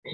I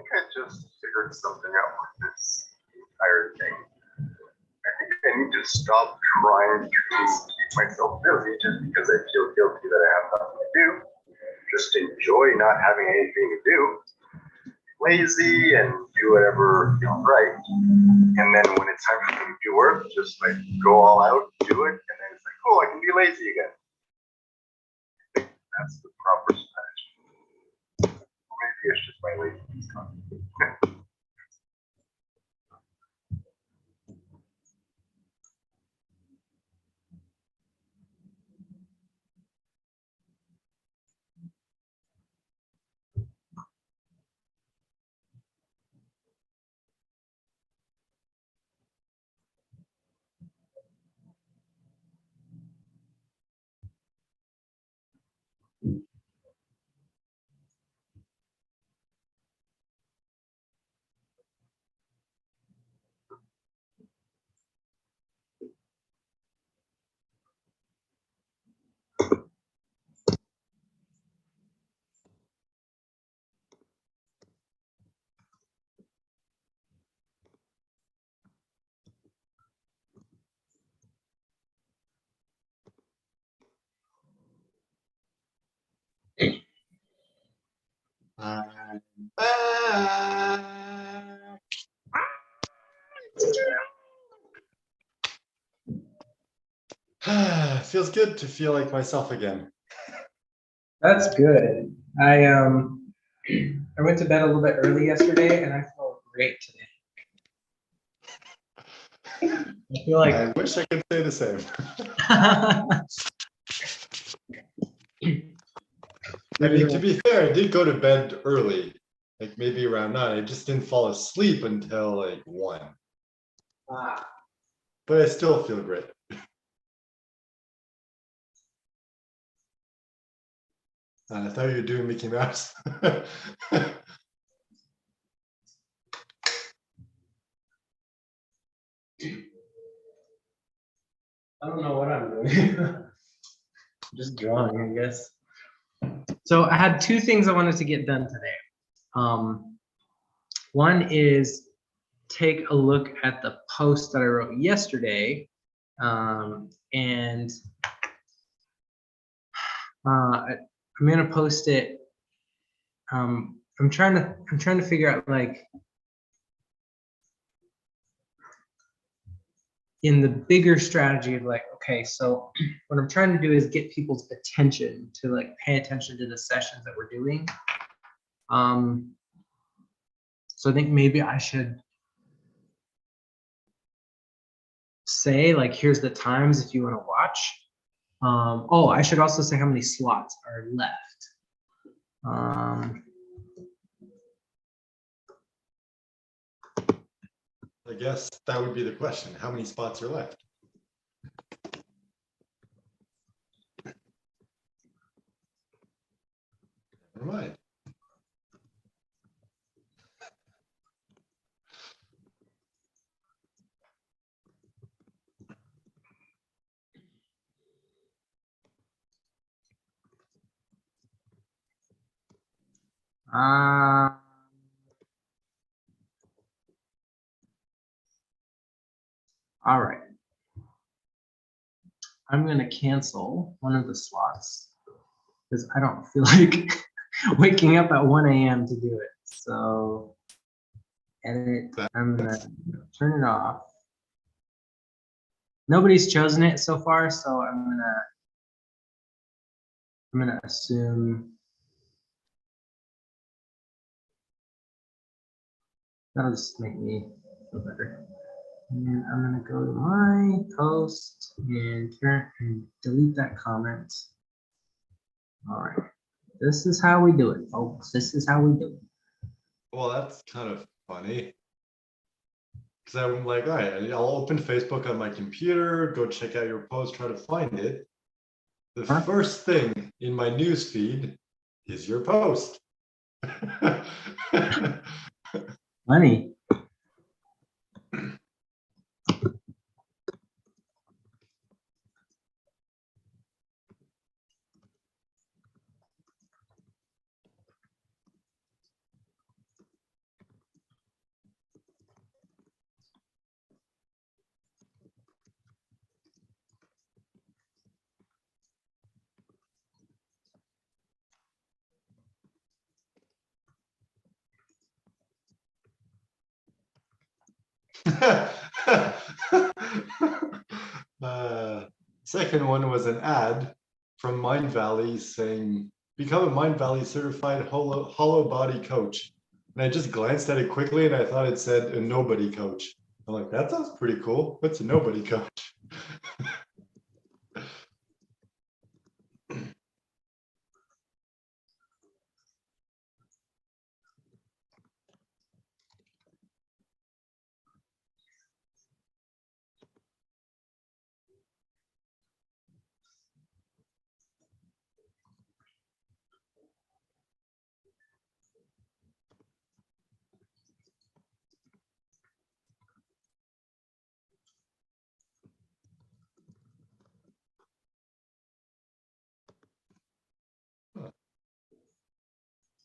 think I just figured something out with this entire thing. I think I need to stop trying to keep myself busy just because I feel guilty that I have nothing to do. Just enjoy not having anything to do. Lazy and do whatever feels right. And then when it's time for me to do work, just like go all out, do it, and then it's like, cool, I can be lazy again. I think that's the proper strategy. Maybe it's just my laziness talking. I'm back. Feels good to feel like myself again. That's good. I went to bed a little bit early yesterday, and I feel great today. I feel like I wish I could say the same. I mean, to be fair, I did go to bed early, like maybe around 9. I just didn't fall asleep until like 1. But I still feel great. I thought you were doing Mickey Mouse. I don't know what I'm doing. Just drawing, I guess. So I had 2 things I wanted to get done today. One is take a look at the post that I wrote yesterday, and I'm gonna post it. I'm trying to figure out, like, in the bigger strategy of, like, okay, so what I'm trying to do is get people's attention to, like, pay attention to the sessions that we're doing. So I think maybe I should say, like, here's the times if you want to watch. Oh, I should also say how many slots are left. I guess that would be the question. How many spots are left? Never mind. All right. I'm gonna cancel one of the slots because I don't feel like waking up at 1 a.m. to do it. So edit. I'm gonna turn it off. Nobody's chosen it so far, so I'm gonna assume that'll just make me feel better. And I'm gonna go to my post and delete that comment. All right, this is how we do it, folks. This is how we do it. Well, that's kind of funny. Because I'm like, all right, I'll open Facebook on my computer, go check out your post, try to find it. The first thing in my news feed is your post. Funny. Second one was an ad from Mindvalley saying, become a Mindvalley certified hollow body coach. And I just glanced at it quickly and I thought it said a nobody coach. I'm like, that sounds pretty cool. What's a nobody coach?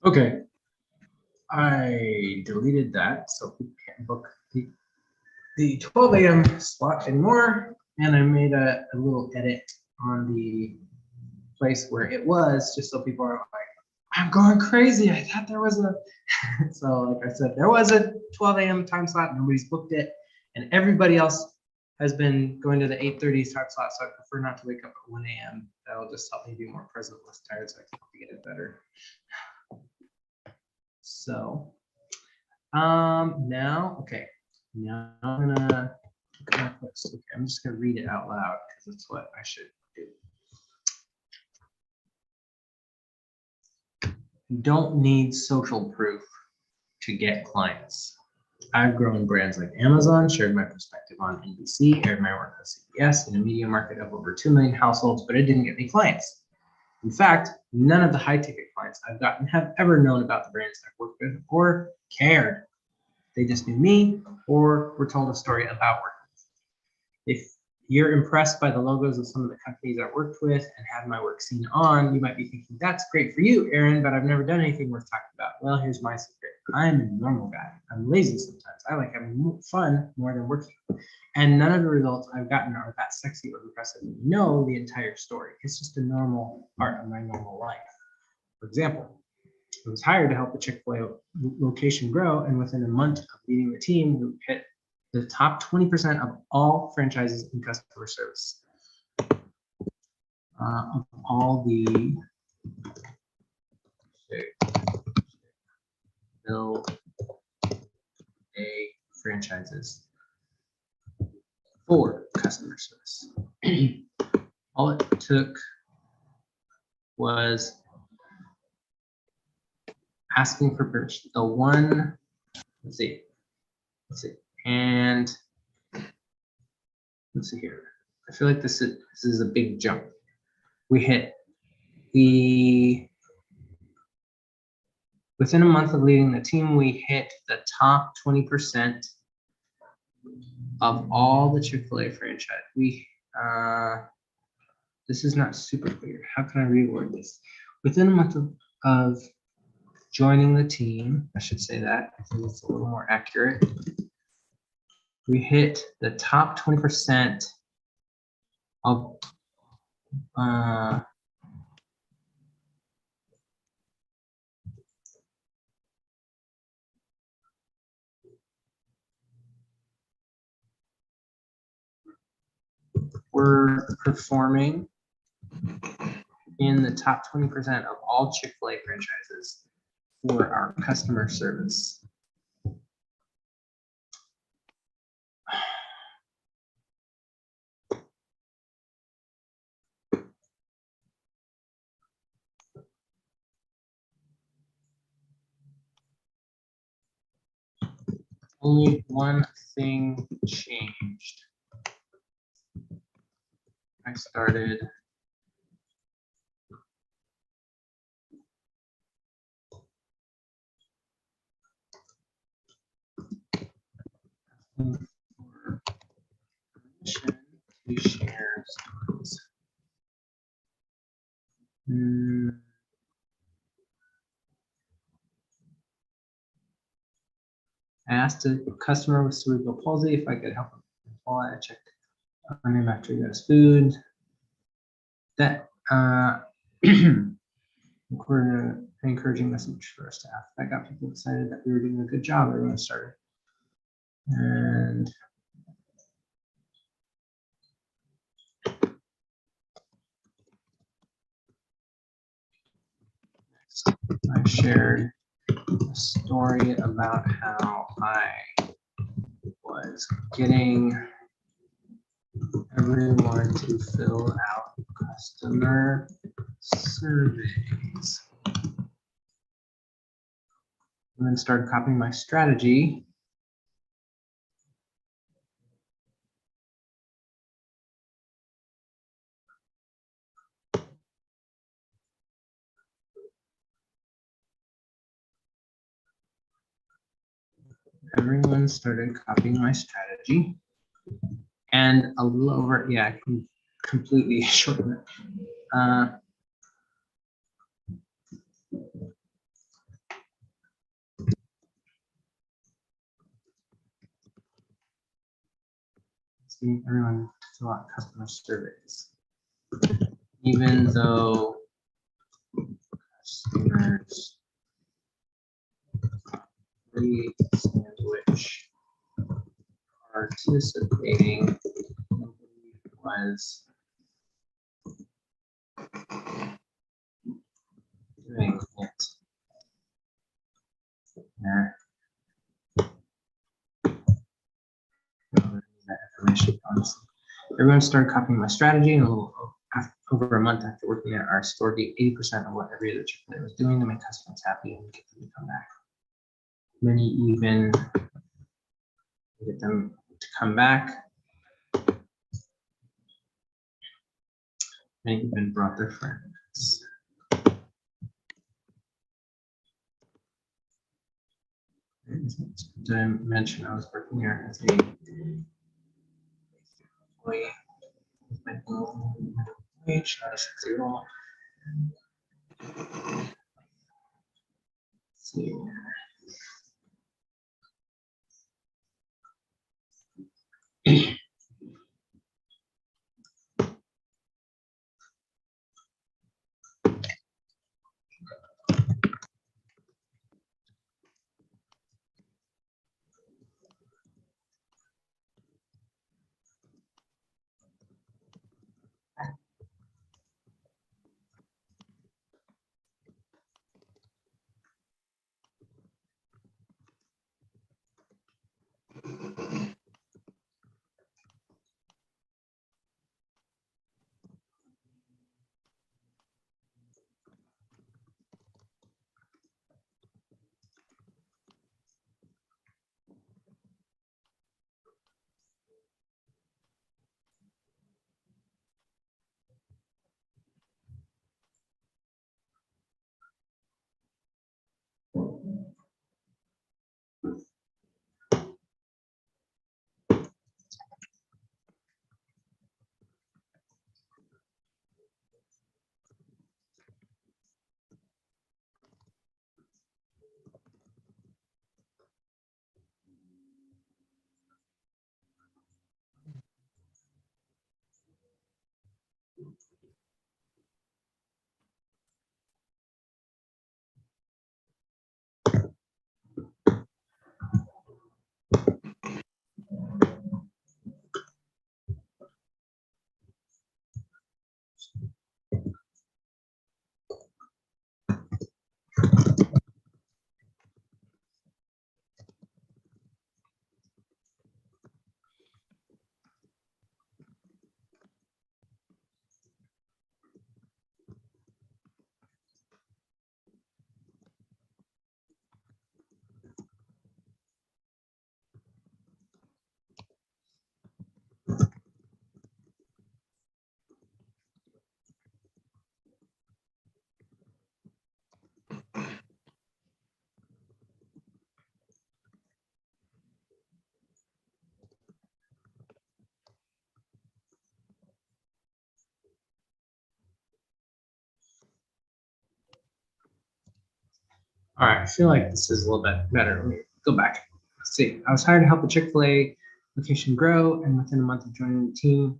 Okay. I deleted that so people can't book the 12 a.m. spot anymore. And I made a little edit on the place where it was, just so people aren't like, I'm going crazy. I thought there was a so like I said, there was a 12 a.m. time slot. Nobody's booked it. And everybody else has been going to the 8:30 start slot, so I prefer not to wake up at 1 a.m. That'll just help me be more present, less tired, so I can get it better. So, now, okay, now I'm gonna, okay, I'm just gonna read it out loud because it's what I should do. You don't need social proof to get clients. I've grown brands like Amazon, shared my perspective on NBC, aired my work on CBS in a media market of over 2 million households, but it didn't get me clients. In fact, none of the high ticket clients I've gotten have ever known about the brands I've worked with or cared. They just knew me or were told a story about working with. If you're impressed by the logos of some of the companies I've worked with and have my work seen on, you might be thinking, that's great for you, Aaron, but I've never done anything worth talking about. Well, here's my secret. I'm a normal guy. I'm lazy sometimes. I like having fun more than working. And none of the results I've gotten are that sexy or impressive. You know the entire story. It's just a normal part of my normal life. For example, I was hired to help the Chick-fil-A location grow, and within a month of leading the team, we hit the top 20% of all franchises in customer service. Of all the Chick-fil-A franchises for customer service. All it took was asking for permission. The one, let's see, and let's see here. I feel like this is a big jump. We hit within a month of leading the team, we hit the top 20% of all the Chick-fil-A franchise. This is not super clear. How can I reword this? Within a month of joining the team, I should say that, I think it's a little more accurate. We hit the top 20% of we're performing in the top 20% of all Chick-fil-A franchises for our customer service. Only one thing changed. I started for permission to share stories. I asked a customer with cerebral palsy if I could help him. While I checked on him after he got his food. That recorded an encouraging message for our staff. That got people excited that we were doing a good job. Everyone started. And I shared a story about how I was getting everyone to fill out customer surveys. And then started copying my strategy. Everyone started copying my strategy. And a little over, yeah, I can completely shorten it. See, everyone to fill out customer surveys. Even though customers free sandwich participating was doing it there. That information, honestly. Everyone started copying my strategy, and over a month after working there, our store did 80% of what every other Chick-fil-A was doing to make customers happy and get them to come back. Many even get them to come back. Many even brought their friends. Did I mention I was working here as a employee with my own wage, not a 6-year-old. See. All right, I feel like this is a little bit better. Let me go back. Let's see. I was hired to help a Chick-fil-A location grow, and within a month of joining the team,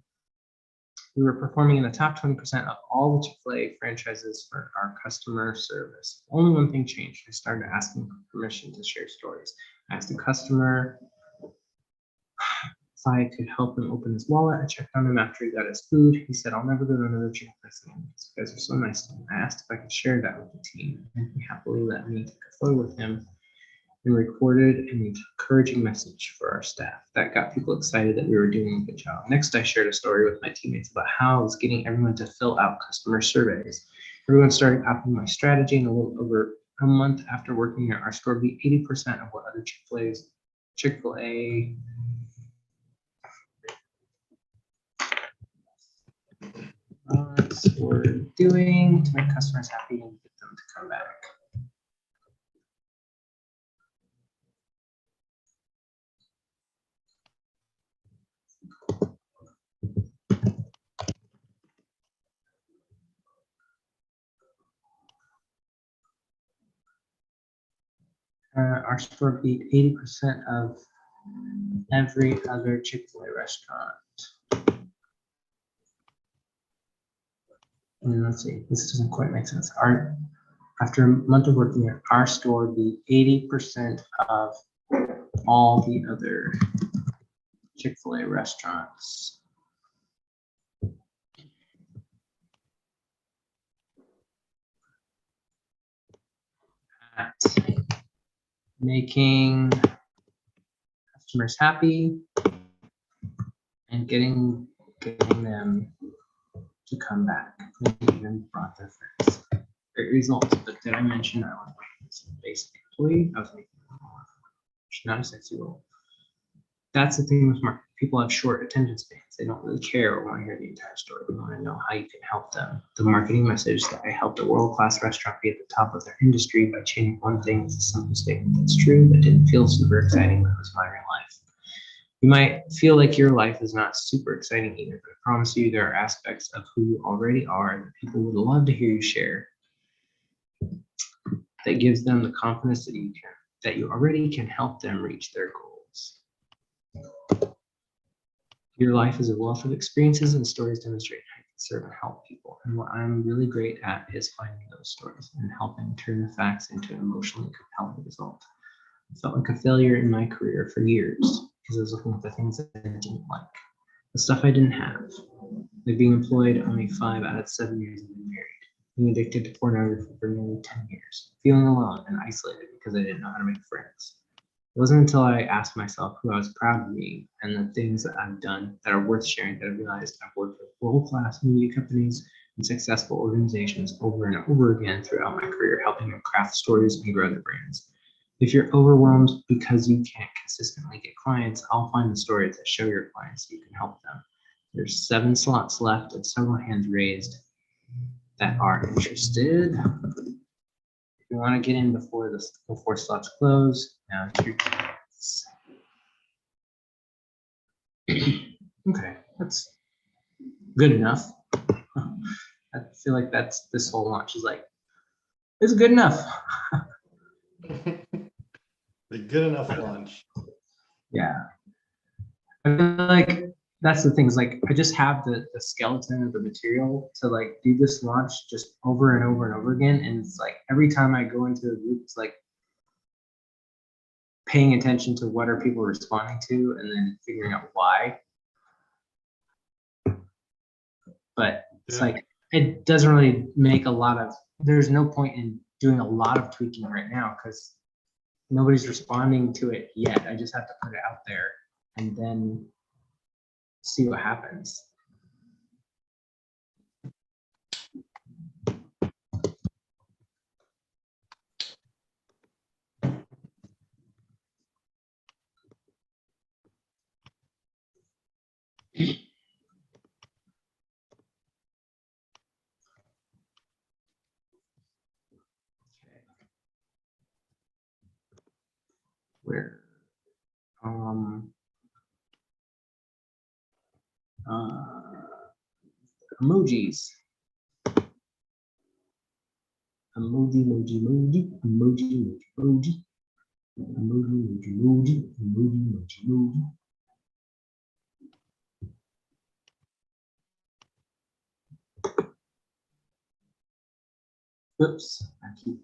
we were performing in the top 20% of all the Chick-fil-A franchises for our customer service. Only one thing changed. I started asking for permission to share stories. I asked a customer if I could help him open his wallet. I checked on him after he got his food. He said, "I'll never go to another Chick-fil-A again. These guys are so nice to me." I asked if I could share that with the team, and he happily let me take a photo with him and recorded an encouraging message for our staff. That got people excited that we were doing a good job. Next, I shared a story with my teammates about how I was getting everyone to fill out customer surveys. Everyone started copying my strategy, and a little over a month after working there, our store beat 80% of what other Chick-fil-A were doing to make customers happy and get them to come back. Our store beat 80% of every other Chick-fil-A restaurant. And let's see, this doesn't quite make sense. After a month of working there, our store beat 80% of all the other Chick-fil-A restaurants. at making customers happy and getting them to come back. Maybe even brought their friends. Great results, but did I mention I was a basic employee? I was making not a sexy role. That's the thing with marketing. People have short attention spans. They don't really care or want to hear the entire story. They want to know how you can help them. The marketing message that I helped a world-class restaurant be at the top of their industry by changing one thing is a simple statement that's true, that didn't feel super exciting, but was my real life. You might feel like your life is not super exciting either, but I promise you there are aspects of who you already are that people would love to hear you share that gives them the confidence that you already can help them reach their goals. Your life is a wealth of experiences and stories demonstrate how you can serve and help people. And what I'm really great at is finding those stories and helping turn the facts into an emotionally compelling result. I felt like a failure in my career for years because I was looking at the things that I didn't like, the stuff I didn't have, like being employed only 5 out of 7 years of being married, being addicted to pornography for nearly 10 years, feeling alone and isolated because I didn't know how to make friends. It wasn't until I asked myself who I was proud of me and the things that I've done that are worth sharing that I realized I've worked with world-class media companies and successful organizations over and over again throughout my career, helping them craft stories and grow their brands. If you're overwhelmed because you can't consistently get clients, I'll find the stories that show your clients you can help them. There's 7 slots left and several hands raised that are interested. If you want to get in before slots close, now it's your chance. Okay, that's good enough. I feel like this whole launch is like, it's good enough. The good enough launch. Yeah. I feel like that's the thing is like I just have the skeleton of the material to like do this launch just over and over and over again. And it's like every time I go into a group, it's like paying attention to what are people responding to and then figuring out why. But it's like it doesn't really make a lot of, there's no point in doing a lot of tweaking right now because nobody's responding to it yet. I just have to put it out there and then see what happens. Where emojis. Emoji, emoji, emoji, emoji, emoji, emoji, emoji, emoji, emoji, emoji, emoji. Oops, I keep.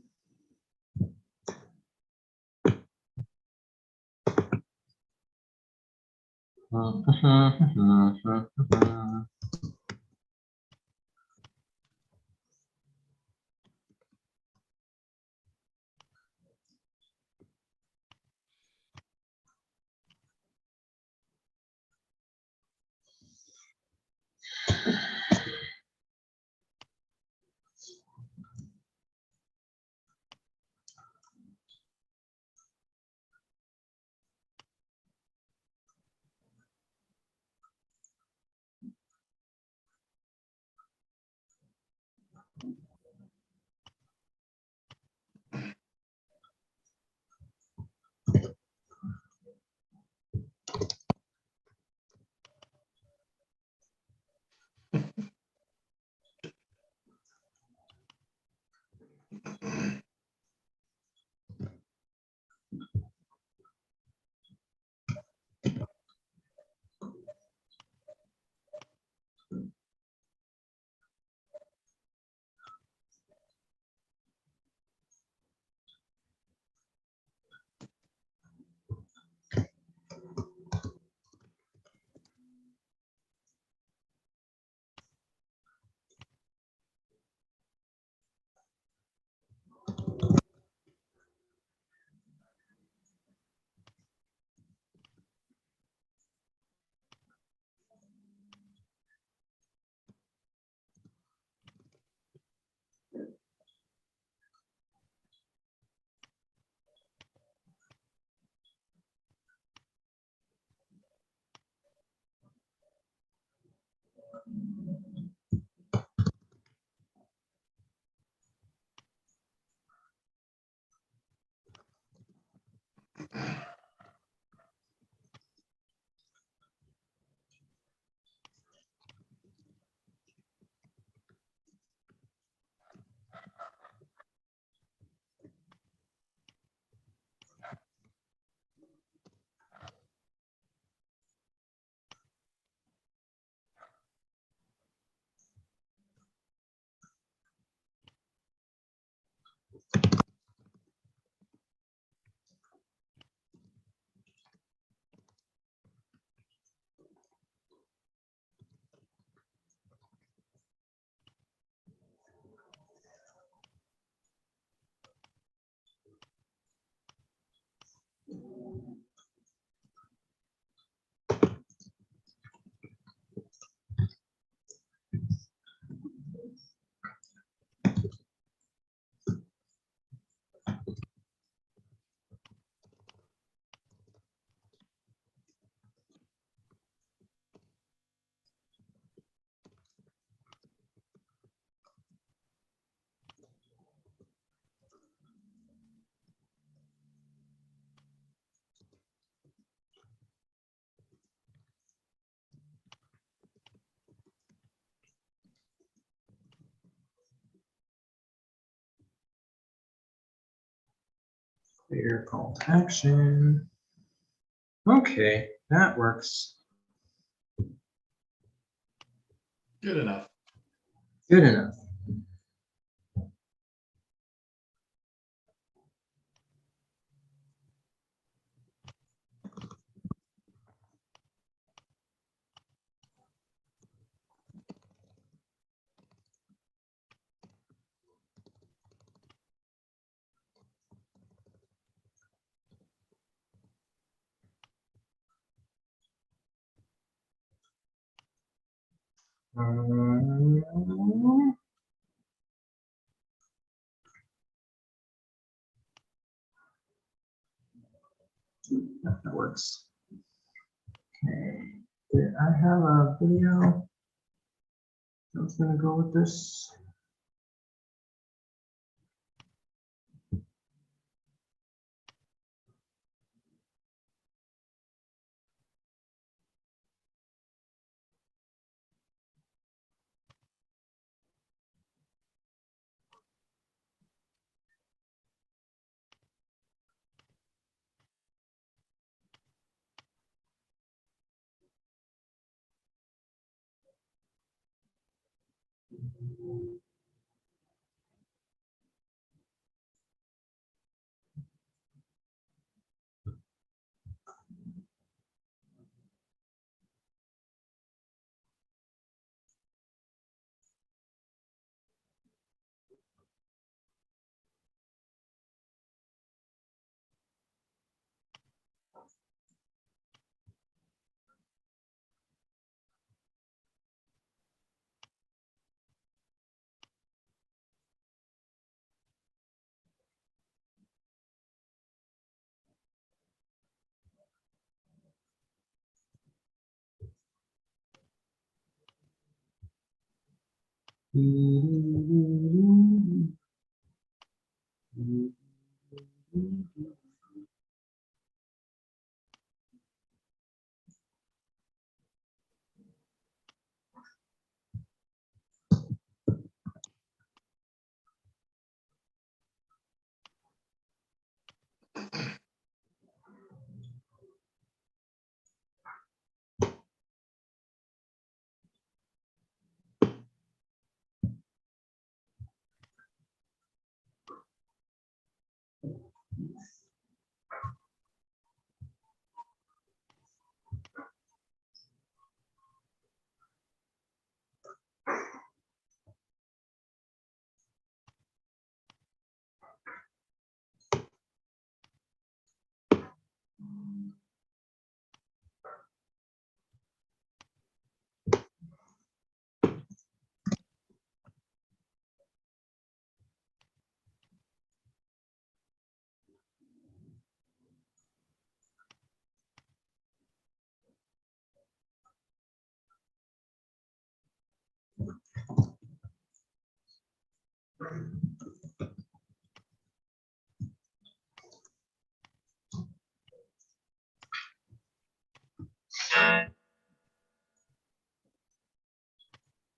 Clear call to action. Okay, that works. Good enough. Good enough. That works. Okay. Did I have a video? I was gonna go with this.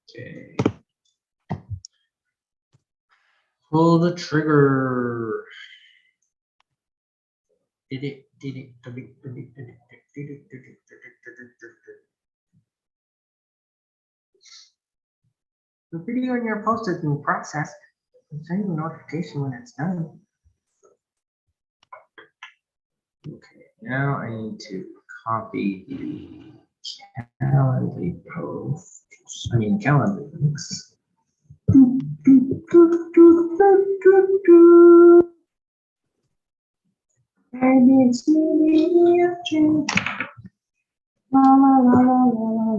Okay. Pull the trigger. The video in your post has been processed. Send you a notification when it's done. Okay, now I need to copy the Calendly post. I mean Calendly links. Maybe it's me, la la la la la la.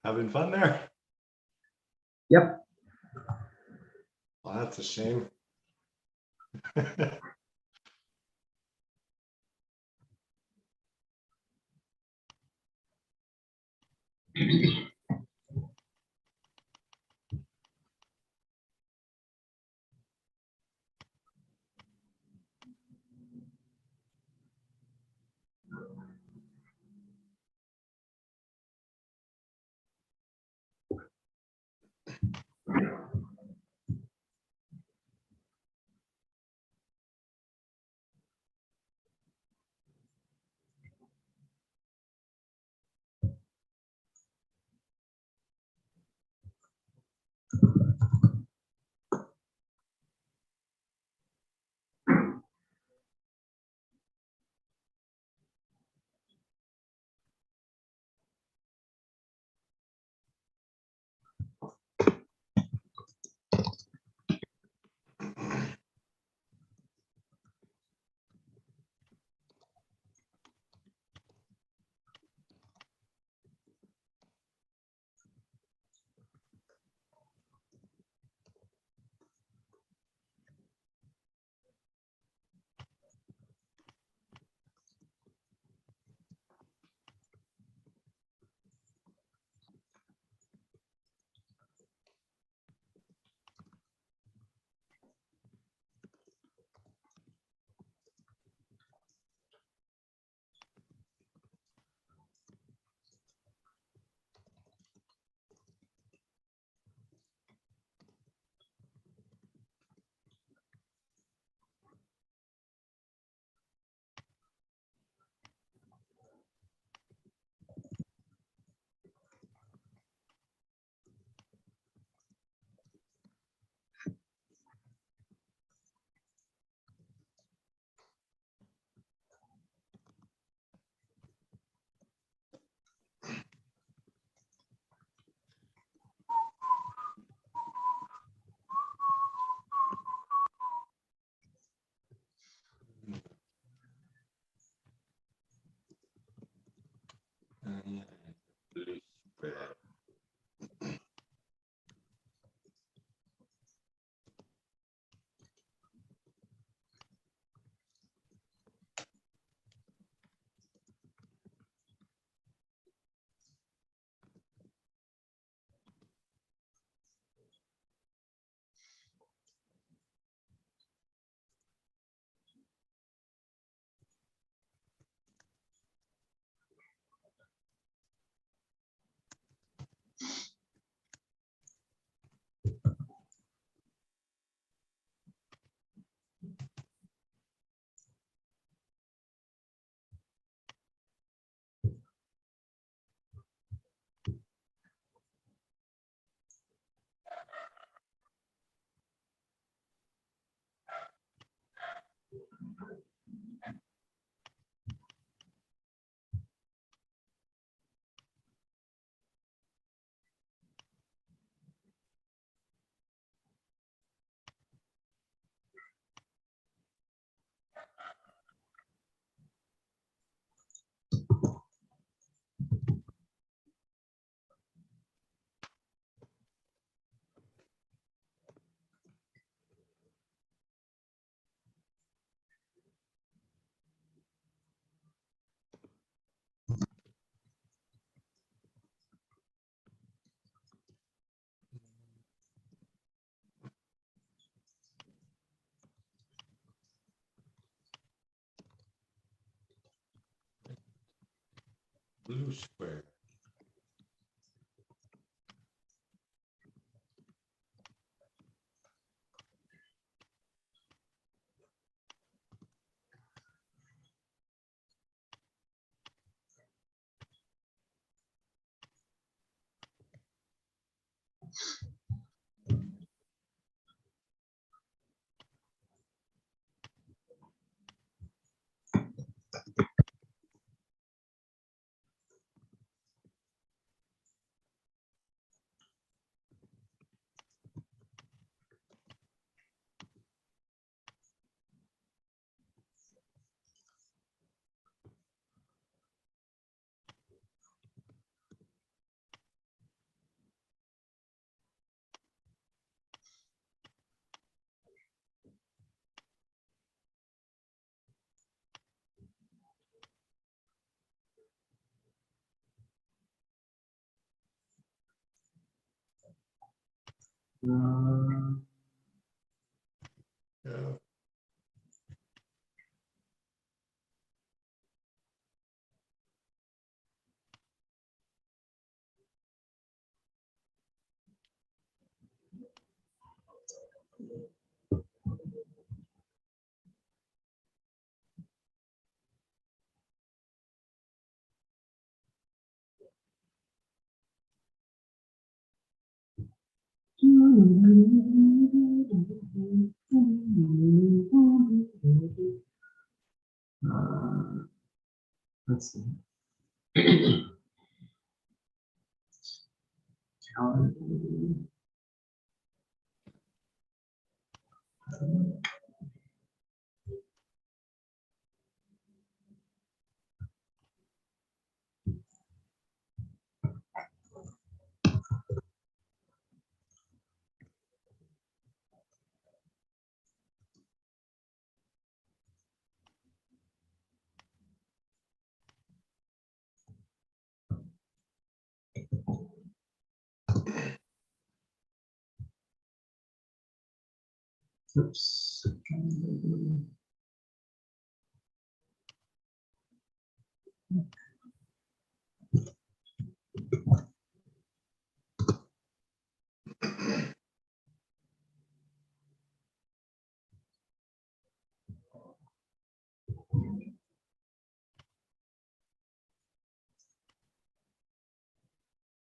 Having fun there? Yep. Well, that's a shame. Blue square. Yeah. Let's see. Calendar. Oops.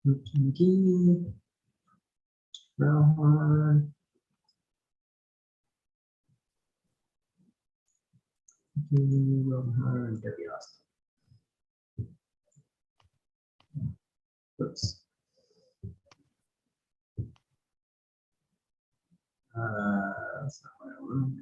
McKee, Brown, and Debbie Austin. Oops. That's not what I want.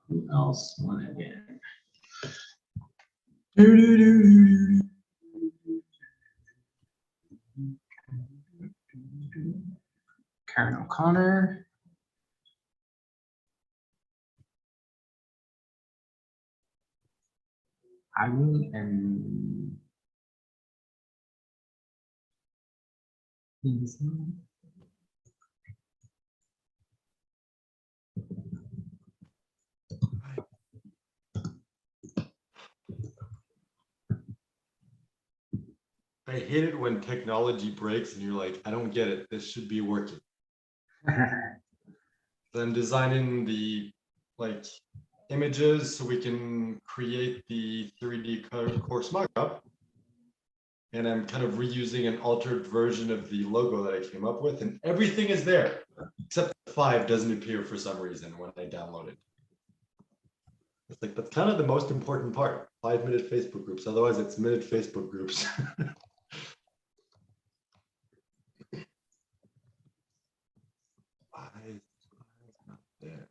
Who else won again? Karen O'Connor. Irene and I hate it when technology breaks and you're like, I don't get it. This should be working. I'm designing the like images so we can create the 3D course mockup. And I'm kind of reusing an altered version of the logo that I came up with, and everything is there, except 5 doesn't appear for some reason when I download it. It's like, that's kind of the most important part, 5-minute Facebook groups. Otherwise it's minute Facebook groups. Why is it not there?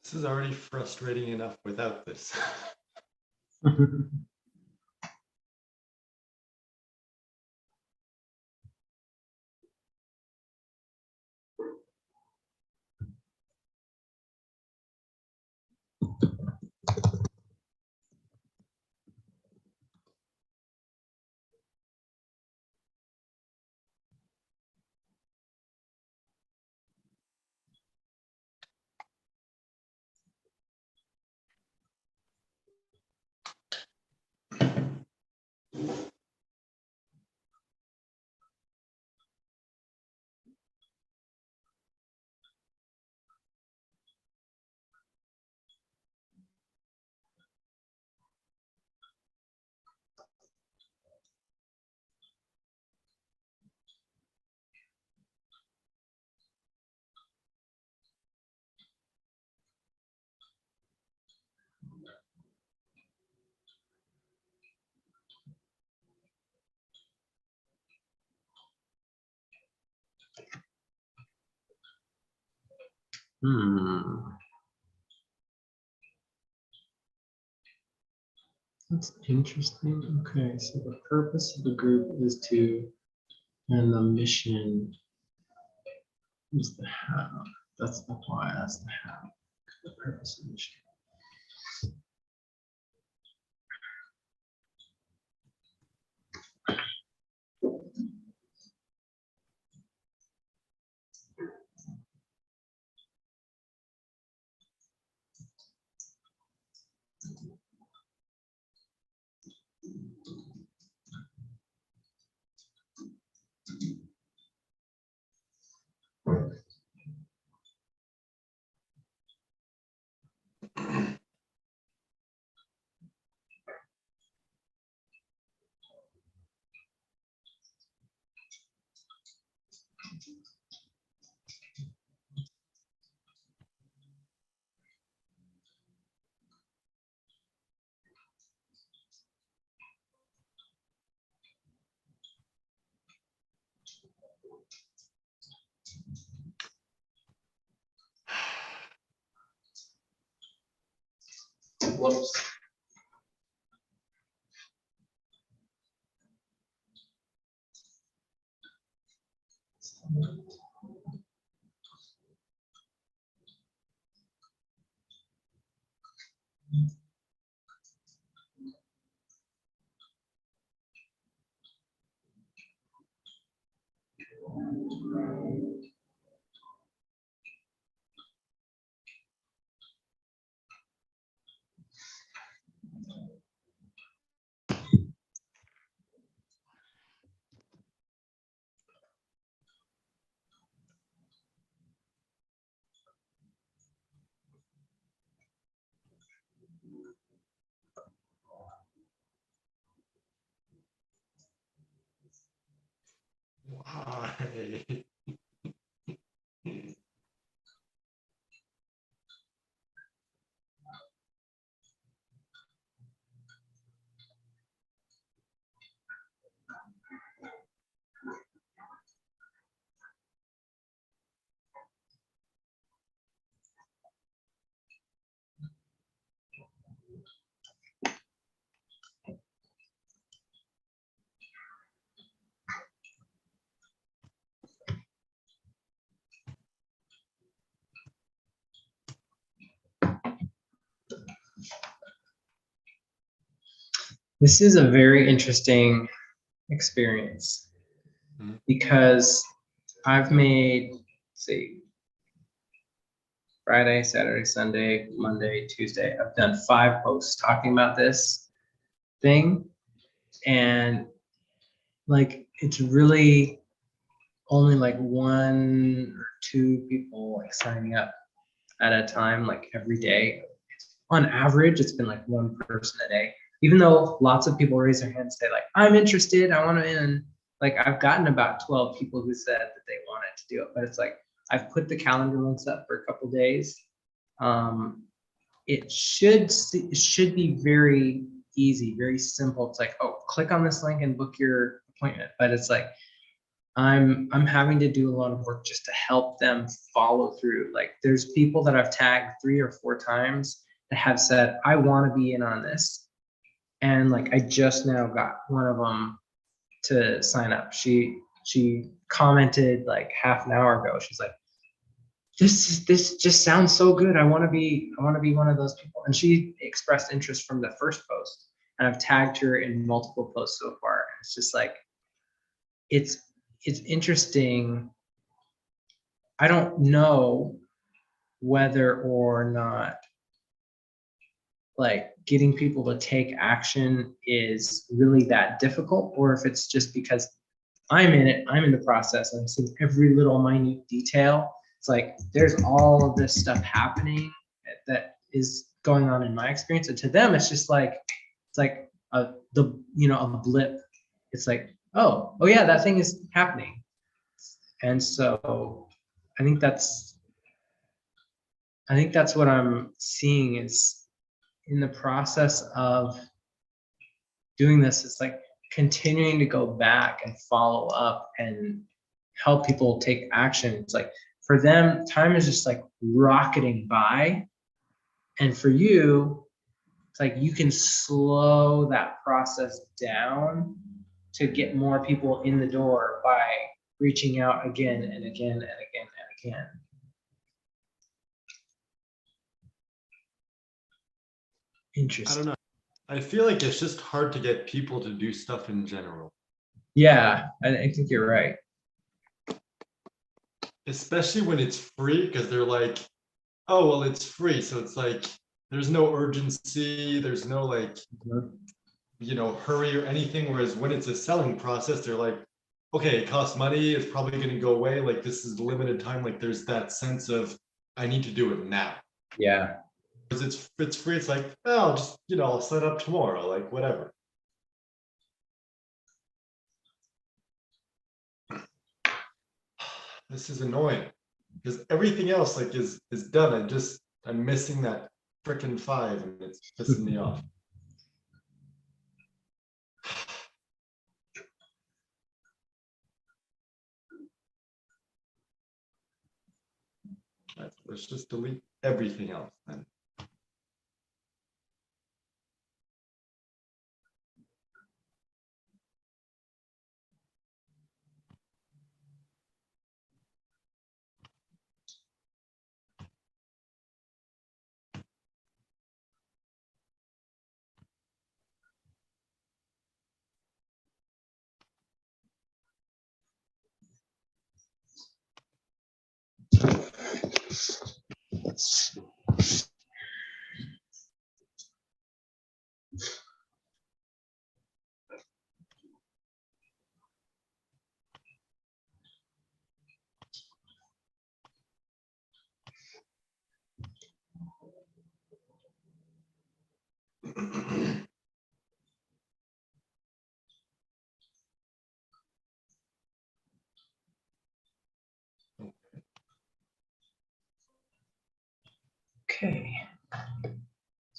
This is already frustrating enough without this. That's interesting. Okay, so the purpose of the group is to, and the mission is the how. That's the why. That's the how. The purpose of the mission. Whoops. Why? This is a very interesting experience because I've made, let's see, Friday, Saturday, Sunday, Monday, Tuesday. I've done 5 posts talking about this thing. And like, it's really only like 1 or 2 people like signing up at a time, like every day. On average, it's been like 1 person a day. Even though lots of people raise their hand and say like, I'm interested, I want to in. Like I've gotten about 12 people who said that they wanted to do it, but it's like, I've put the calendar links up for a couple days. It should be very easy, very simple. It's like, oh, click on this link and book your appointment. But it's like, I'm having to do a lot of work just to help them follow through. Like there's people that I've tagged 3 or 4 times that have said, I want to be in on this. And like, I just now got one of them to sign up. She commented like half an hour ago. She's like, this just sounds so good. I want to be one of those people. And she expressed interest from the first post, and I've tagged her in multiple posts so far. It's just like, it's interesting. I don't know whether or not like getting people to take action is really that difficult, or if it's just because I'm in it, I'm in the process, I'm seeing every little minute detail. It's like there's all of this stuff happening that is going on in my experience, and to them it's just like a blip. It's like, oh yeah, that thing is happening. And so I think that's what I'm seeing is in the process of doing this, it's like continuing to go back and follow up and help people take action. It's like for them, time is just like rocketing by. And for you, it's like you can slow that process down to get more people in the door by reaching out again and again and again and again. Interesting. I don't know. I feel like it's just hard to get people to do stuff in general. Yeah, I think you're right. Especially when it's free, because they're like, oh, well, it's free. So it's like, there's no urgency. There's no like, hurry or anything. Whereas when it's a selling process, they're like, okay, it costs money. It's probably going to go away. Like this is limited time. Like there's that sense of, I need to do it now. Yeah. Because it's free. It's like, oh, I'll just, I'll set up tomorrow, like whatever. This is annoying because everything else like is done. I'm missing that frickin' 5 and it's pissing me off. Let's just delete everything else then.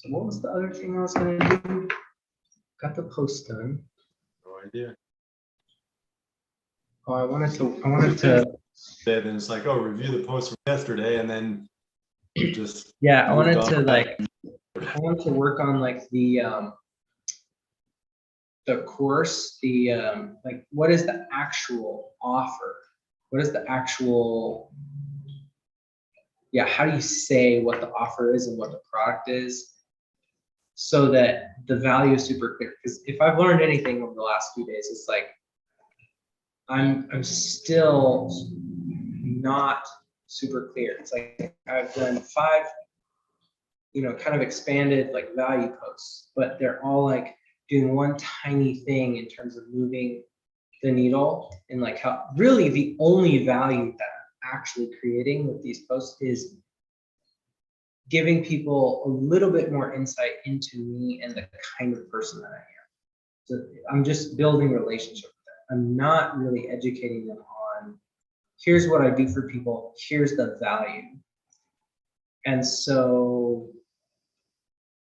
what was the other thing I was gonna do? Got the post done. No idea. Oh, I wanted to, Then it's like, oh, review the post from yesterday, and then just yeah, I wanted moved to on. like, I wanted to work on like the course, like, what is the actual offer? What is the actual, yeah, how do you say what the offer is and what the product is? So that the value is super clear. Because if I've learned anything over the last few days, it's like, I'm still not super clear. It's like I've done 5, kind of expanded like value posts, but they're all like doing one tiny thing in terms of moving the needle, and like how really the only value that I'm actually creating with these posts is giving people a little bit more insight into me and the kind of person that I am. So I'm just building relationship with them. I'm not really educating them on, here's what I do for people, here's the value. And so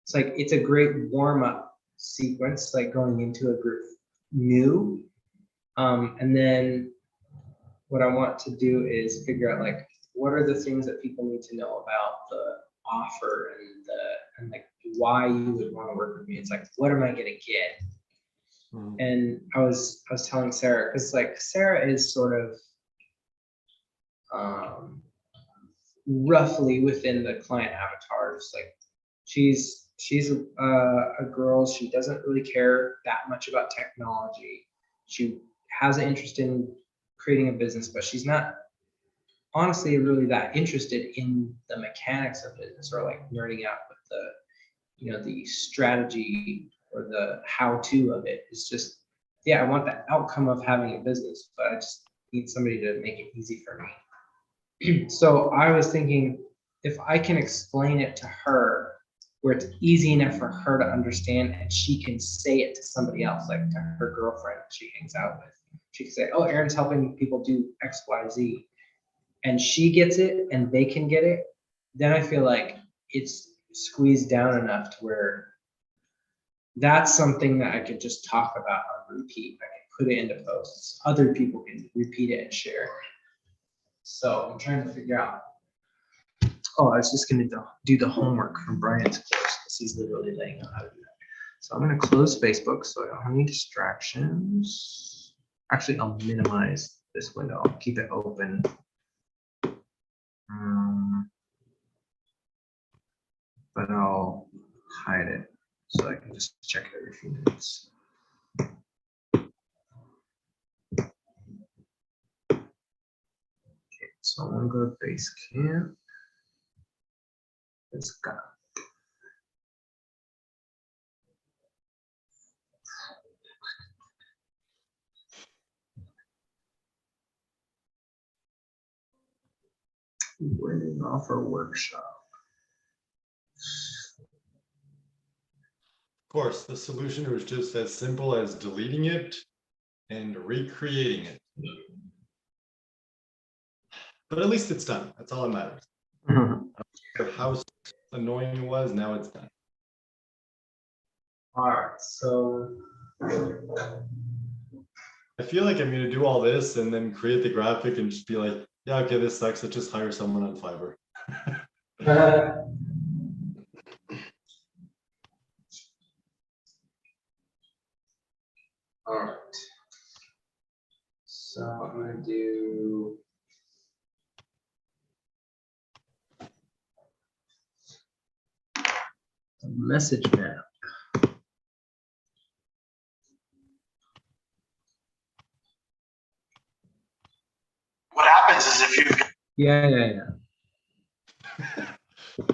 it's like, it's a great warm-up sequence, like going into a group new. And then what I want to do is figure out like, what are the things that people need to know about the offer and like why you would want to work with me. It's like, what am I gonna get? And I was telling Sarah, because like Sarah is sort of roughly within the client avatars. Like she's a girl, she doesn't really care that much about technology. She has an interest in creating a business, but she's not honestly really that interested in the mechanics of business or like nerding out with the strategy or the how-to of it. It's just, yeah, I want the outcome of having a business, but I just need somebody to make it easy for me. So I was thinking, if I can explain it to her where it's easy enough for her to understand and she can say it to somebody else, like to her girlfriend she hangs out with. She can say, oh, Aaron's helping people do X, Y, Z. And she gets it and they can get it. Then I feel like it's squeezed down enough to where that's something that I could just talk about on repeat. I can put it into posts. Other people can repeat it and share it. So I'm trying to figure out. Oh, I was just going to do the homework from Brian's course because he's literally laying out how to do that. So I'm going to close Facebook so I don't have any distractions. Actually, I'll minimize this window. I'll keep it open. But I'll hide it so I can just check it every few minutes. Okay, so I'm gonna go to Basecamp. Let's go. Winning offer workshop. Of course, the solution was just as simple as deleting it and recreating it. But at least it's done. That's all that matters. I don't care how annoying it was, now it's done. All right, so I feel like I'm going to do all this and then create the graphic and just be like, yeah, okay, this sucks. Let's just hire someone on Fiverr. all right. So I'm gonna do a message map. What happens is if you Yeah.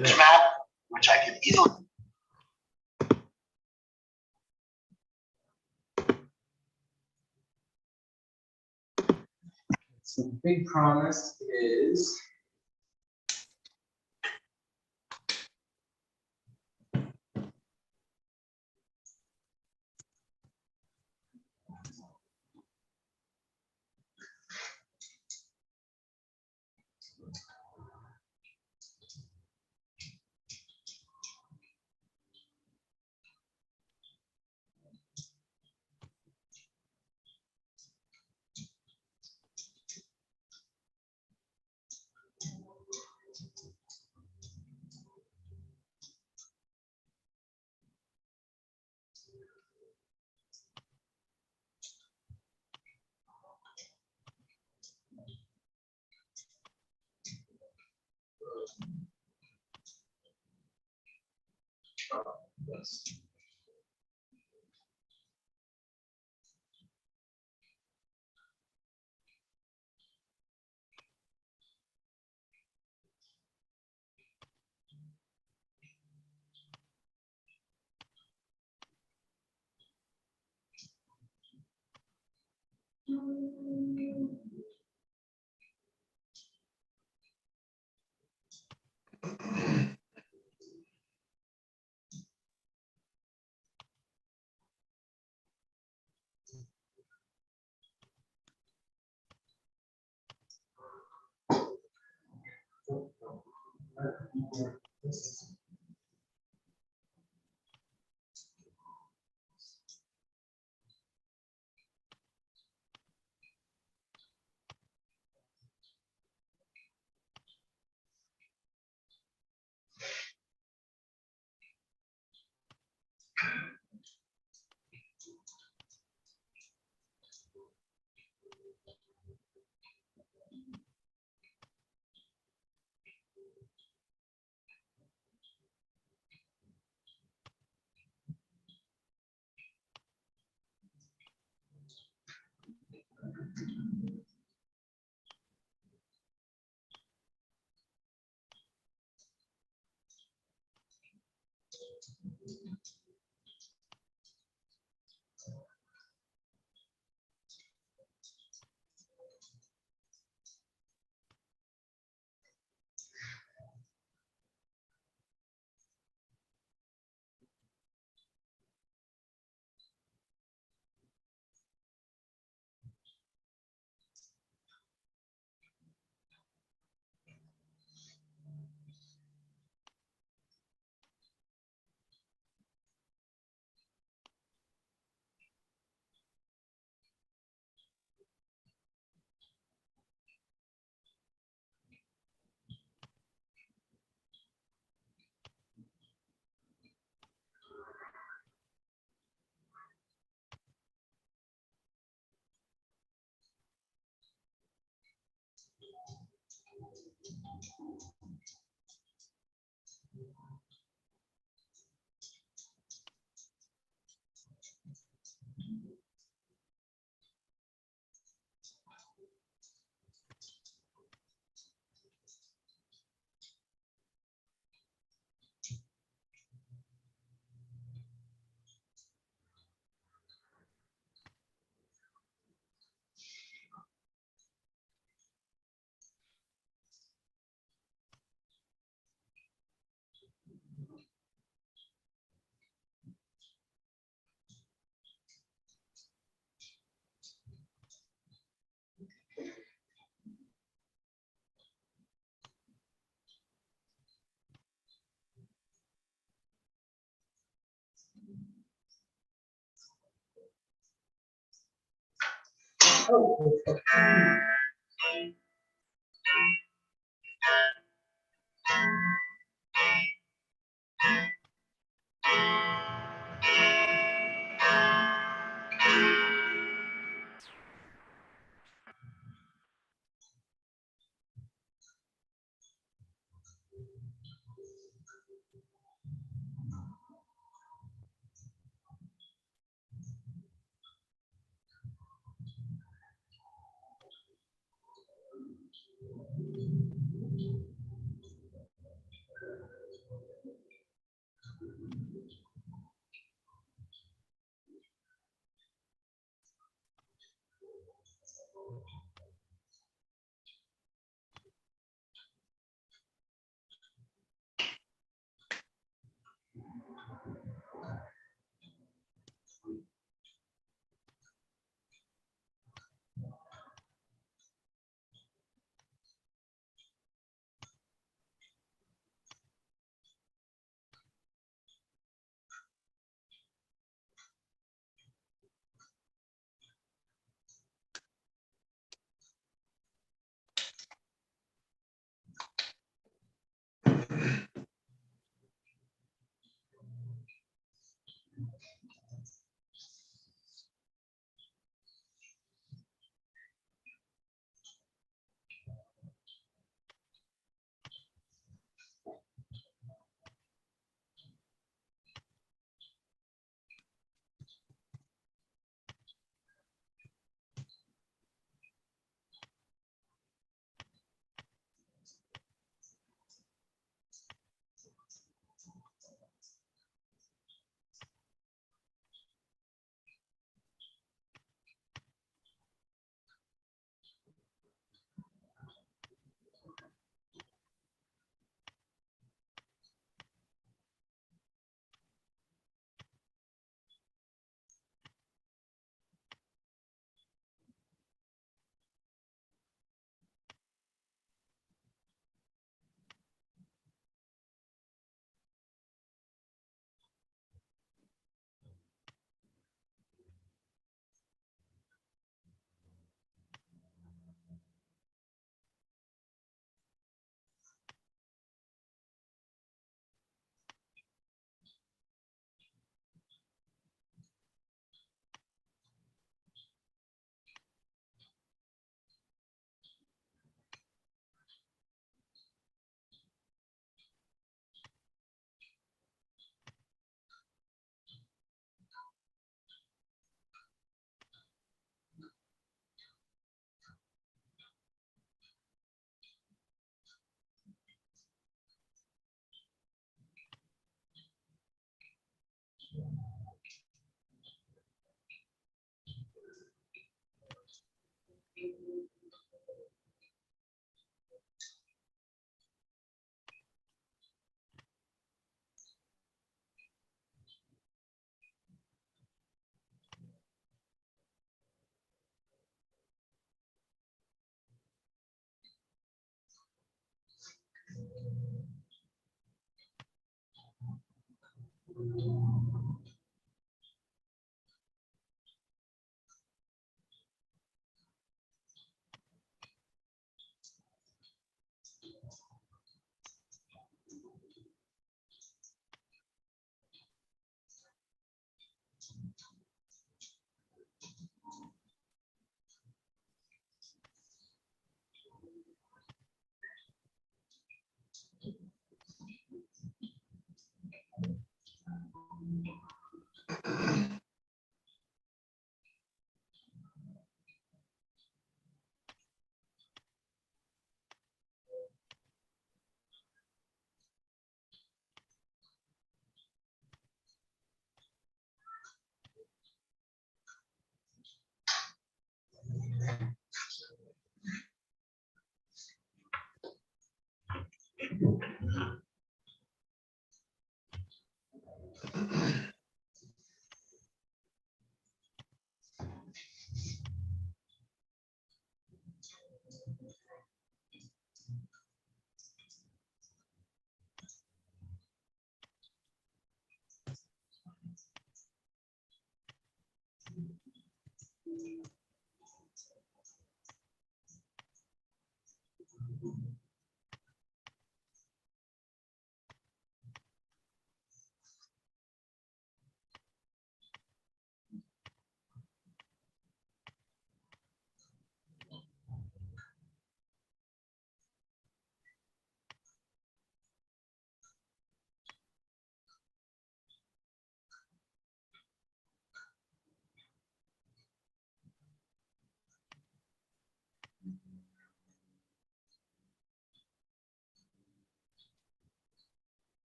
map, which I can easily. So the big promise is Yes.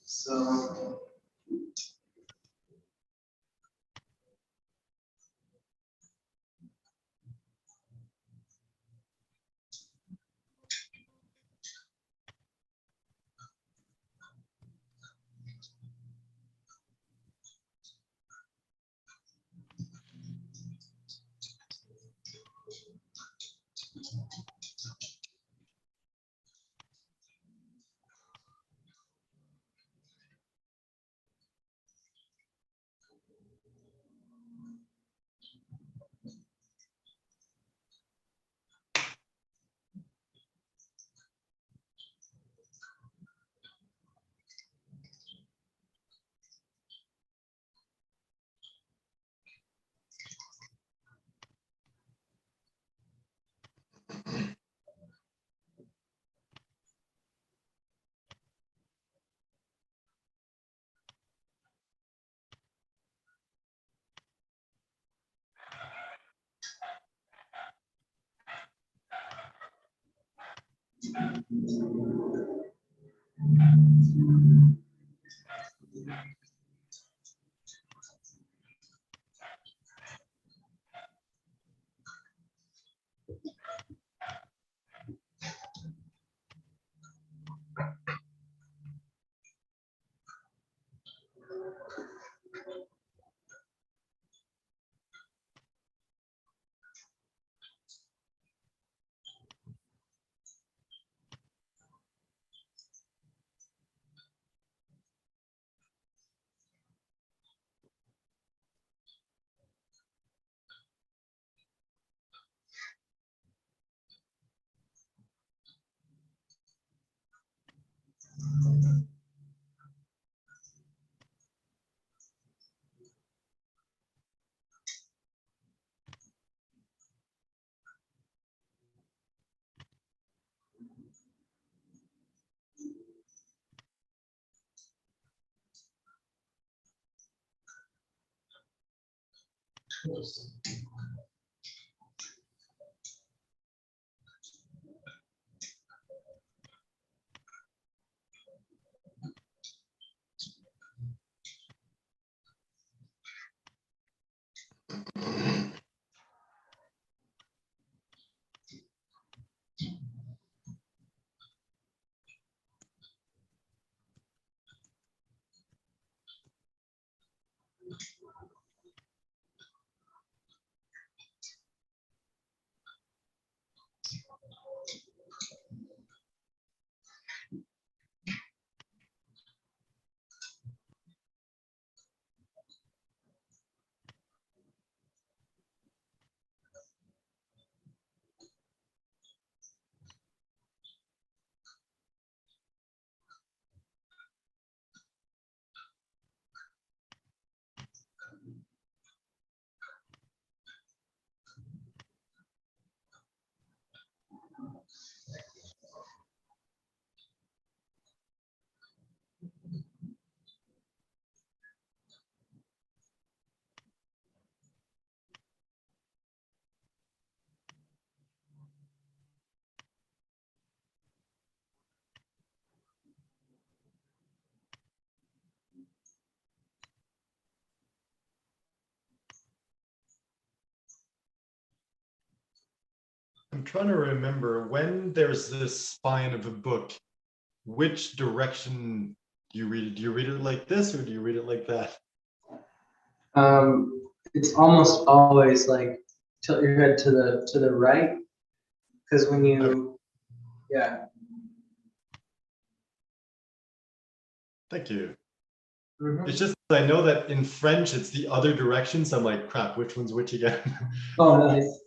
So. I'm trying to remember when there's this spine of a book, which direction do you read it? Do you read it like this or do you read it like that? It's almost always like tilt your head to the right, because when you, yeah. Thank you. Mhm. It's just I know that in French it's the other direction, so I'm like, crap, which one's which again? Oh, nice.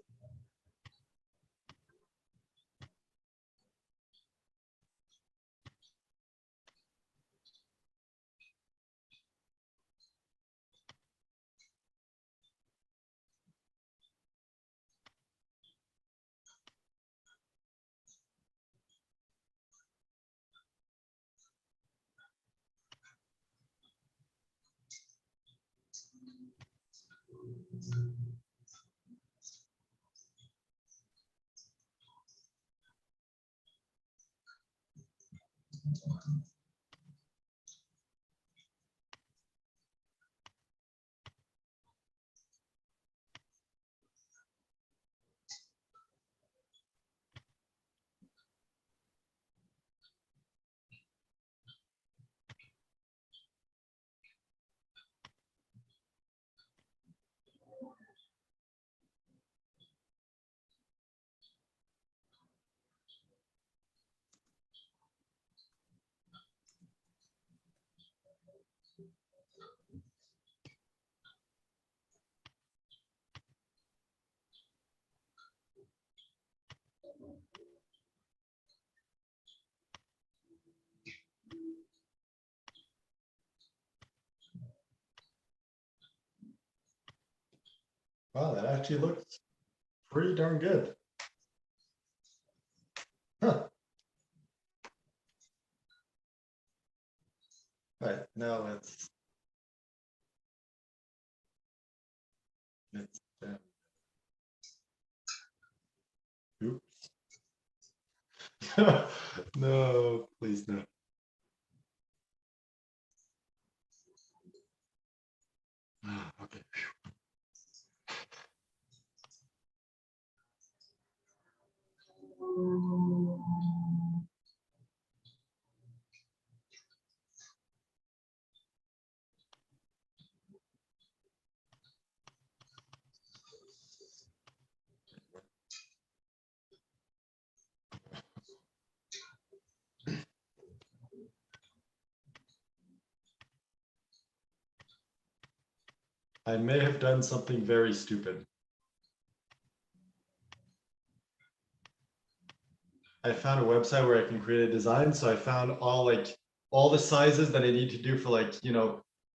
Wow, that actually looks pretty darn good. Huh. All right, now let's oops. No, please no. Okay. I may have done something very stupid. I found a website where I can create a design. So I found all the sizes that I need to do for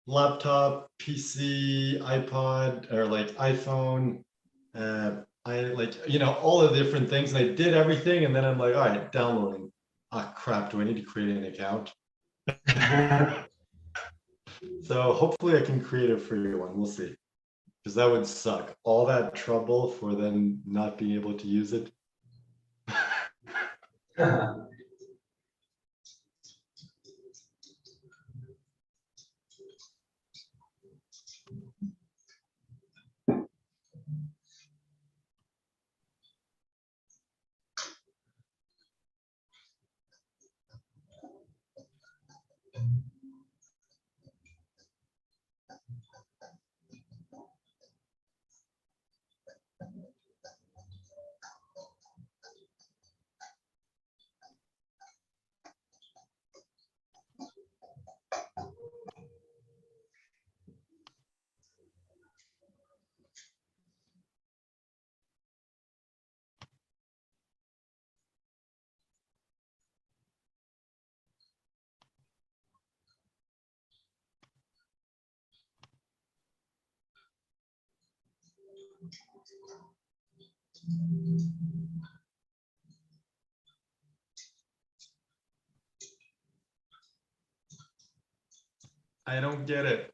laptop, PC, iPod, or like iPhone. All the different things. And I did everything. And then I'm like, all right, downloading. Ah, crap. Do I need to create an account? So hopefully I can create a free one. We'll see. Because that would suck. All that trouble for then not being able to use it. I don't get it.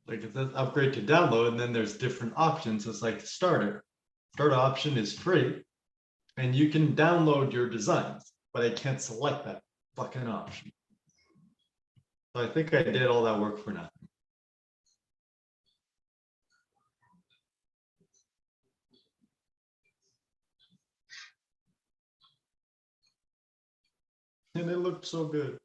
Like it says upgrade to download, and then there's different options. It's like the starter. Starter option is free, and you can download your designs, but I can't select that fucking option. So I think I did all that work for nothing. And it looked so good.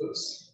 Oops.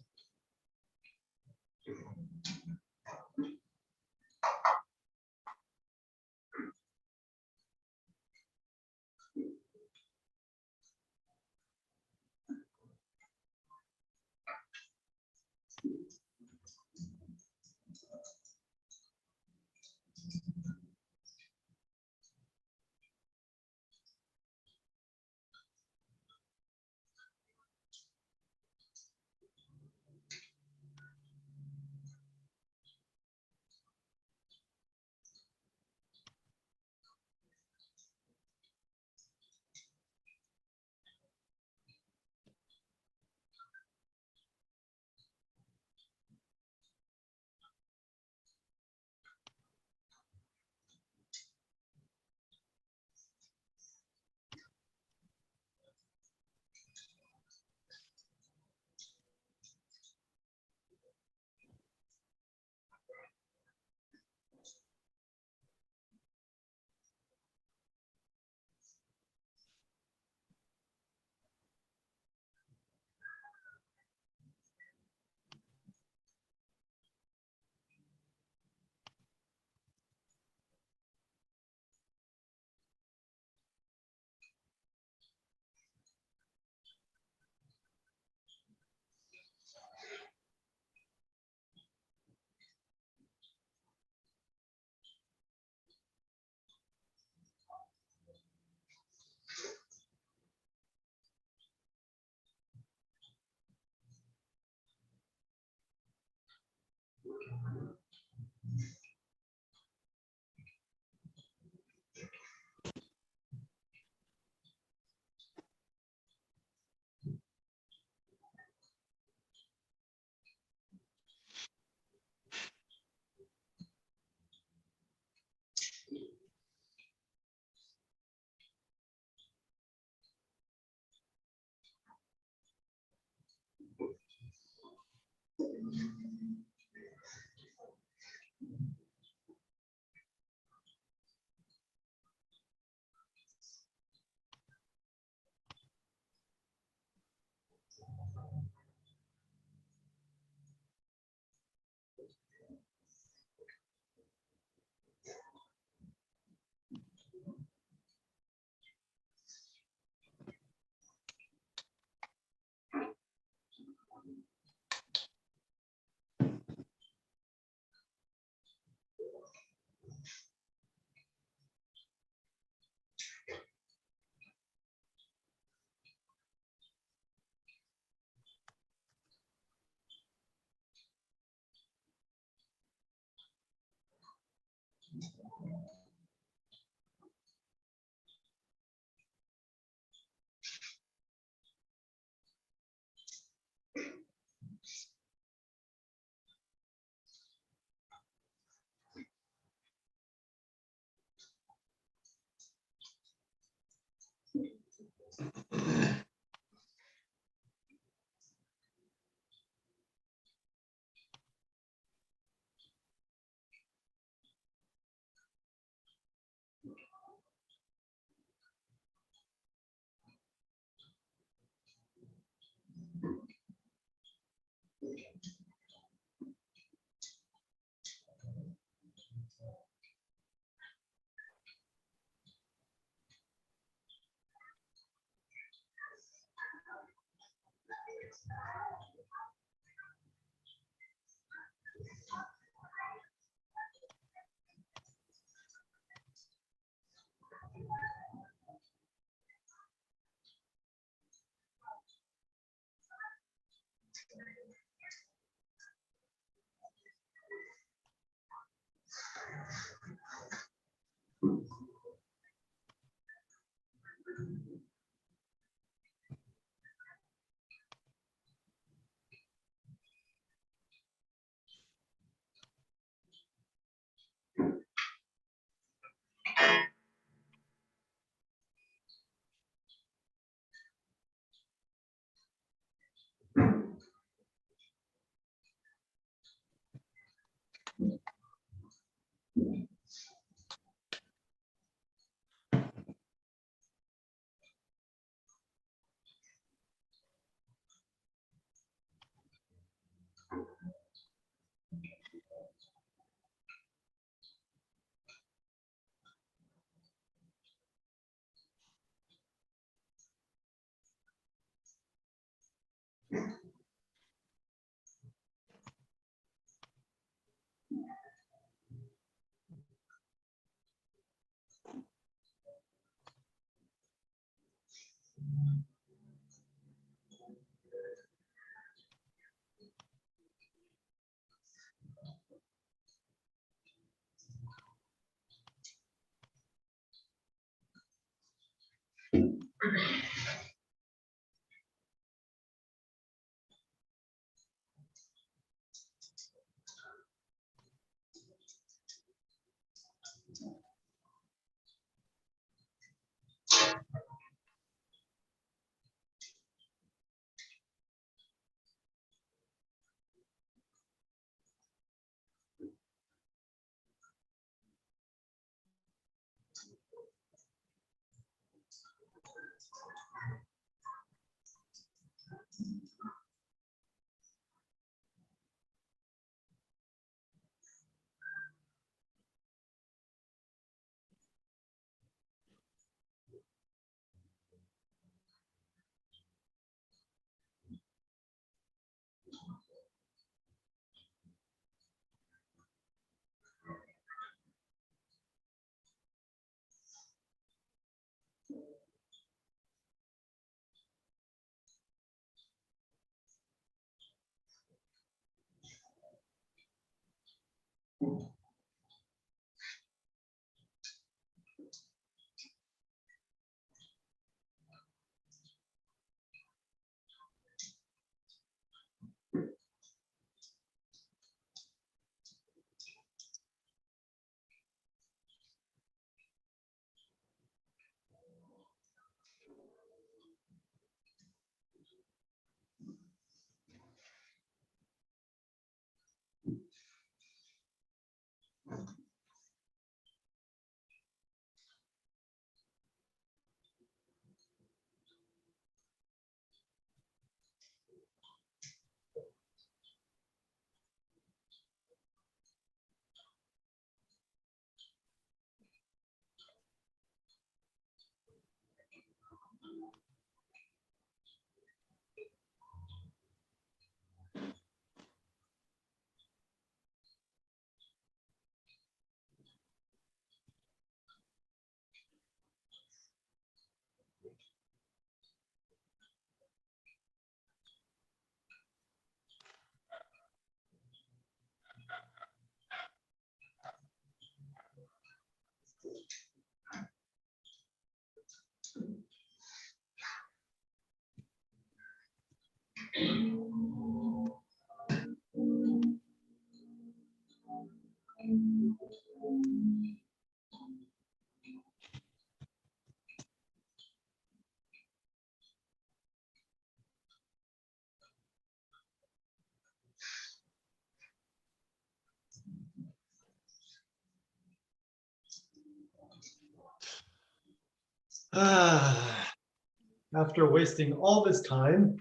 After wasting all this time,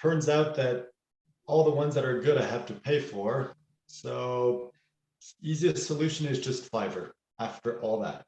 turns out that all the ones that are good I have to pay for. So easiest solution is just Fiverr after all that.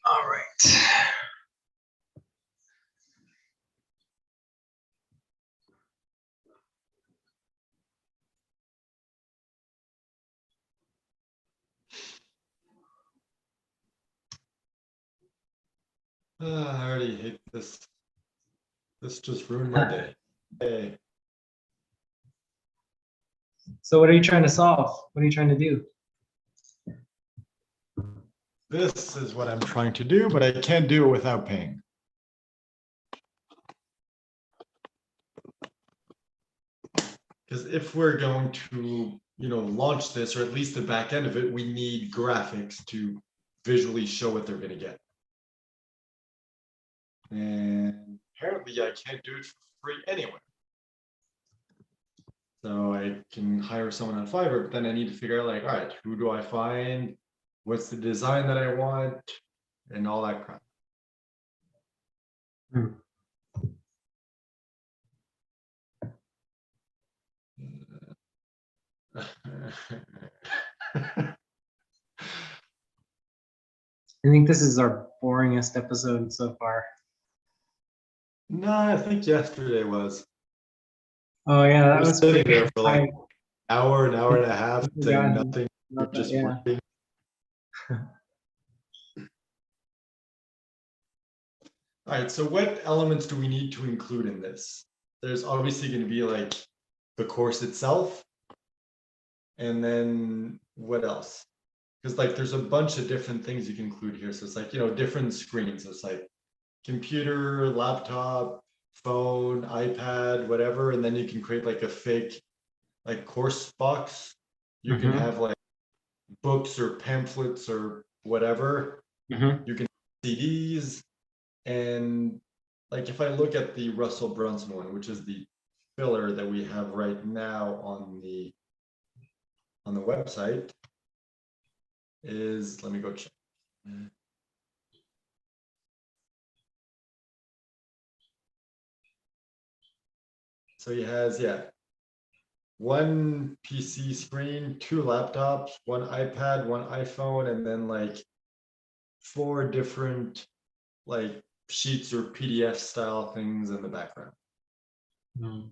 All right. I already hate this. This just ruined my day. Hey, So what are you trying to solve? What are you trying to do? this is what I'm trying to do, but I can't do it without paying. Because if we're going to, launch this, or at least the back end of it, we need graphics to visually show what they're going to get. And apparently I can't do it for free anywhere. So I can hire someone on Fiverr, but then I need to figure out like, all right, who do I find? What's the design that I want? And all that crap. Hmm. I think this is our boringest episode so far. No, I think yesterday was. Oh yeah, that We're was sitting pretty. there for like an hour and a half I saying forgot nothing, about that, just yeah. working. All right, so what elements do we need to include in this? There's obviously going to be like the course itself. And then what else? Because like there's a bunch of different things you can include here. So it's like, you know, different screens. So it's like computer, laptop, phone, iPad, whatever. And then you can create like a fake like course box. You can Mhm. have like books or pamphlets or whatever. Mhm. You can CDs. And like if I look at the Russell Brunson one, which is the filler that we have right now on the website, is, let me go check. So he has, yeah, one PC screen, two laptops, one iPad, one iPhone, and then like 4 different like sheets or PDF style things in the background. Mm.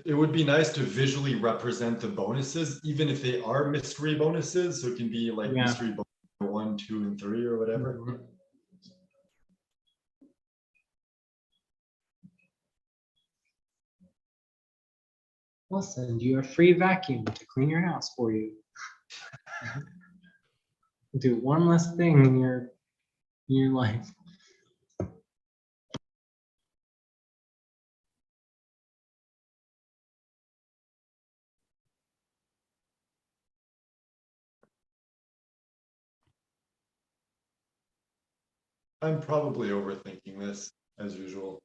It would be nice to visually represent the bonuses, even if they are mystery bonuses. So it can be like Yeah. mystery bonus 1, 2, and 3 or whatever. Mhm. We'll send you a free vacuum to clean your house for you. Do one less thing in your life. I'm probably overthinking this as usual.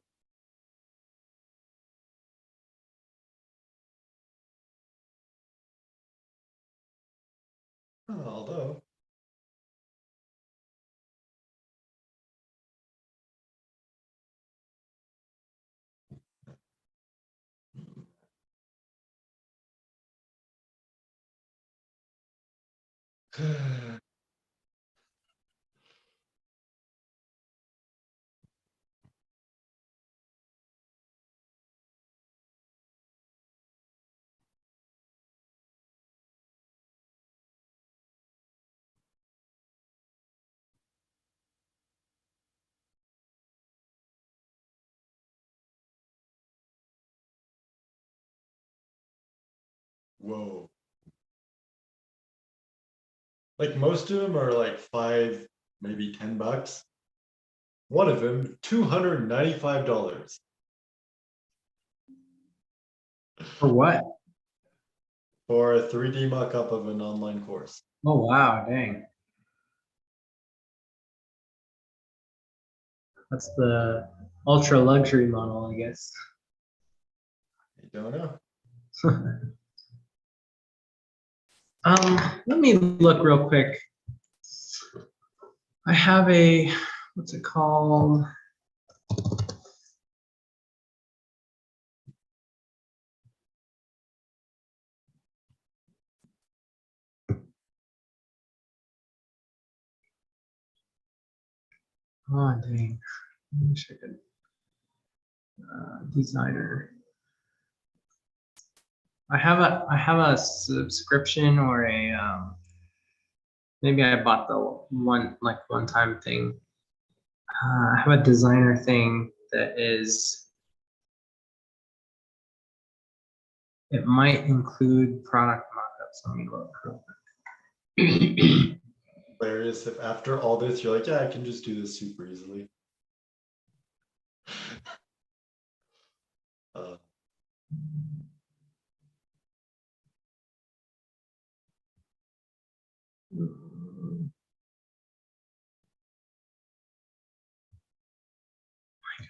Although whoa. Like most of them are like 5, maybe $10. One of them, $295 For what? for a 3D mock-up of an online course. Oh wow, dang. That's the ultra luxury model, I guess. I don't know. Let me look real quick. I have a, what's it called? Oh, dang. I wish I could. Designer. I have a subscription or a maybe I bought the one time thing. I have a designer thing that is, it might include product mockups. Let me look real quick. Hilarious if after all this you're like, yeah, I can just do this super easily. Uh,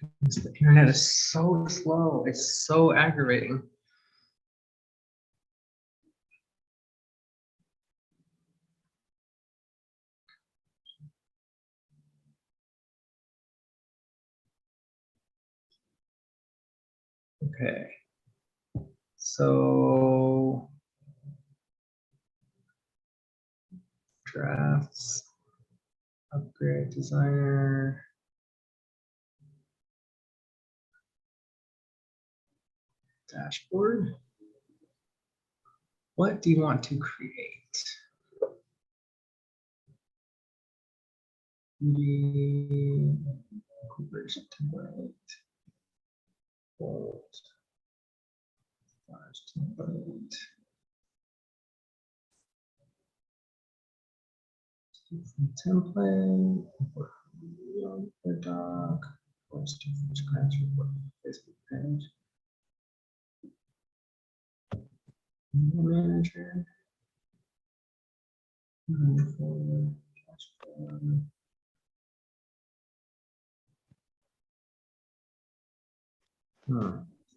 goodness, the internet is so slow. It's so aggravating. Okay. So drafts, upgrade designer. Dashboard. What do you want to create? The conversion template. Bold. Large template. Template. The doc. Post to scratch report. Facebook page. Manager. Dashboard.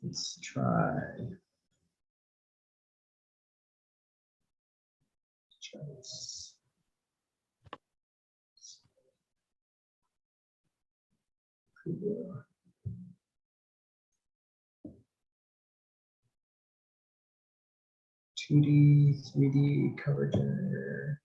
Let's try. Choice. Preview. 2D, 3D cover generator.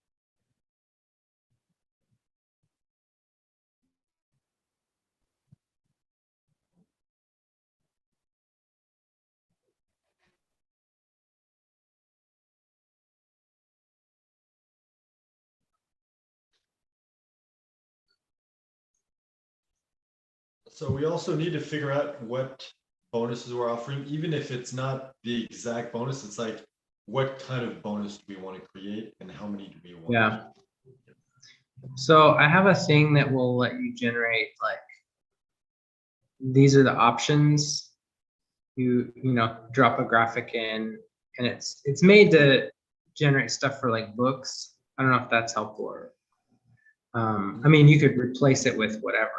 So we also need to figure out what bonuses we're offering, even if it's not the exact bonus. It's like, what kind of bonus do we want to create and how many do we want? Yeah. So I have a thing that will let you generate, like, these are the options. You know, drop a graphic in, and it's made to generate stuff for like books. I don't know if that's helpful or, I mean, you could replace it with whatever.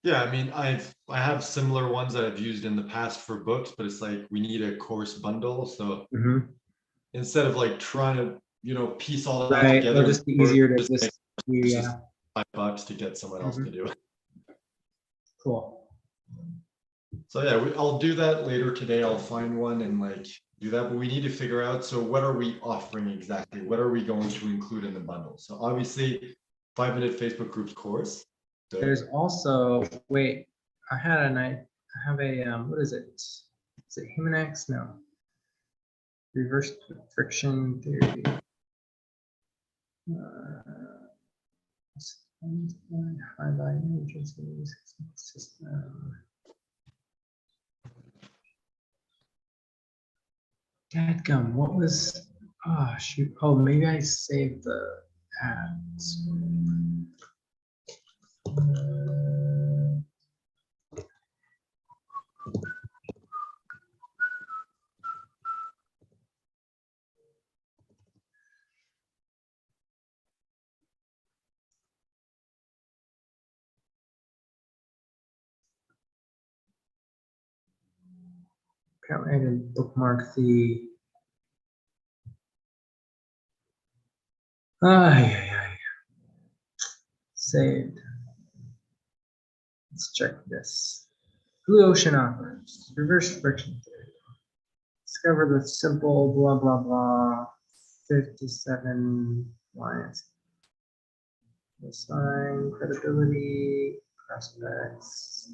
Yeah, I mean, I have similar ones that I've used in the past for books, but it's like we need a course bundle. So instead of like trying to, you know, piece all that Right, together, it'll just be easier to just just, yeah, $5 to get someone else to do it. cool. So yeah, I'll do that later today. I'll find one and like do that, but we need to figure out, so what are we offering exactly? What are we going to include in the bundle? So obviously 5-minute Facebook groups course. There's also, wait, I have a, what is it? Is it Humanex? No. Reverse friction theory. High value agencies system. Dadgum, what was, oh shoot, oh, maybe I saved the ads. Apparently I didn't bookmark the, saved. Let's check this. Blue Ocean offers reverse friction theory. Discover the simple blah blah blah 57 lines. Assign credibility, prospects.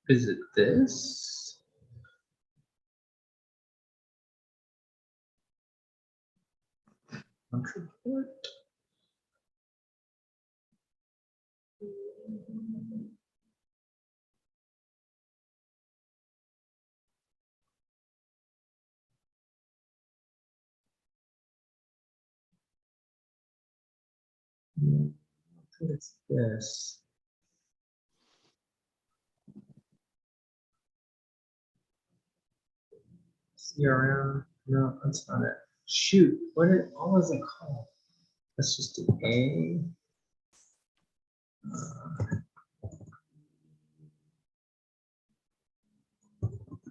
Is it this? Report. think it's this. CRM. No, that's not it. Shoot, what was it called? Let's just do A.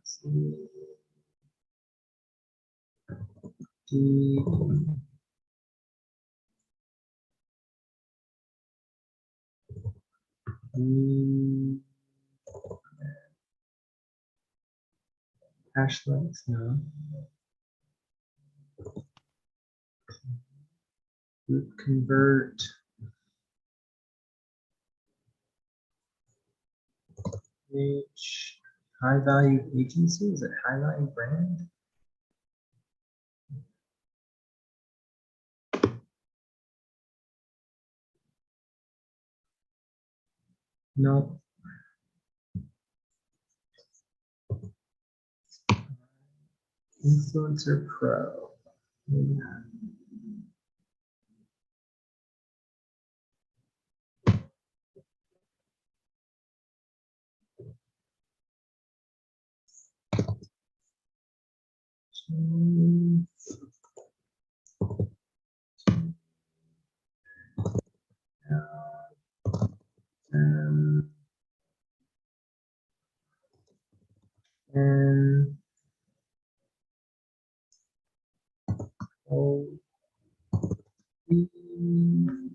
C, D, E, hash links, no. Group convert. H, high value agency, is it high value brand? No. Influencer Pro. Maybe not. Um, and O E U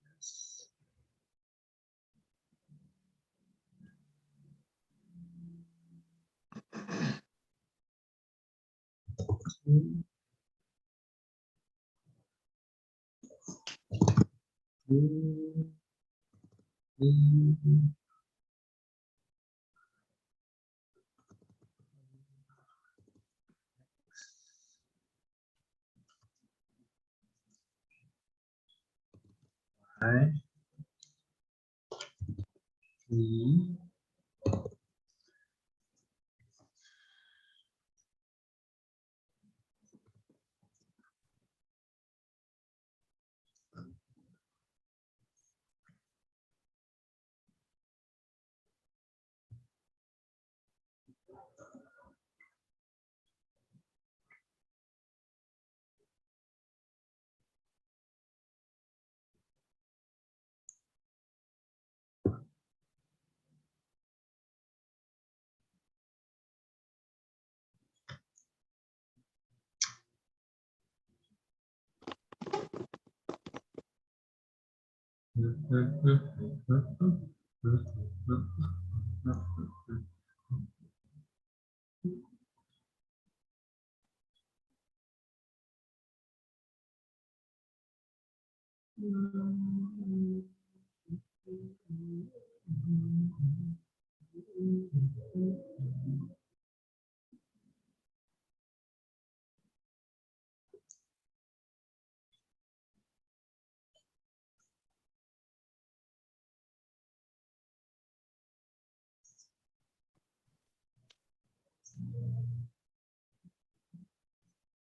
S T U E I E.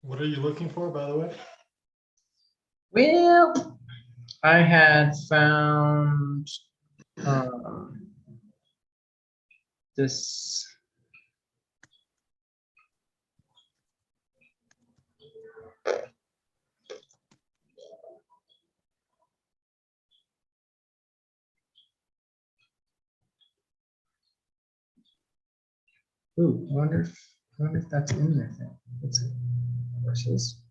What are you looking for, by the way? Well, I had found this. Ooh, I wonder if that's in there. It's horses.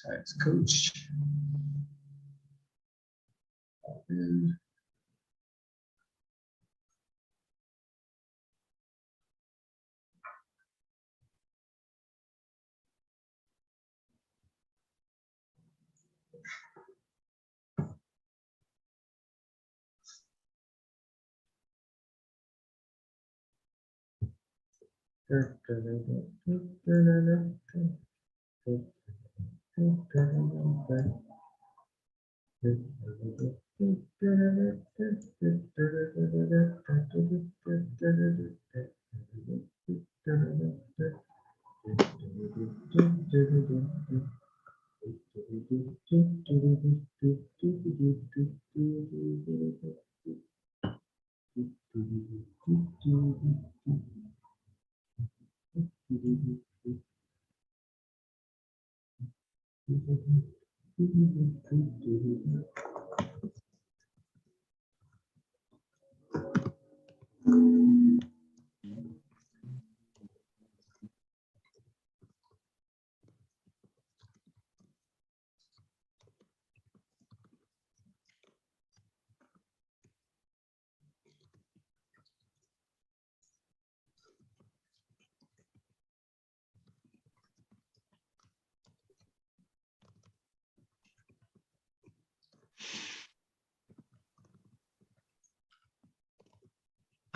Types coach.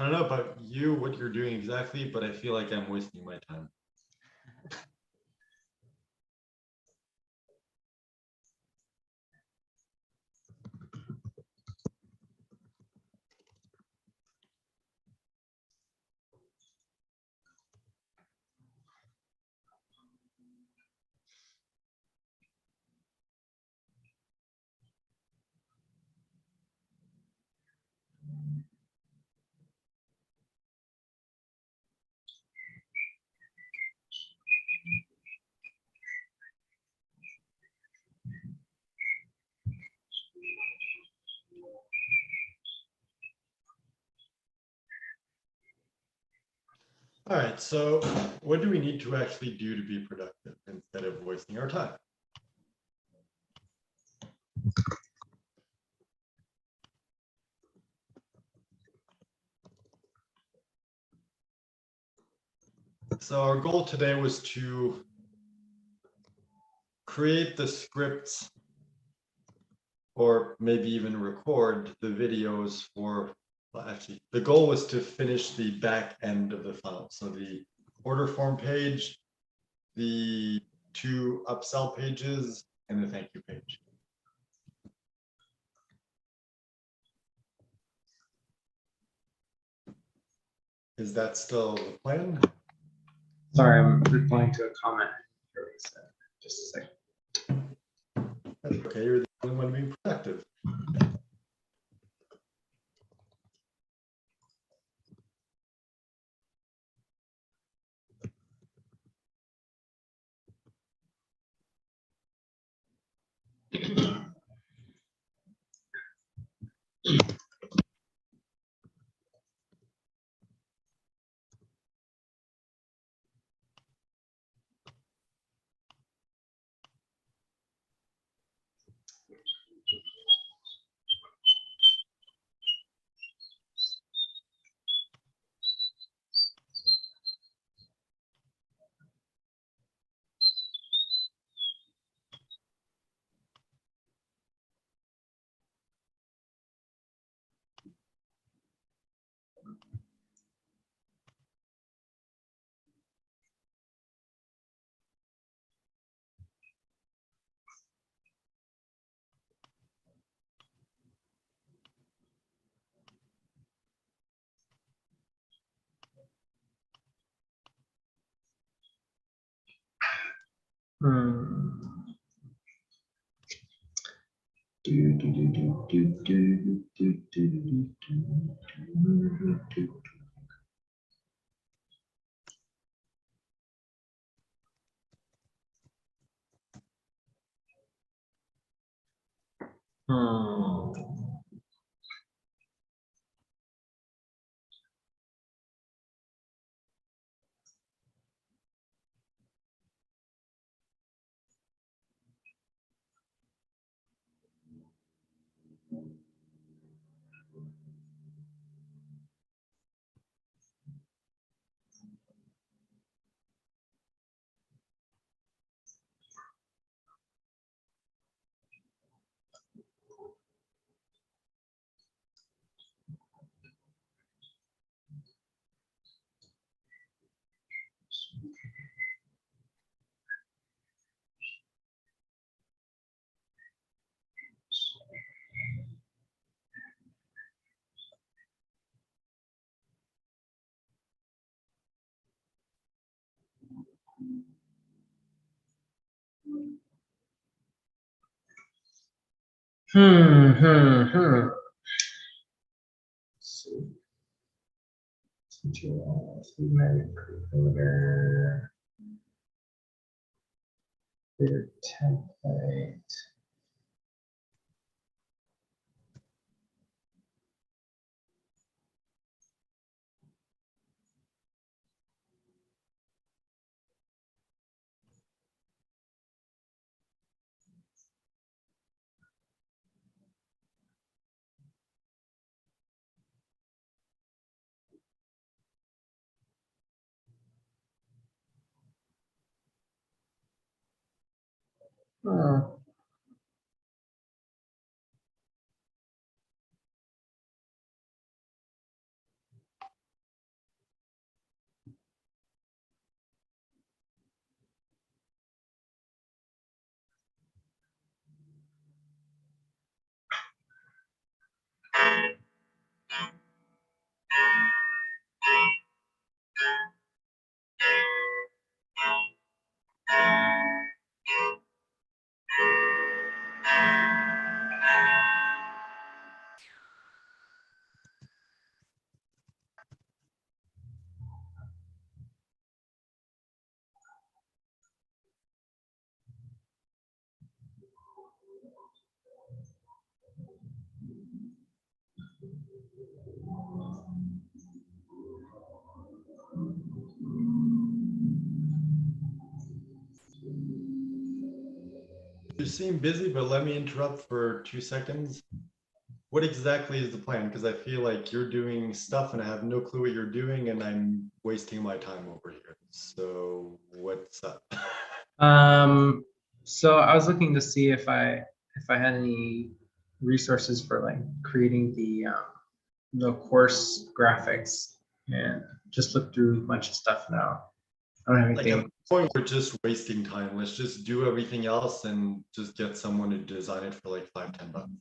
I don't know about you, what you're doing exactly, but I feel like I'm wasting my time. All right, so what do we need to actually do to be productive instead of wasting our time? So our goal today was to create the scripts or maybe even record the videos for, well, actually, the goal was to finish the back end of the funnel. So the order form page, the 2 upsell pages, and the thank you page. Is that still the plan? Sorry, I'm replying to a comment. Just a second. That's okay, you're the only one being productive. Let's see. Clear template. Oh. You seem busy, but let me interrupt for 2 seconds. What exactly is the plan? Because I feel like you're doing stuff and I have no clue what you're doing and I'm wasting my time over here. So what's up? So I was looking to see if I had any resources for like creating the course graphics, and just looked through a bunch of stuff now. I don't have Like anything. at this point, we're just wasting time. Let's just do everything else and just get someone to design it for like $5-10.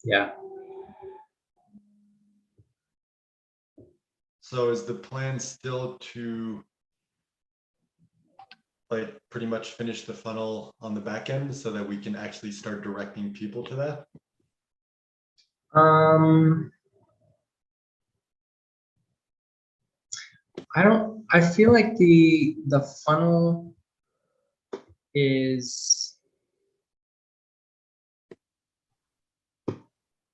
Yeah. So is the plan still to like pretty much finish the funnel on the back end so that we can actually start directing people to that? I feel like the funnel is,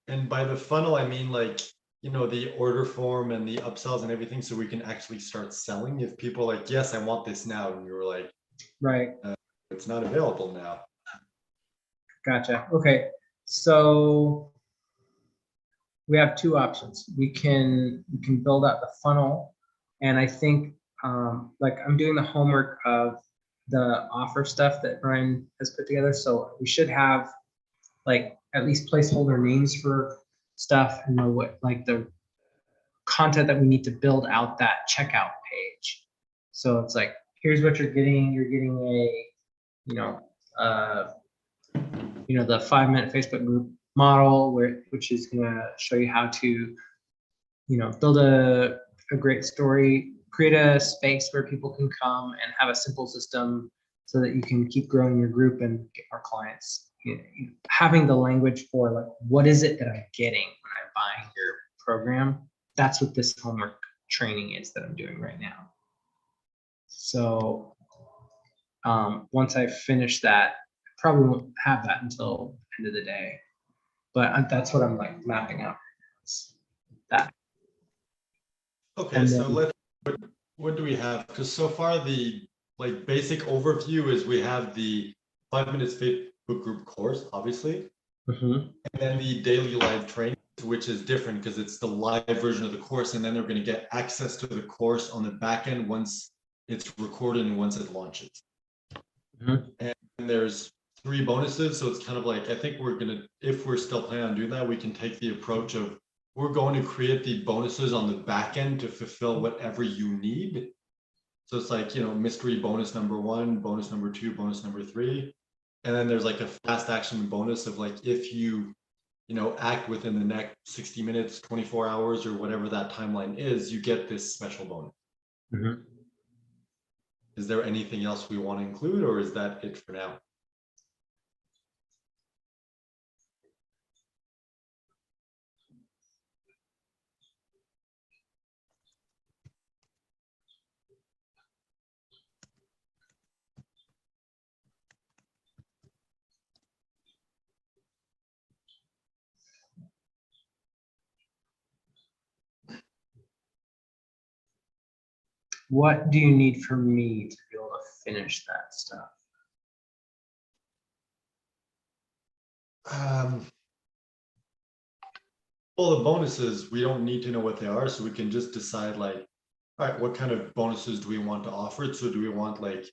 And by the funnel, I mean like, you know, the order form and the upsells and everything, so we can actually start selling. If people are like, yes, I want this now, and you're like, right. it's not available now. Gotcha. Okay. So we have two options. We can build out the funnel, and I think like I'm doing the homework of the offer stuff that Brian has put together. So we should have like at least placeholder names for stuff and know what like the content that we need to build out that checkout page. So it's like, here's what you're getting. You're getting a, the 5-minute Facebook group model which is gonna show you how to, build a great story, create a space where people can come and have a simple system so that you can keep growing your group and get more clients. Having the language for like, what is it that I'm getting when I'm buying your program? That's what this homework training is that I'm doing right now. So once I finish that, I probably won't have that until the end of the day, but that's what I'm like mapping out. That. Okay, And so then, what do we have? Because so far the like basic overview is we have the 5 minutes Facebook group course, obviously, mhm. and then the daily live training, which is different because it's the live version of the course, and then they're going to get access to the course on the back end once it's recorded and once it launches. Mhm. And there's 3 bonuses, so it's kind of like, I think we're gonna, if we're still planning on doing that, we can take the approach of we're going to create the bonuses on the back end to fulfill whatever you need. So it's like, mystery bonus number 1, bonus number 2, bonus number 3. And then there's like a fast action bonus of like, if you act within the next 60 minutes, 24 hours, or whatever that timeline is, you get this special bonus. Mhm. is there anything else we want to include, or is that it for now? What do you need from me to be able to finish that stuff? Well, the bonuses, we don't need to know what they are, so we can just decide like, all right, what kind of bonuses do we want to offer? So do we want like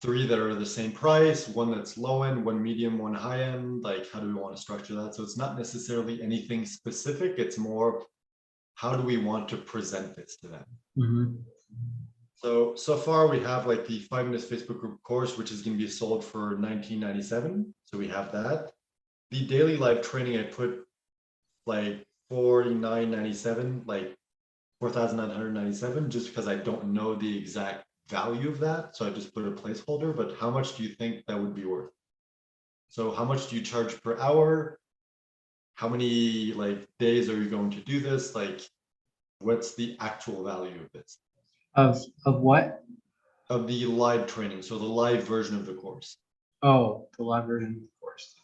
3 that are the same price, 1 that's low end, 1 medium, 1 high end? Like, how do we want to structure that? So it's not necessarily anything specific. It's more, how do we want to present this to them? Mm-hmm. So far we have like the 5 minutes Facebook group course, which is going to be sold for $19.97. So we have that. The daily live training, I put like $49.97, like $4,997, just because I don't know the exact value of that. So I just put a placeholder, but how much do you think that would be worth? So how much do you charge per hour? How many like days are you going to do this? Like, what's the actual value of this? Of what? Of the live training, so the live version of the course. Oh, the live version of the course.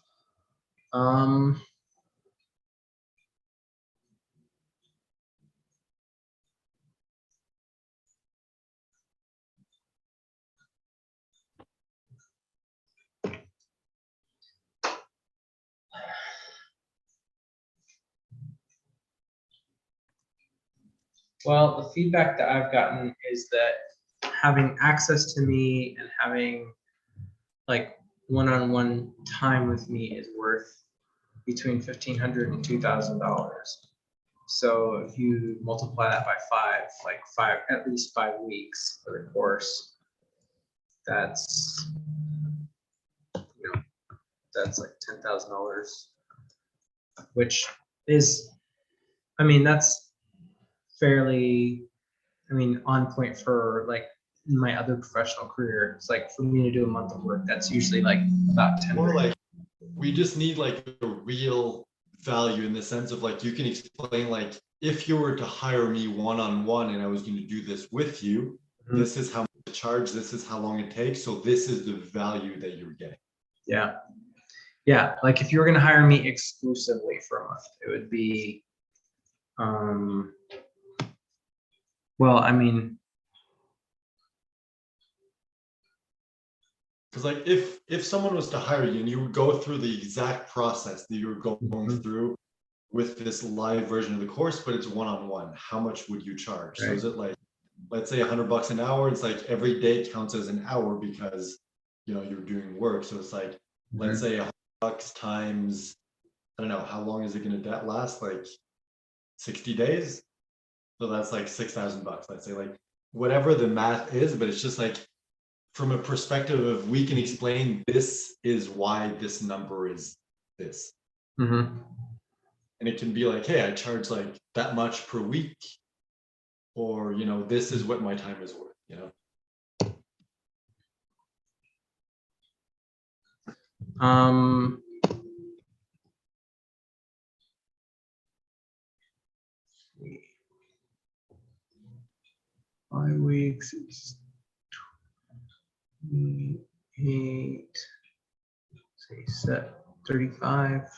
Well, the feedback that I've gotten is that having access to me and having like one-on-one time with me is worth between $1,500 and $2,000. So if you multiply that by 5, like at least 5 weeks for the course, that's, you know, that's like $10,000, which is, I mean, that's fairly, I mean, on point for like my other professional career. It's like for me to do a month of work, that's usually like about 10 More grand. like, we just need like a real value in the sense of like, you can explain like, if you were to hire me one-on-one and I was going to do this with you, Mhm. this is how much to charge, this is how long it takes, so this is the value that you're getting. Yeah. Yeah, like if you were gonna hire me exclusively for a month, it would be, well, I mean, Because like, if someone was to hire you and you would go through the exact process that you're going Mhm. through with this live version of the course, but it's one-on-one, how much would you charge? So is it like, let's say $100 an hour? It's like every day counts as an hour because, you know, you're doing work. So it's like, let's say $100 times, I don't know, how long is it going to last? Like 60 days. So that's like $6,000. Let's say, like, whatever the math is, but it's just like, from a perspective of, we can explain this is why this number is this. Mhm. And it can be like, hey, I charge like that much per week, or, you know, this is what my time is worth, you know. Um, 5 weeks is 28, say set 35.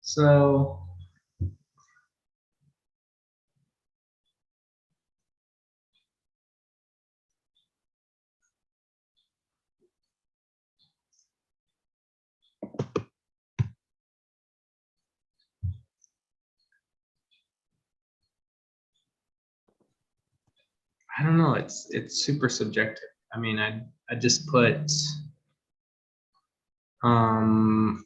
So I don't know. It's super subjective. I mean, I just put um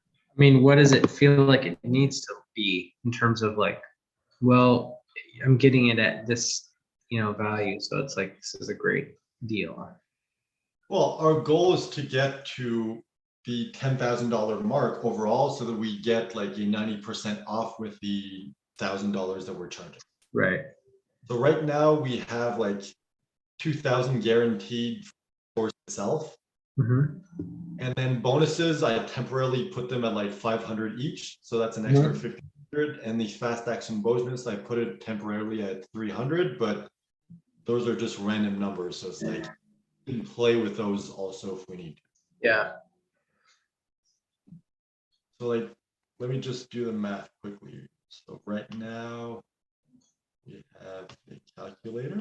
I mean, what does it feel like it needs to be in terms of like, well, I'm getting it at this, value, so it's like this is a great deal. Well, our goal is to get to the $10,000 mark overall so that we get like a 90% off with the $1,000 that we're charging. Right. So right now we have like 2,000 guaranteed for itself. Mm-hmm. And then bonuses, I temporarily put them at like 500 each. So that's an extra 1,500. And the fast action bonus, I put it temporarily at 300, but those are just random numbers. So it's like, we can play with those also if we need to. Yeah. So like, let me just do the math quickly. So right now we have a calculator.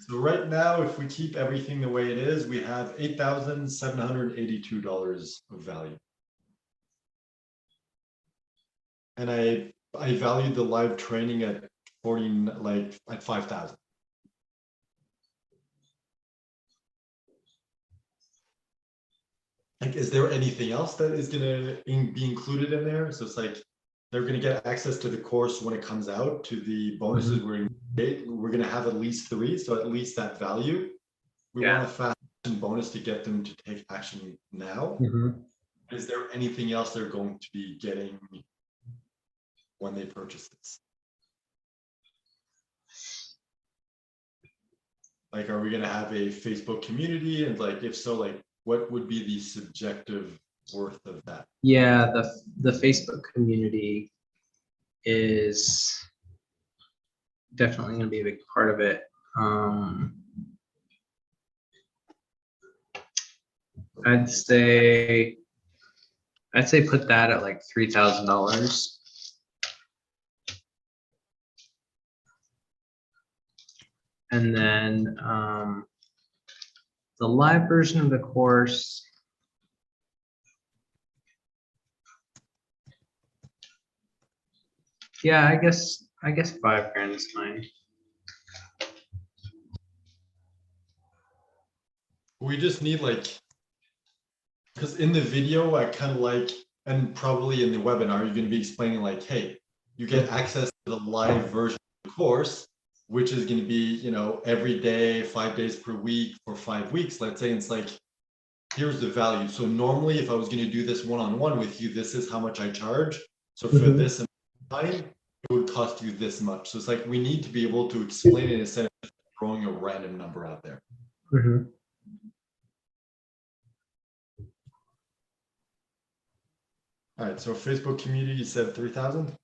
So right now, if we keep everything the way it is, we have $8,782 of value. And I valued the live training at 5,000. Like, is there anything else that is gonna be included in there? So it's like, they're gonna get access to the course when it comes out, to the bonuses we're gonna have at least 3, so at least that value. We want a fast action bonus to get them to take action now. Mm-hmm. Is there anything else they're going to be getting when they purchase this? Like, are we gonna have a Facebook community? And like, if so, like, what would be the subjective worth of that? Yeah, the Facebook community is definitely going to be a big part of it. I'd say put that at like $3,000. And then the live version of the course, yeah, I guess $5,000 is fine. We just need like, because in the video, I kind of like, and probably in the webinar, you're going to be explaining like, hey, you get access to the live version of the course, which is going to be, every day, 5 days per week for 5 weeks, let's say. It's like, here's the value. So normally if I was going to do this one-on-one with you, this is how much I charge. So for this time, it would cost you this much. So it's like, we need to be able to explain it instead of throwing a random number out there. All right, so Facebook community, you said 3,000?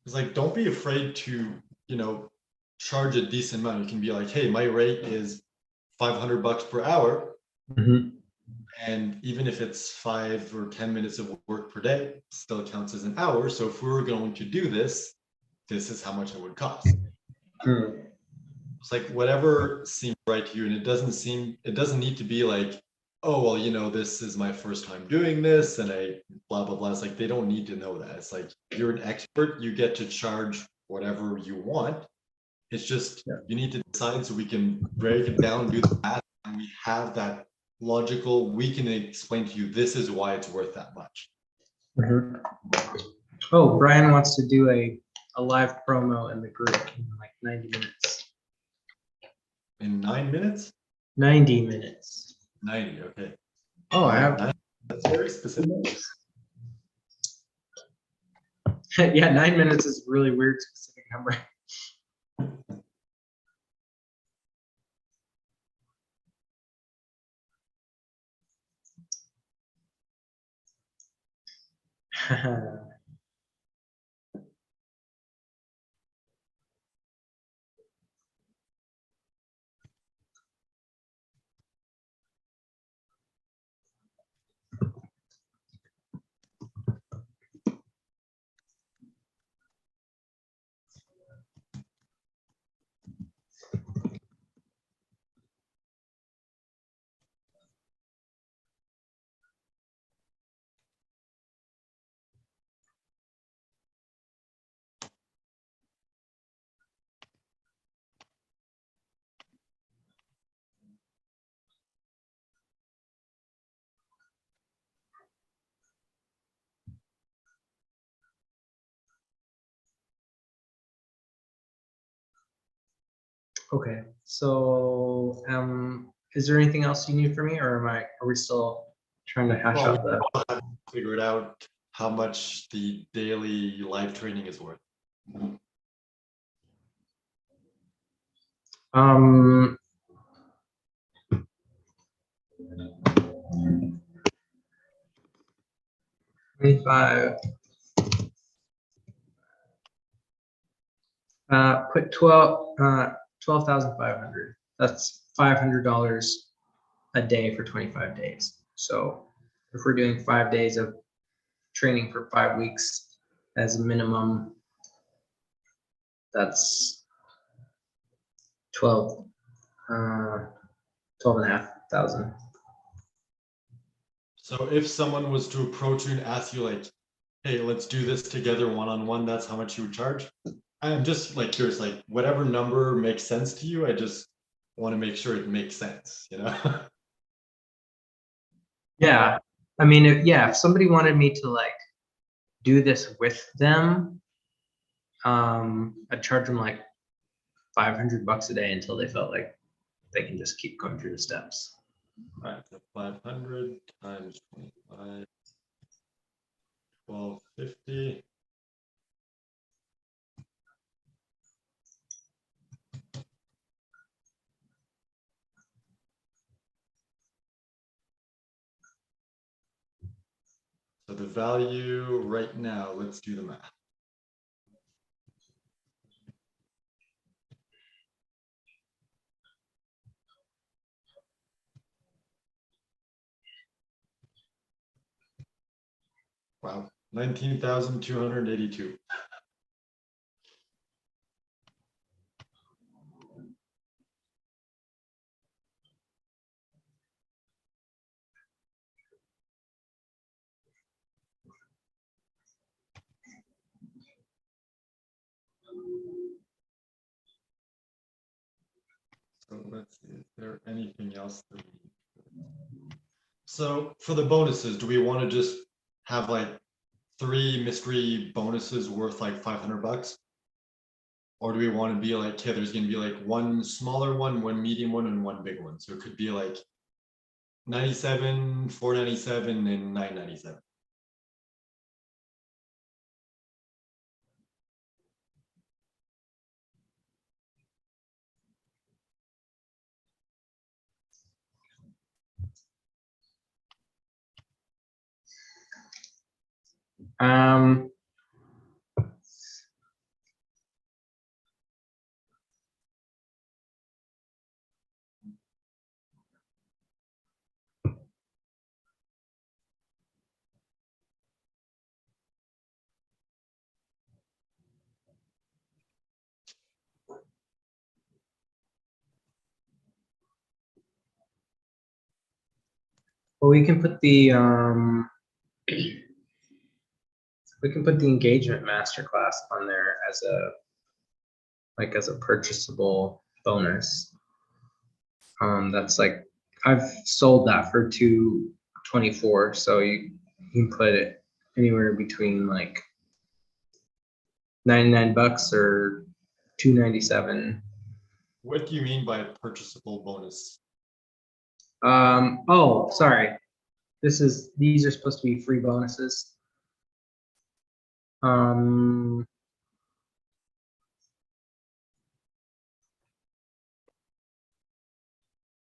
It's like, don't be afraid to, charge a decent amount. You can be like, hey, my rate is $500 per hour. And even if it's 5 or 10 minutes of work per day, it still counts as an hour. So if we were going to do this, this is how much it would cost. It's like whatever seems right to you. And it doesn't need to be like, oh, well, this is my first time doing this and I blah, blah, blah. It's like, they don't need to know that. It's like, you're an expert, you get to charge whatever you want. It's just, you need to decide so we can break it down, do the math, and we have that logical, we can explain to you, this is why it's worth that much. Oh, Brian wants to do a live promo in the group in like 90 minutes. In 9 minutes? 90 minutes. 90, okay. Oh, I have. That's very specific. Yeah, 9 minutes is a really weird specific number. Okay, so is there anything else you need from me, or are we still trying to hash out the? Figure it out how much the daily live training is worth. Um, 25. Put 12,500. That's $500 a day for 25 days. So if we're doing 5 days of training for 5 weeks as a minimum, that's 12, 12,500. So if someone was to approach you and ask you like, hey, let's do this together one-on-one, that's how much you would charge? I'm just like curious, like whatever number makes sense to you, I just want to make sure it makes sense, you know? Yeah. I mean, if somebody wanted me to like do this with them, I'd charge them like $500 a day until they felt like they can just keep going through the steps. All right, so 500 times 25, 1250. So the value right now, let's do the math. Wow, 19,282. So let's see, is there anything else that we... So for the bonuses, do we want to just have like 3 mystery bonuses worth like $500? Or do we want to be like, okay, there's going to be like one smaller one, one medium one, and one big one? So it could be like 97, 497, and 997. Um, well, we can put the engagement masterclass on there as a purchasable bonus. That's like I've sold that for 224, so you can put it anywhere between like $99 or $297. What do you mean by purchasable bonus? Oh, sorry. These are supposed to be free bonuses.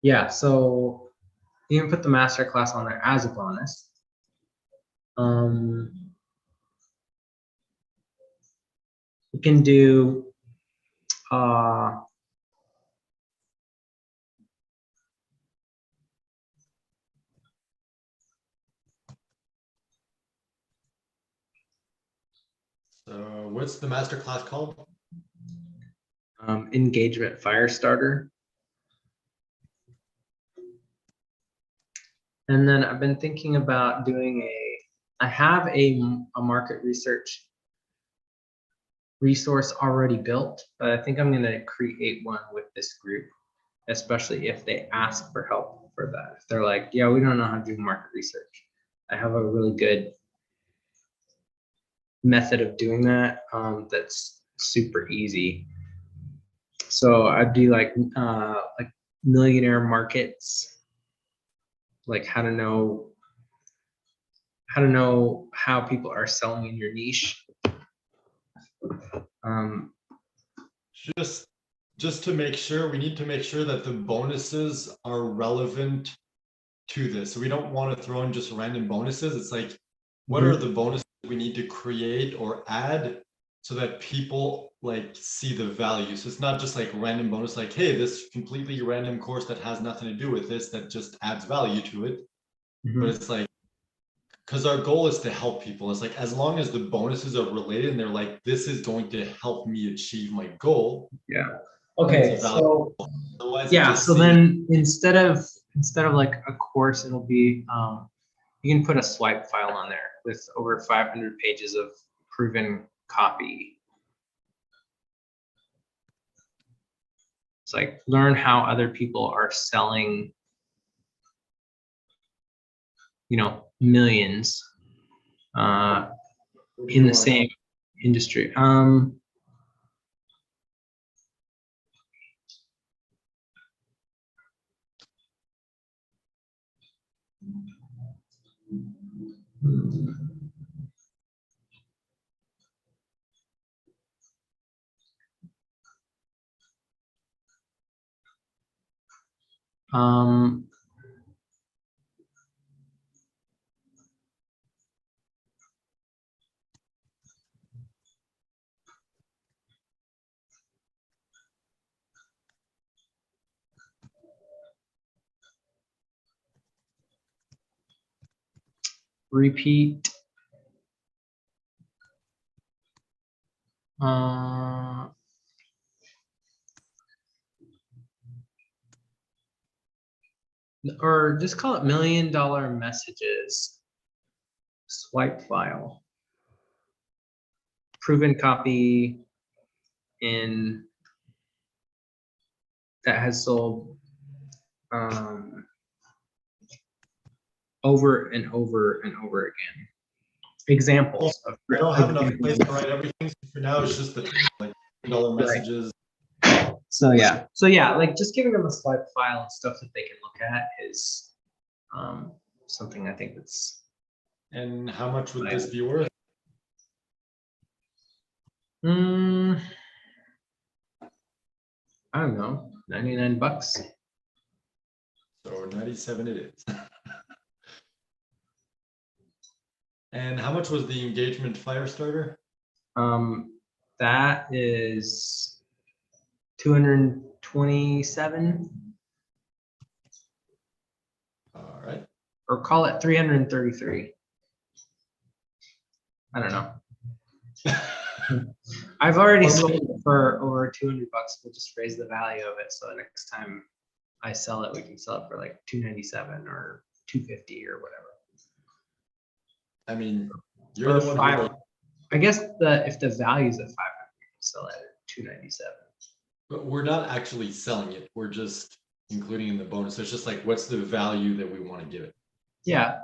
Yeah, so you can put the master class on there as a bonus. You can do So what's the master class called? engagement fire starter. And then I've been thinking about doing I have a market research resource already built, but I think I'm going to create one with this group, especially if they ask for help for that. If they're like, yeah, we don't know how to do market research. I have a really good method of doing that that's super easy. So I'd be like millionaire markets, like how to know how people are selling in your niche. Just to make sure, we need to make sure that the bonuses are relevant to this. So we don't want to throw in just random bonuses. It's like, what are the bonuses we need to create or add so that people like see the value? So it's not just like random bonus, like, hey, this completely random course that has nothing to do with this, that just adds value to it. But it's like, because our goal is to help people. It's like, as long as the bonuses are related and they're like, this is going to help me achieve my goal. Yeah. Okay. So otherwise, yeah. So then instead of like a course, it'll be you can put a swipe file on there with over 500 pages of proven copy. It's like, learn how other people are selling, you know, millions in the same industry. Repeat. Or just call it $1 million messages. Swipe file. Proven copy in that has sold over and over and over again. Examples of I don't have enough place to write everything. So for now, it's just the like $1 messages. So yeah, like just giving them a swipe file and stuff that they can look at is something I think that's. And how much would this be worth? I don't know, $99. So 97 it is. And how much was the engagement fire starter? That is 227. All right. Or call it 333. I don't know. I've already sold it for over $200. We'll just raise the value of it, so next time I sell it, we can sell it for like 297 or 250 or whatever. I mean, you're the one. I guess if the value is at 500, we can sell it at 297. But we're not actually selling it. We're just including in the bonus. It's just like, what's the value that we want to give it? Yeah,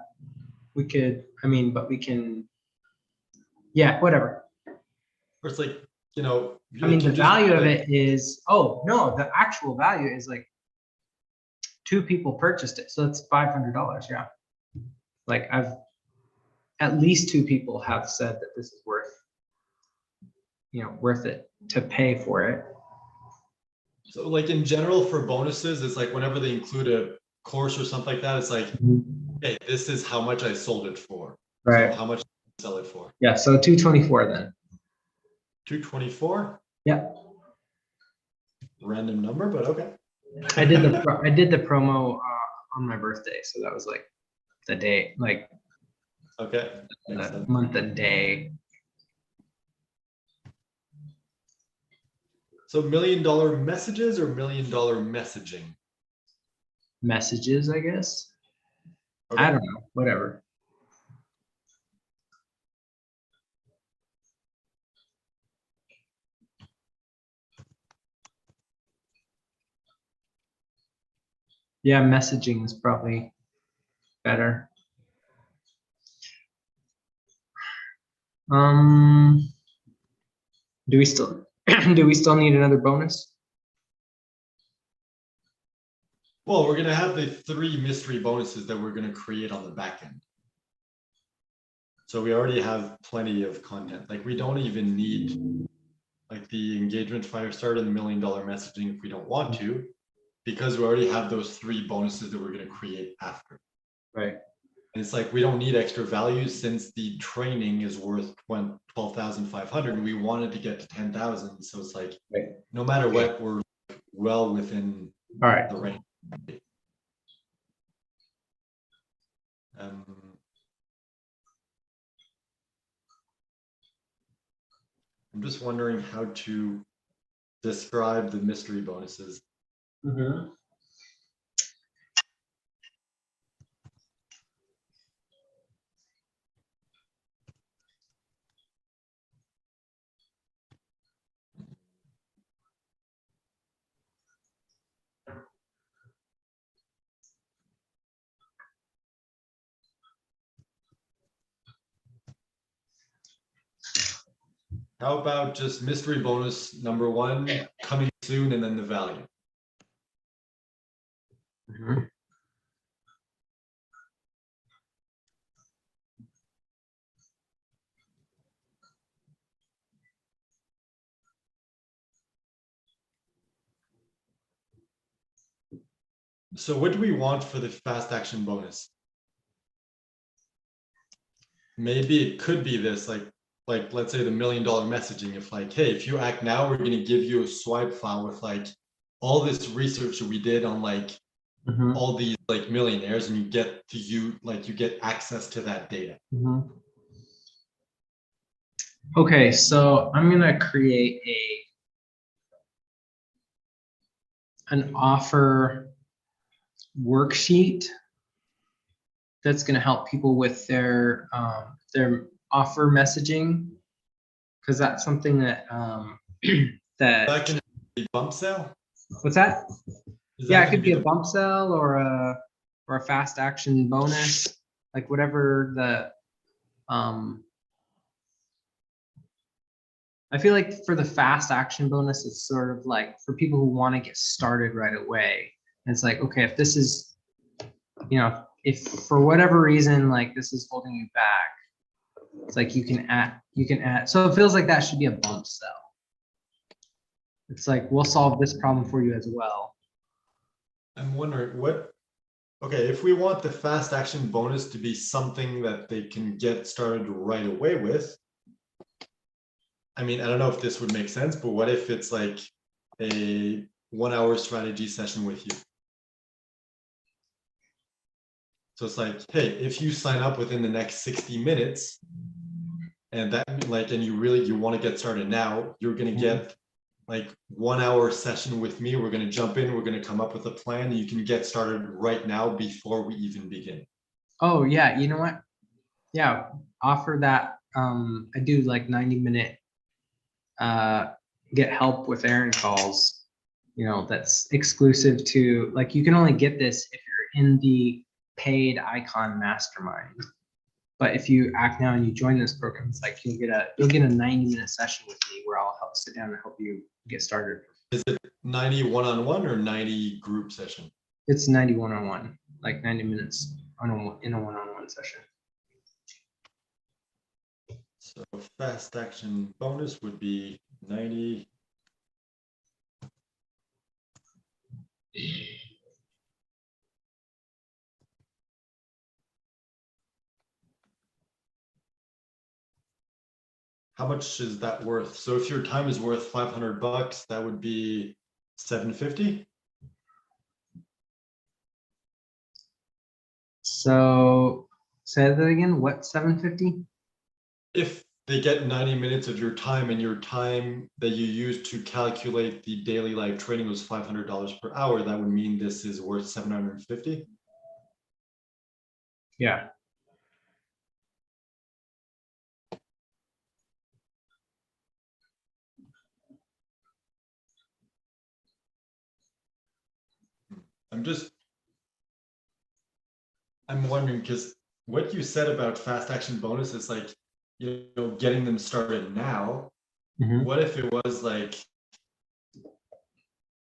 we could. I mean, but we can. Yeah, whatever. Or it's like, you know. I mean, the value of it is. Oh no, the actual value is like 2 people purchased it, so it's $500. Yeah, like at least 2 people have said that this is worth it to pay for it. So like in general for bonuses, it's like whenever they include a course or something like that, it's like, hey, this is how much I sold it for. Right. So how much did I sell it for? Yeah, so 224 then. 224? Yeah. Random number, but okay. I did the promo on my birthday, so that was like the day, like okay, the month and day. So $1 million messages or $1 million messaging? Messages, I guess. Okay. I don't know, whatever. Yeah, messaging is probably better. Do we still need another bonus? Well, we're gonna have the 3 mystery bonuses that we're gonna create on the back end. So we already have plenty of content. Like we don't even need like the engagement 5-star and the $1 million messaging if we don't want to, because we already have those 3 bonuses that we're gonna create after. Right. And it's like we don't need extra value since the training is worth 12,500. We wanted to get to 10,000, so it's like Right. no matter what, we're well within All right. the range. I'm just wondering how to describe the mystery bonuses. Mm-hmm. How about just mystery bonus number 1 coming soon and then the value? Mm-hmm. So what do we want for the fast action bonus? Maybe it could be this, like let's say the $1 million messaging. If like, hey, if you act now, we're gonna give you a swipe file with like all this research that we did on like Mm-hmm. all these like millionaires, and you get access to that data. Mm-hmm. Okay, so I'm gonna create an offer worksheet that's gonna help people with their offer messaging, because that's something that that That can be bump sale. what's that? Is Yeah, that it could gonna be a the- bump sell or a fast action bonus, like whatever the I feel like for the fast action bonus, it's sort of like for people who want to get started right away. And it's like, okay, if this is, you know, if for whatever reason, like this is holding you back, it's like you can add. So it feels like that should be a bump sell. It's like, we'll solve this problem for you as well. I'm wondering okay, if we want the fast action bonus to be something that they can get started right away with, I mean, I don't know if this would make sense, but what if it's like a 1-hour strategy session with you? So it's like, hey, if you sign up within the next 60 minutes, and that like, and you want to get started now, you're gonna get like 1-hour session with me. We're gonna jump in, we're gonna come up with a plan, and you can get started right now before we even begin. Oh yeah, you know what? Yeah, offer that. I do like 90-minute get help with Aaron calls. You know, that's exclusive to, like, you can only get this if you're in the paid Icon Mastermind. But if you act now and you join this program, it's like you'll get a 90-minute session with me where I'll help sit down and help you get started. Is it 90 one-on-one or 90 group session? It's 90 one-on-one, like 90 minutes in a one-on-one session. So fast action bonus would be 90. How much is that worth? So if your time is worth $500, that would be $750. So say that again. What, 750? If they get 90 minutes of your time, and your time that you use to calculate the daily live training was $500 per hour, that would mean this is worth 750. Yeah. I'm wondering, because what you said about fast action bonus is like, you know, getting them started now. Mhm. What if it was like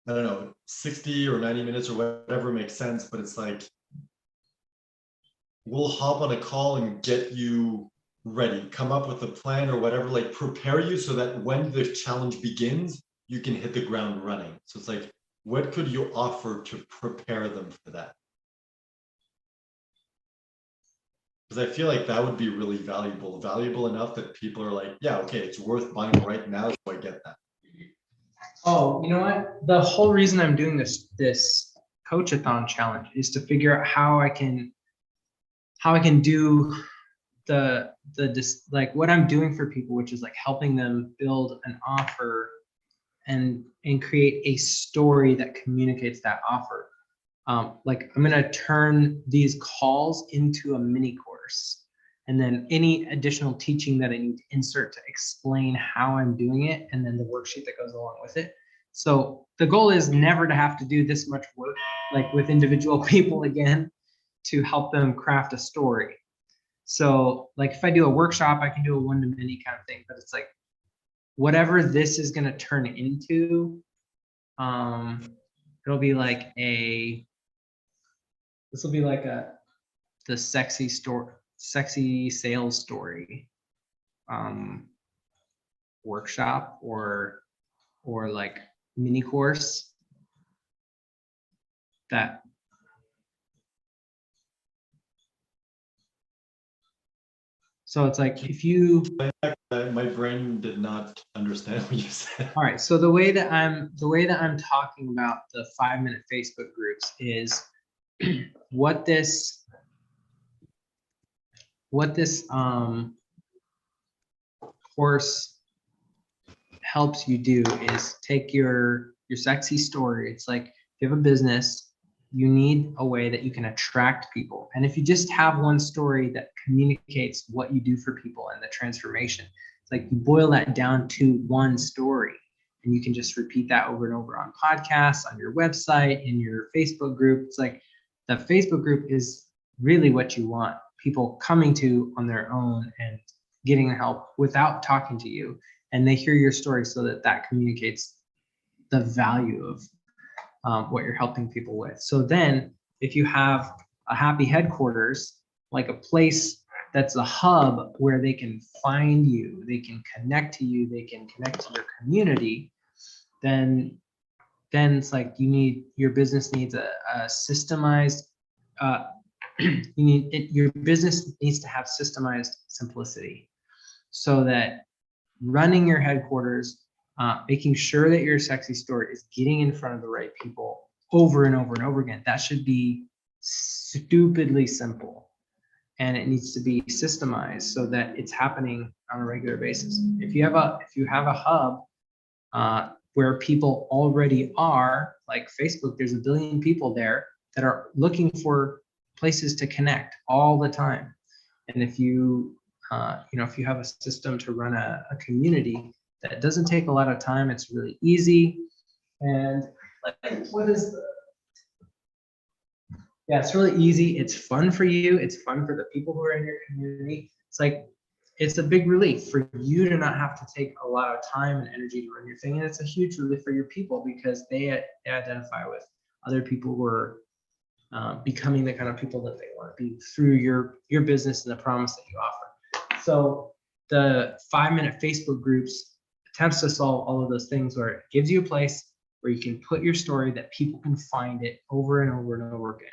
I don't know, 60 or 90 minutes or whatever makes sense, but it's like, we'll hop on a call and get you ready, come up with a plan or whatever, like prepare you so that when the challenge begins, you can hit the ground running. So it's like, what could you offer to prepare them for that? Because I feel like that would be really valuable enough that people are like, yeah, okay, it's worth buying right now, so I get that. Oh, you know what? The whole reason I'm doing this coach-a-thon challenge is to figure out how I can do like what I'm doing for people, which is like helping them build an offer and create a story that communicates that offer. Like I'm gonna turn these calls into a mini course, and then any additional teaching that I need to insert to explain how I'm doing it, and then the worksheet that goes along with it. So the goal is never to have to do this much work, like with individual people again, to help them craft a story. So like if I do a workshop, I can do a one-to-many kind of thing, but it's like whatever this is going to turn into, it'll be like this will be like the sexy sales story workshop or like mini course that so it's like if you My brain did not understand what you said. all right, so the way that I'm talking about the 5-minute Facebook groups is what this course helps you do is take your sexy story. It's like if you have a business, you need a way that you can attract people. And if you just have one story that communicates what you do for people and the transformation, it's like you boil that down to one story, and you can just repeat that over and over on podcasts, on your website, in your Facebook group. It's like the Facebook group is really what you want people coming to on their own and getting help without talking to you. And they hear your story so that communicates the value of what you're helping people with. So then if you have a happy headquarters, like a place that's a hub where they can find you, they can connect to you, they can connect to your community, then it's like your business needs a systemized, your business needs to have systemized simplicity so that running your headquarters, making sure that your sexy story is getting in front of the right people over and over and over again. That should be stupidly simple, and it needs to be systemized so that it's happening on a regular basis. If you have a hub where people already are, like Facebook, there's 1 billion people there that are looking for places to connect all the time. And if you if you have a system to run a community that doesn't take a lot of time, it's really easy. And like, it's really easy. It's fun for you. It's fun for the people who are in your community. It's like, it's a big relief for you to not have to take a lot of time and energy to run your thing. And it's a huge relief for your people because they identify with other people who are becoming the kind of people that they want to be through your business and the promise that you offer. So the 5-minute Facebook groups attempts to solve all of those things where it gives you a place where you can put your story that people can find it over and over and over again.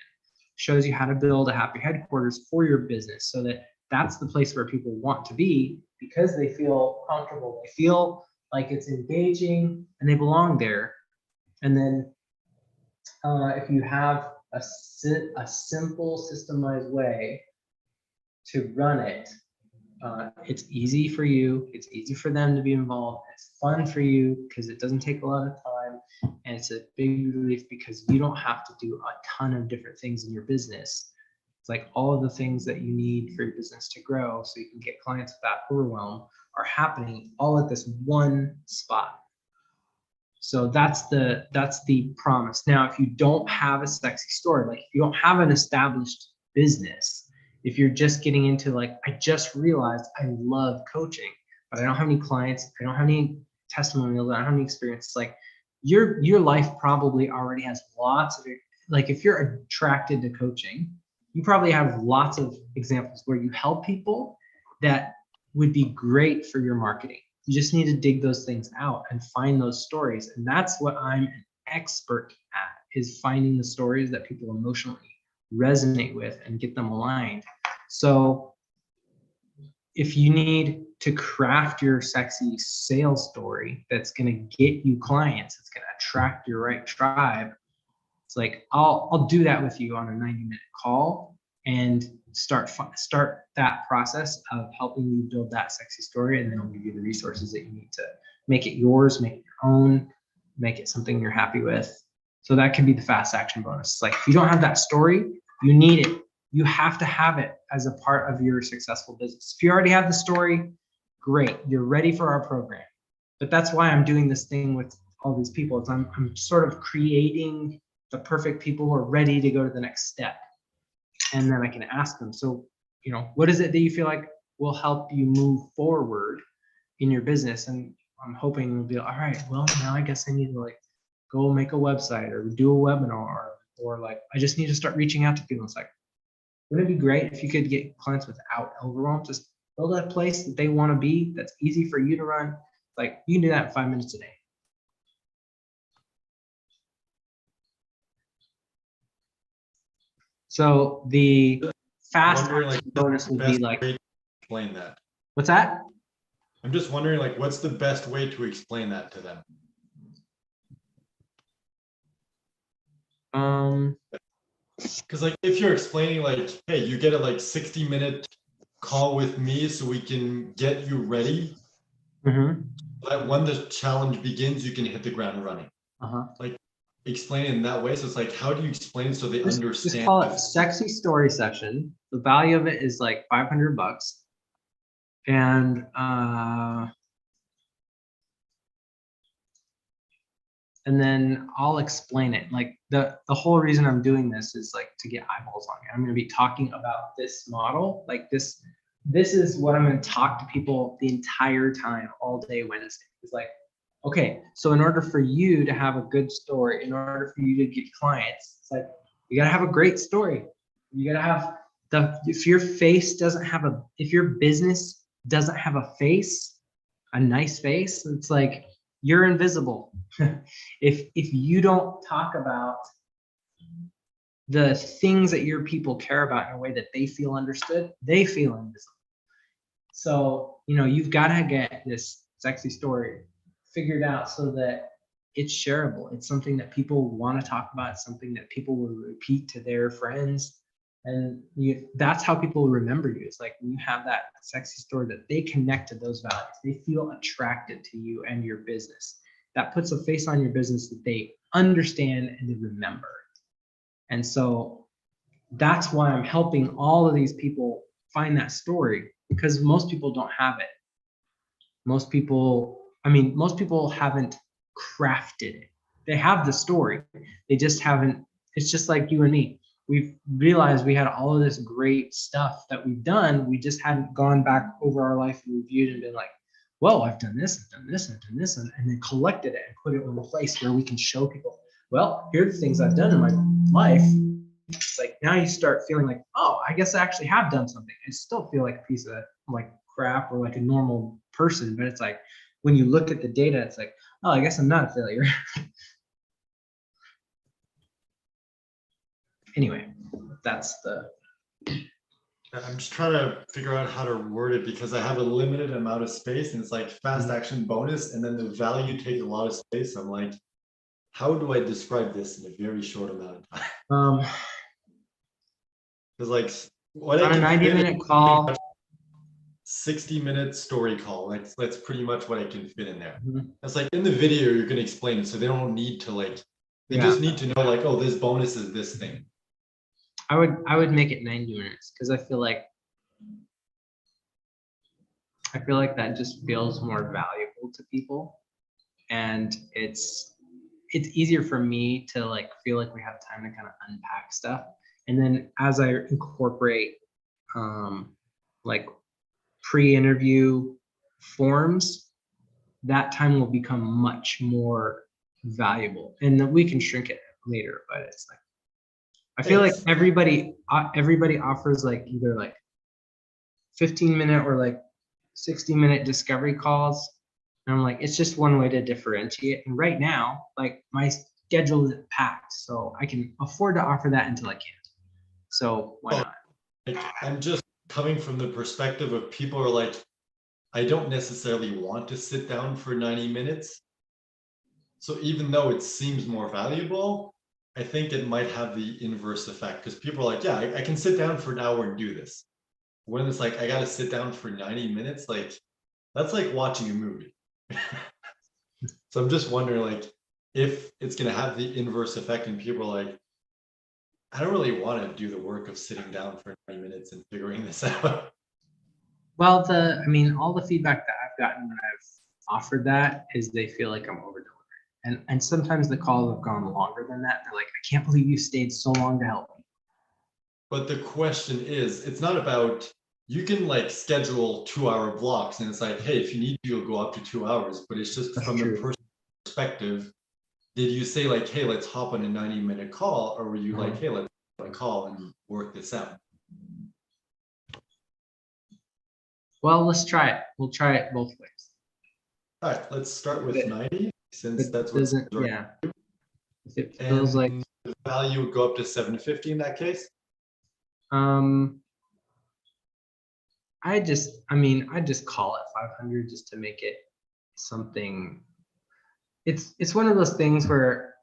Shows you how to build a happy headquarters for your business so that that's the place where people want to be because they feel comfortable. They feel like it's engaging and they belong there. And then if you have a simple systemized way to run it, it's easy for you, it's easy for them to be involved, it's fun for you because it doesn't take a lot of time, and it's a big relief because you don't have to do a ton of different things in your business. It's like all of the things that you need for your business to grow so you can get clients without overwhelm are happening all at this one spot. So that's the promise. Now, if you don't have a sexy story, like if you don't have an established business, if you're just getting into like, I just realized I love coaching, but I don't have any clients, I don't have any testimonials, I don't have any experience. Like your life probably already has lots of, like, if you're attracted to coaching, you probably have lots of examples where you help people that would be great for your marketing. You just need to dig those things out and find those stories. And that's what I'm an expert at, is finding the stories that people emotionally resonate with and get them aligned. So if you need to craft your sexy sales story that's going to get you clients, it's going to attract your right tribe, it's like, I'll do that with you on a 90-minute call and start that process of helping you build that sexy story. And then I'll give you the resources that you need to make it yours, make it your own, make it something you're happy with. So that can be the fast action bonus. It's like, if you don't have that story, you need it. You have to have it as a part of your successful business. If you already have the story, great, you're ready for our program. But that's why I'm doing this thing with all these people. Is I'm sort of creating the perfect people who are ready to go to the next step. And then I can ask them, so, you know, what is it that you feel like will help you move forward in your business? And I'm hoping it'll be, all right, well, now I guess I need to, like, go make a website or do a webinar, or like, I just need to start reaching out to people. It's like, wouldn't it be great if you could get clients without overwhelm? Just build a place that they want to be, that's easy for you to run. Like, you can do that in 5 minutes a day. So the fast bonus would be like, explain that. What's that? I'm just wondering, like, what's the best way to explain that to them? Because, like, if you're explaining, like, hey, you get a like 60-minute call with me so we can get you ready, that when the challenge begins, you can hit the ground running. Like, explain it in that way. So it's like, how do you explain it so they understand? Just call it sexy story session. The value of it is like $500. And then I'll explain it. Like, the whole reason I'm doing this is like to get eyeballs on it. I'm going to be talking about this model. Like, this is what I'm going to talk to people the entire time, all day Wednesday. It's like, okay, so in order for you to have a good story, in order for you to get clients, it's like, you got to have a great story. You got to have if your face doesn't have if your business doesn't have a face, a nice face, it's like, you're invisible. If you don't talk about the things that your people care about in a way that they feel understood, they feel invisible. So, you know, you've got to get this sexy story figured out so that it's shareable. It's something that people want to talk about. It's something that people will repeat to their friends. And that's how people remember you. It's like, when you have that sexy story that they connect to those values, they feel attracted to you and your business. That puts a face on your business that they understand and they remember. And so that's why I'm helping all of these people find that story, because most people don't have it. Most people haven't crafted it. They have the story. They just haven't. It's just like you and me. We've realized we had all of this great stuff that we've done. We just hadn't gone back over our life and reviewed and been like, well, I've done this, I've done this, I've done this, and then collected it and put it in a place where we can show people, well, here are the things I've done in my life. It's like, now you start feeling like, oh, I guess I actually have done something. I still feel like a piece of like crap or like a normal person, but it's like, when you look at the data, it's like, oh, I guess I'm not a failure. Anyway, that's the. I'm just trying to figure out how to word it, because I have a limited amount of space and it's like fast action bonus, and then the value takes a lot of space. I'm like, how do I describe this in a very short amount of time? Because like, what on a 90-minute call, 60-minute story call, like, that's pretty much what I can fit in there. It's like, in the video you're gonna explain it, so they don't need to, like, they just need to know, like, oh, this bonus is this thing. I would make it 90 minutes, because I feel like that just feels more valuable to people, and it's easier for me to like feel like we have time to kind of unpack stuff. And then as I incorporate like pre-interview forms, that time will become much more valuable, and then we can shrink it later, but it's like, I feel like It's- everybody offers like either like 15-minute or like 60-minute discovery calls. And I'm like, it's just one way to differentiate. And right now, like my schedule is packed, so I can afford to offer that until I can't. So why not? Like, I'm just coming from the perspective of people are like, I don't necessarily want to sit down for 90 minutes. So even though it seems more valuable, I think it might have the inverse effect because people are like, yeah, I can sit down for an hour and do this. When it's like, I got to sit down for 90 minutes, like that's like watching a movie. So I'm just wondering, like, if it's going to have the inverse effect and people are like, I don't really want to do the work of sitting down for 90 minutes and figuring this out. Well, I mean, all the feedback that I've gotten when I've offered that is they feel like I'm over delivering. And sometimes the calls have gone longer than that. They're like, I can't believe you stayed so long to help me. But the question is, it's not about, you can like schedule 2-hour blocks and it's like, hey, if you need to, you'll go up to 2 hours, but it's just That's from the true. person's perspective. Did you say like, hey, let's hop on a 90-minute call? Or were you like, hey, let's hop on a call and work this out? Well, let's try it. We'll try it both ways. All right, let's start with But 90, since it that's what doesn't, yeah. If it feels like, and the value would go up to 750 in that case. I just call it 500 just to make it something. It's one of those things where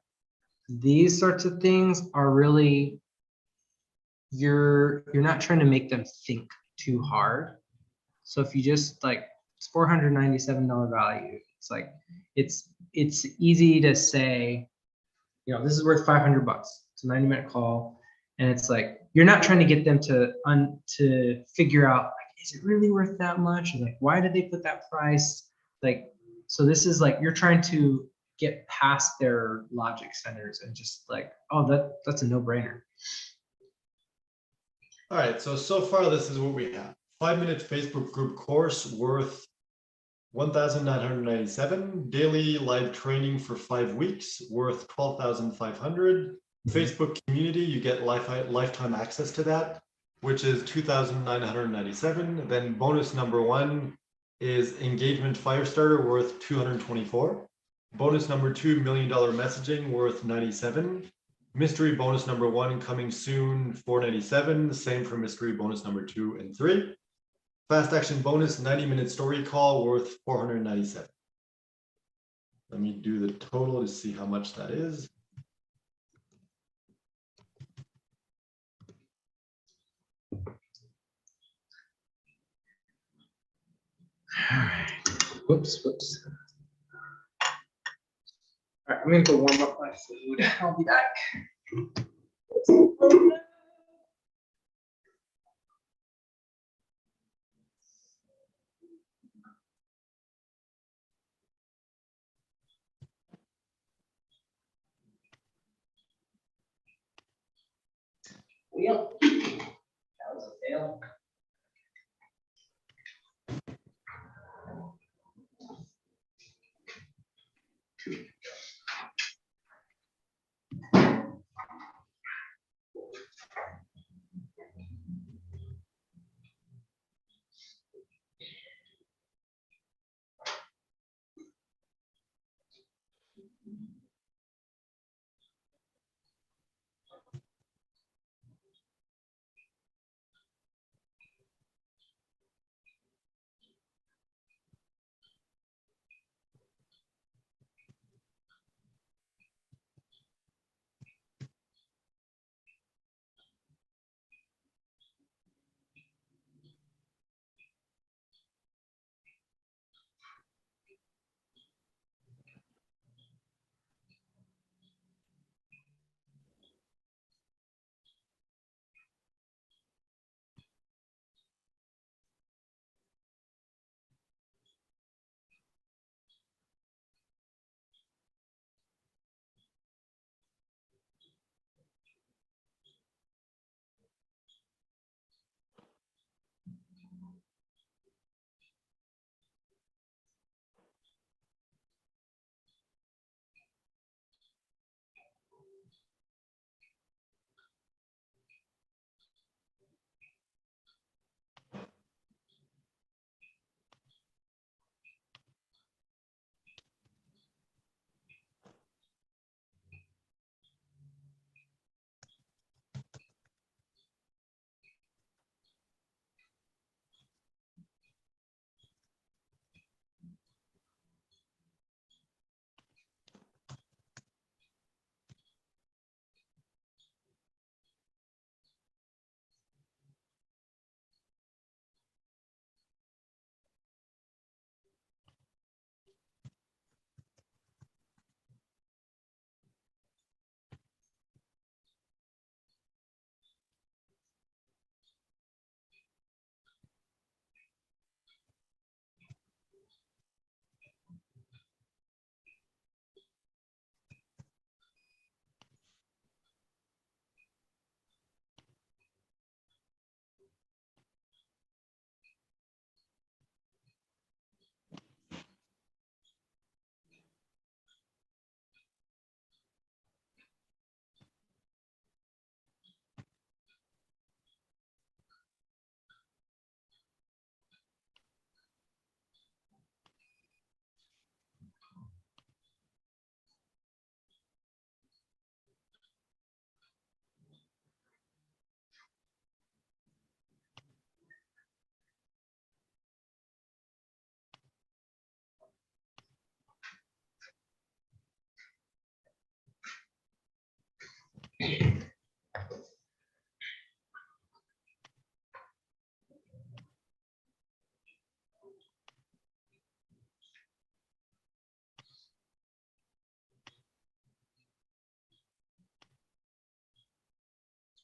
these sorts of things are really, you're not trying to make them think too hard. So if you just like, it's $497 value. It's like, it's easy to say, this is worth 500 bucks. It's a 90-minute call. And it's like, you're not trying to get them to figure out, like, is it really worth that much? Or like, why did they put that price? Like, so this is like, you're trying to get past their logic centers and just like, oh, that's a no-brainer. All right, so far this is what we have. 5-minute Facebook group course worth 1,997. Daily live training for 5 weeks worth 12,500. Facebook community, you get lifetime access to that, which is 2,997. Then bonus number 1 is engagement Firestarter worth 224. Bonus number 2, $1 million messaging worth 97. Mystery bonus number 1 coming soon, 497. The same for mystery bonus number 2 and 3. Fast action bonus 90-minute story call worth 497. Let me do the total to see how much that is. All right. Whoops. All right, I'm gonna go warm up my food. I'll be back. Wheel. That was a fail.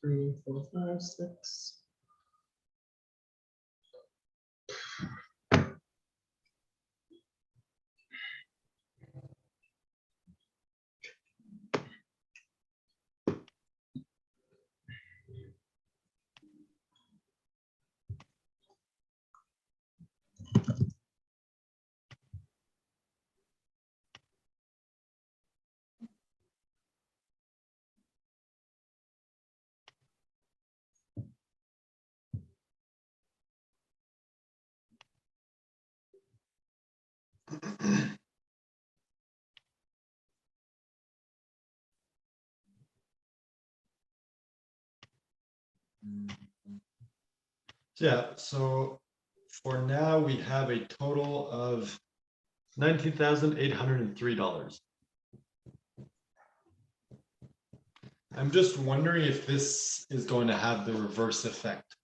3, 4, 5, 6. Yeah, so for now, we have a total of $19,803. I'm just wondering if this is going to have the reverse effect.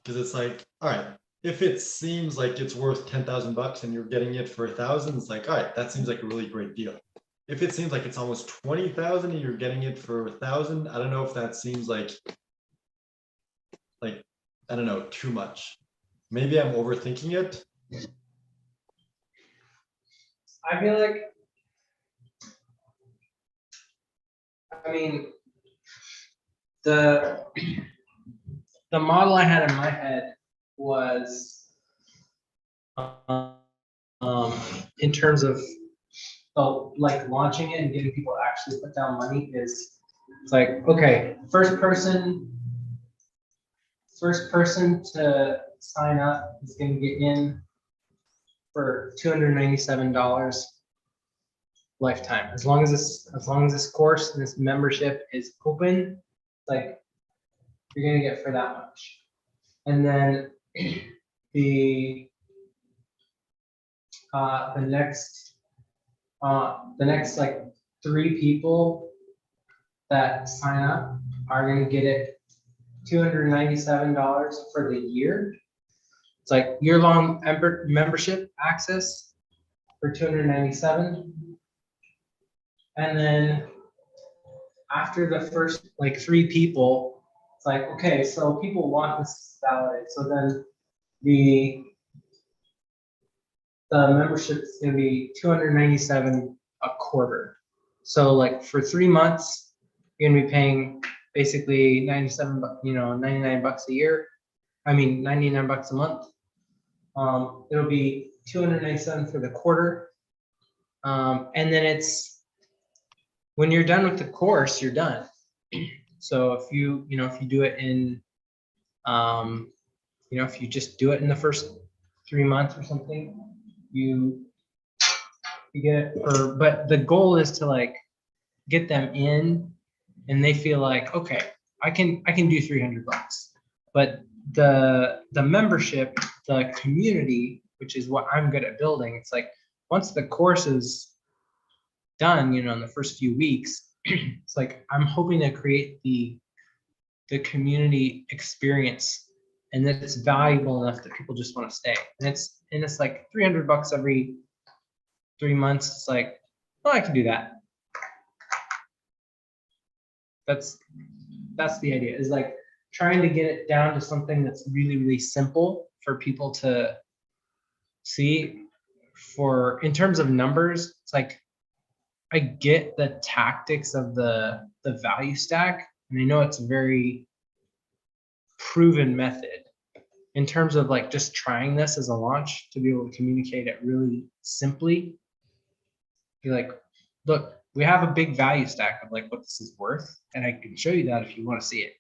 Because it's like, all right, if it seems like it's worth $10,000 and you're getting it for 1,000, it's like, all right, that seems like a really great deal. If it seems like it's almost 20,000 and you're getting it for 1,000, I don't know if that seems like, I don't know, too much. Maybe I'm overthinking it. I feel like, I mean, the model I had in my head was in terms of like launching it and getting people to actually put down money is, it's like, okay, first person to sign up is going to get in for $297 lifetime. As long as this course and this membership is open, like you're gonna get for that much. And then the next like 3 people that sign up are gonna get it $297 for the year. It's like year-long membership access for $297. And then after the first like 3 people, it's like, okay, so people want this validated. So then the membership is going to be $297 a quarter. So like for 3 months, you're going to be paying basically 97, $99 a year. I mean, $99 a month. It'll be $297 for the quarter. And then it's, when you're done with the course, you're done. So if you do it in, if you just do it in the first 3 months or something, you get it. But the goal is to like get them in, and they feel like, okay, I can do $300. But the membership, the community, which is what I'm good at building, it's like once the course is done, in the first few weeks, it's like I'm hoping to create the community experience, and that it's valuable enough that people just want to stay. And it's like $300 every 3 months. It's like, oh, I can do that. That's the idea, is like trying to get it down to something that's really, really simple for people to see. For in terms of numbers, it's like I get the tactics of the value stack, and I know it's a very proven method in terms of like just trying this as a launch to be able to communicate it really simply. Be like, look, we have a big value stack of like what this is worth, and I can show you that if you want to see it.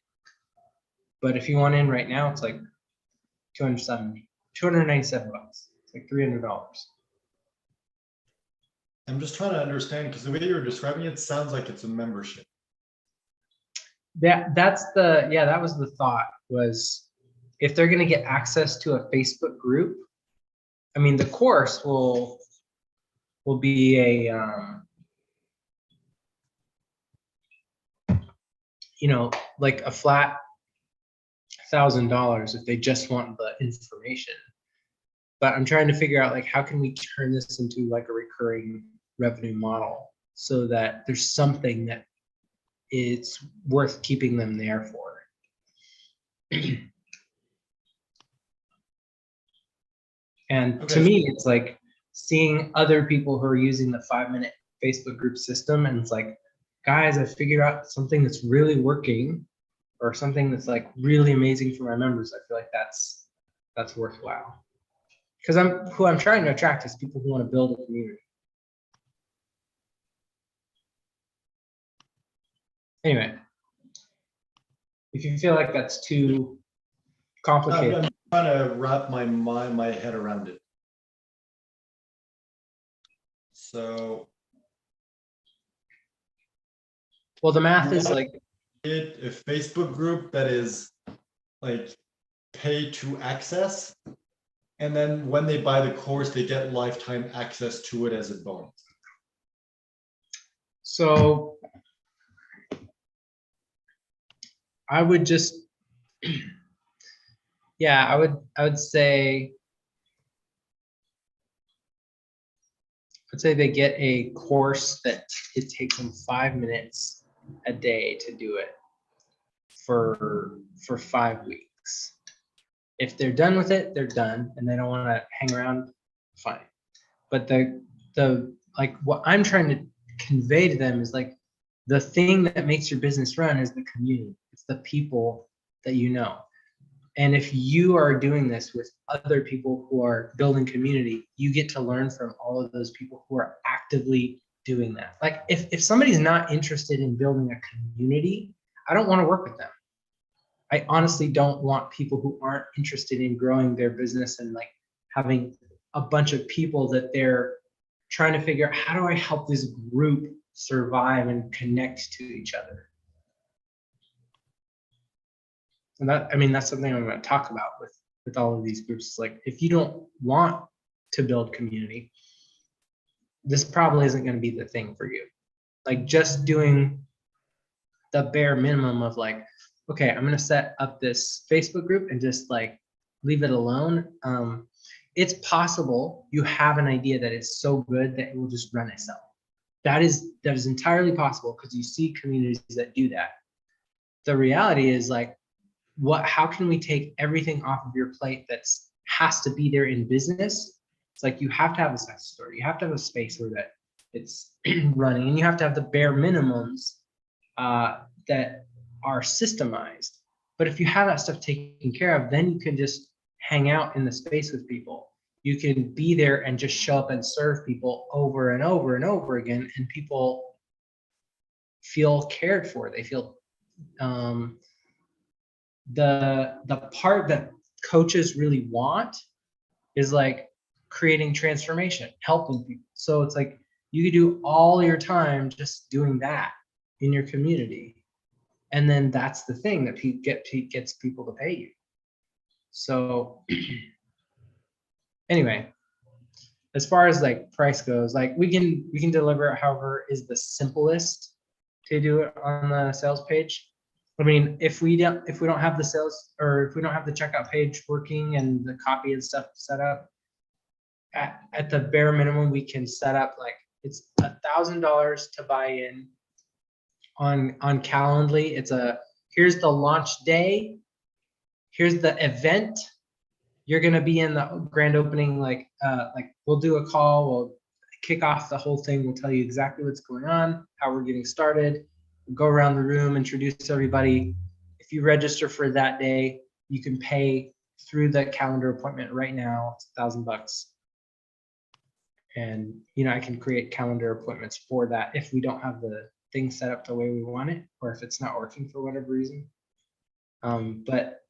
But if you want in right now, it's like $297. It's like $300. I'm just trying to understand, because the way you're describing it sounds like it's a membership. That was the thought, was if they're going to get access to a Facebook group, I mean, the course will be a like a flat $1,000 if they just want the information. But I'm trying to figure out like how can we turn this into like a recurring revenue model so that there's something that it's worth keeping them there for. And to Okay. me, it's like seeing other people who are using the 5-minute Facebook group system, and it's like, guys, I figured out something that's really working, or something that's like really amazing for my members. I feel like that's worthwhile. Because who I'm trying to attract is people who want to build a community. Anyway, if you feel like that's too complicated, I'm trying to wrap my head around it. So well, the math is like, a Facebook group that is like pay to access, and then when they buy the course, they get lifetime access to it as a bonus. so I would just, yeah, I would say they get a course that it takes them 5 minutes a day to do it for 5 weeks. If they're done with it, they're done, and they don't want to hang around, fine. But the like what I'm trying to convey to them is like, the thing that makes your business run is the community. It's the people that you know. And if you are doing this with other people who are building community, you get to learn from all of those people who are actively doing that. Like if somebody's not interested in building a community, I don't want to work with them. I honestly don't want people who aren't interested in growing their business and like having a bunch of people that they're trying to figure out, how do I help this group survive and connect to each other? And that, I mean, that's something I'm going to talk about with all of these groups. It's like, if you don't want to build community, this probably isn't going to be the thing for you. Like just doing the bare minimum of like, okay, I'm going to set up this Facebook group and just like leave it alone. It's possible you have an idea that is so good that it will just run itself. That is entirely possible, because you see communities that do that. The reality is like, how can we take everything off of your plate that's has to be there in business? It's like, you have to have a success story. You have to have a space where that it's running, and you have to have the bare minimums that are systemized. But if you have that stuff taken care of, then you can just hang out in the space with people. You can be there and just show up and serve people over and over and over again, and people feel cared for. They feel the part that coaches really want is like creating transformation, helping people. So it's like you could do all your time just doing that in your community, and then that's the thing that gets people to pay you. So anyway, as far as like price goes, like we can deliver it however is the simplest to do it on the sales page. I mean, if we don't have the sales, or if we don't have the checkout page working and the copy and stuff set up, at the bare minimum, we can set up like, it's $1,000 to buy in on Calendly. It's here's the launch day, here's the event. You're gonna be in the grand opening, like we'll do a call, we'll kick off the whole thing, we'll tell you exactly what's going on, how we're getting started. Go around the room, introduce everybody. If you register for that day, you can pay through the calendar appointment right now. It's $1,000. And I can create calendar appointments for that if we don't have the thing set up the way we want it, or if it's not working for whatever reason. But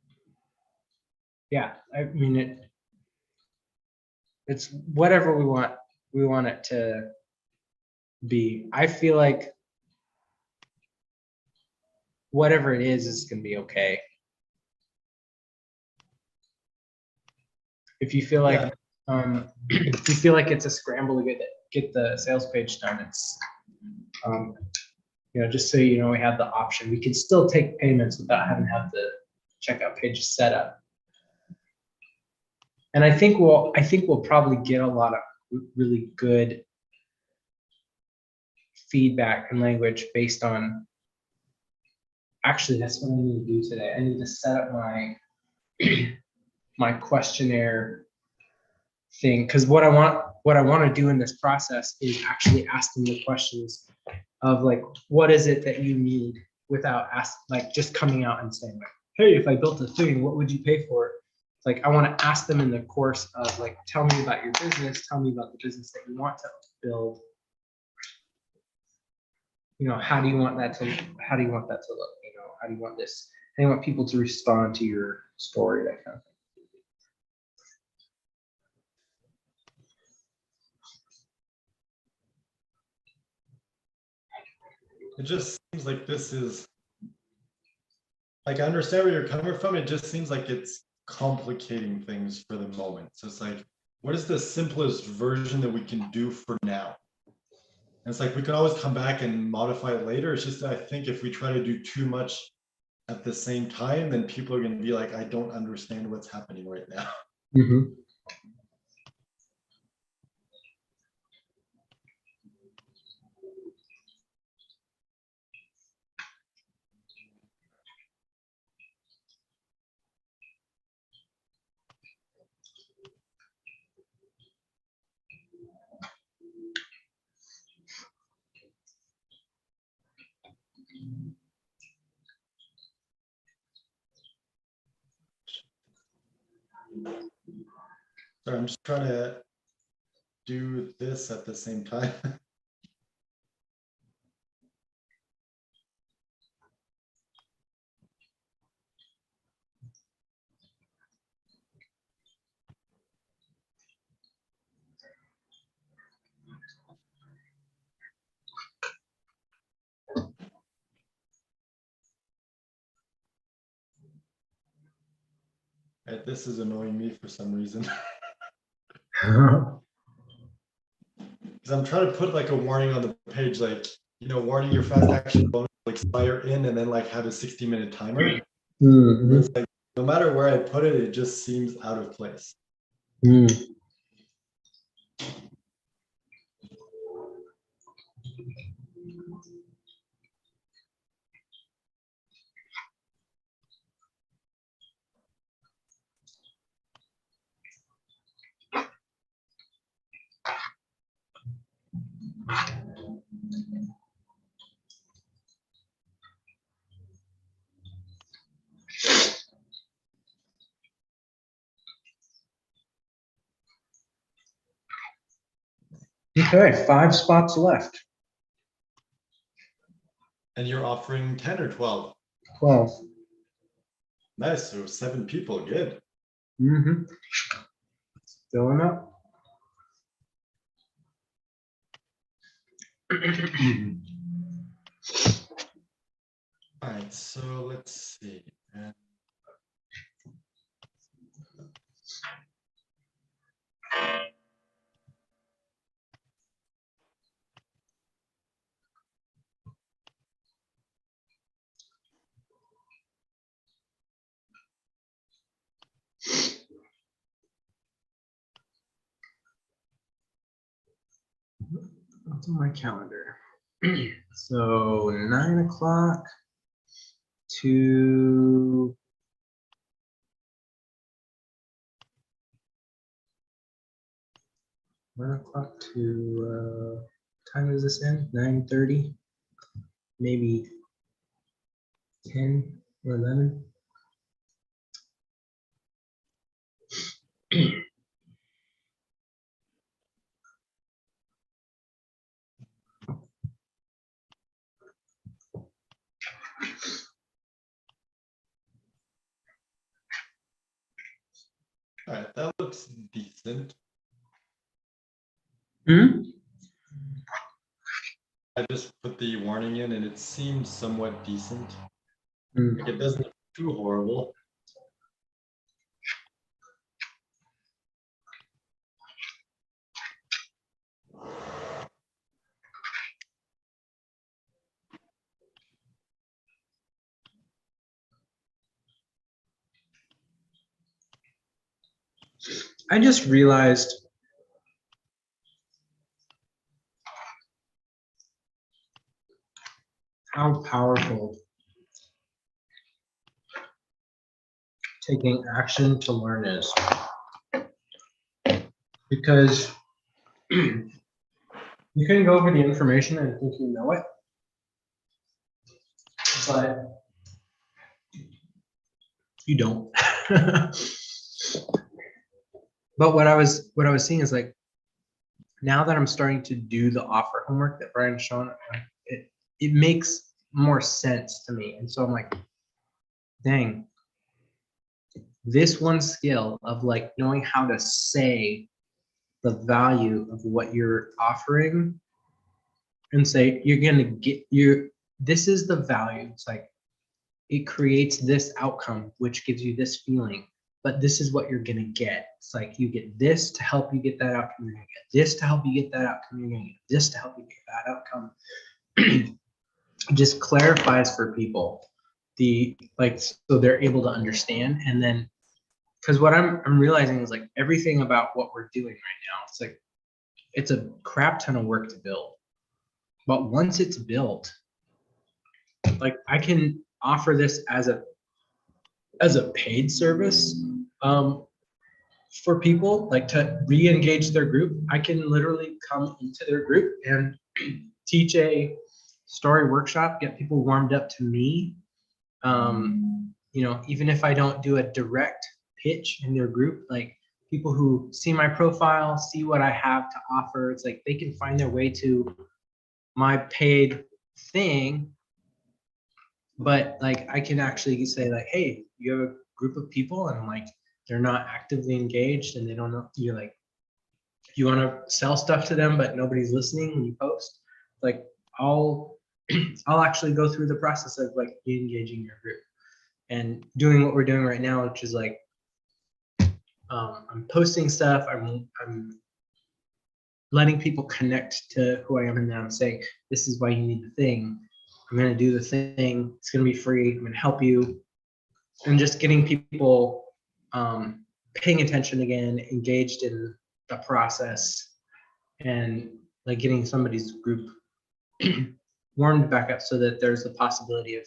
yeah, I mean, it's whatever we want it to be. I feel like whatever it is going to be okay. If you feel like if you feel like it's a scramble to get the sales page done, it's just so you know, we have the option. We can still take payments without having to have the checkout page set up. And I think we'll probably get a lot of really good feedback and language based on actually, that's what I need to do today. I need to set up my my questionnaire thing, because what I want to do in this process is actually ask them the questions of like, what is it that you need, without like just coming out and saying like, hey, if I built a thing, what would you pay for it? Like, I want to ask them in the course of like, tell me about your business, tell me about the business that you want to build. You know, how do you want that to look? You know, how do you want this? How do you want people to respond to your story, that kind of thing. It just seems like this is, like, I understand where you're coming from. It just seems like it's complicating things for the moment. So it's like, what is the simplest version that we can do for now? And it's like, we can always come back and modify it later. It's just, I think if we try to do too much at the same time, then people are going to be like, I don't understand what's happening right now. Mm-hmm. So I'm just trying to do this at the same time. This is annoying me for some reason. Because I'm trying to put like a warning on the page, like, you know, warning your fast action bonus will expire in, and then like have a 60-minute timer. Mm-hmm. It's like, no matter where I put it, it just seems out of place. Mm. Okay, 5 spots left. And you're offering 10 or 12. 12. Nice. So 7 people. Good. Mm-hmm. Filling up. All right. So let's see. What's on my calendar? So 9 o'clock to 1 o'clock to time is this in? 9:30, maybe 10 or 11. All right. That looks decent. Hmm? I just put the warning in, and it seems somewhat decent. Mm. Like, it doesn't look too horrible. I just realized how powerful taking action to learn is. Because you can go over the information and think you know it, but you don't. But what I was seeing is like, now that I'm starting to do the offer homework that Brian's shown, it makes more sense to me. And so I'm like, dang, this one skill of like knowing how to say the value of what you're offering and say, you're gonna get this is the value. It's like, it creates this outcome, which gives you this feeling, but this is what you're gonna get. It's like, you get this to help you get that outcome. You're gonna get this to help you get that outcome. You're gonna get this to help you get that outcome. Just clarifies for people so they're able to understand. And then, because what I'm realizing is like everything about what we're doing right now, it's like, it's a crap ton of work to build. But once it's built, like I can offer this as a paid service for people, like to re-engage their group. I can literally come into their group and teach a story workshop, get people warmed up to me. You know, even if I don't do a direct pitch in their group, like people who see my profile, see what I have to offer, it's like they can find their way to my paid thing. But like I can actually say like, hey, you have a group of people and like they're not actively engaged and they don't know, you're like, you want to sell stuff to them but nobody's listening when you post, like I'll actually go through the process of like re-engaging your group and doing what we're doing right now, which is like I'm posting stuff, I'm letting people connect to who I am, and then I'm saying, this is why you need the thing. I'm going to do the thing. It's going to be free. I'm going to help you. And just getting people paying attention again, engaged in the process, and like getting somebody's group warmed back up so that there's a possibility of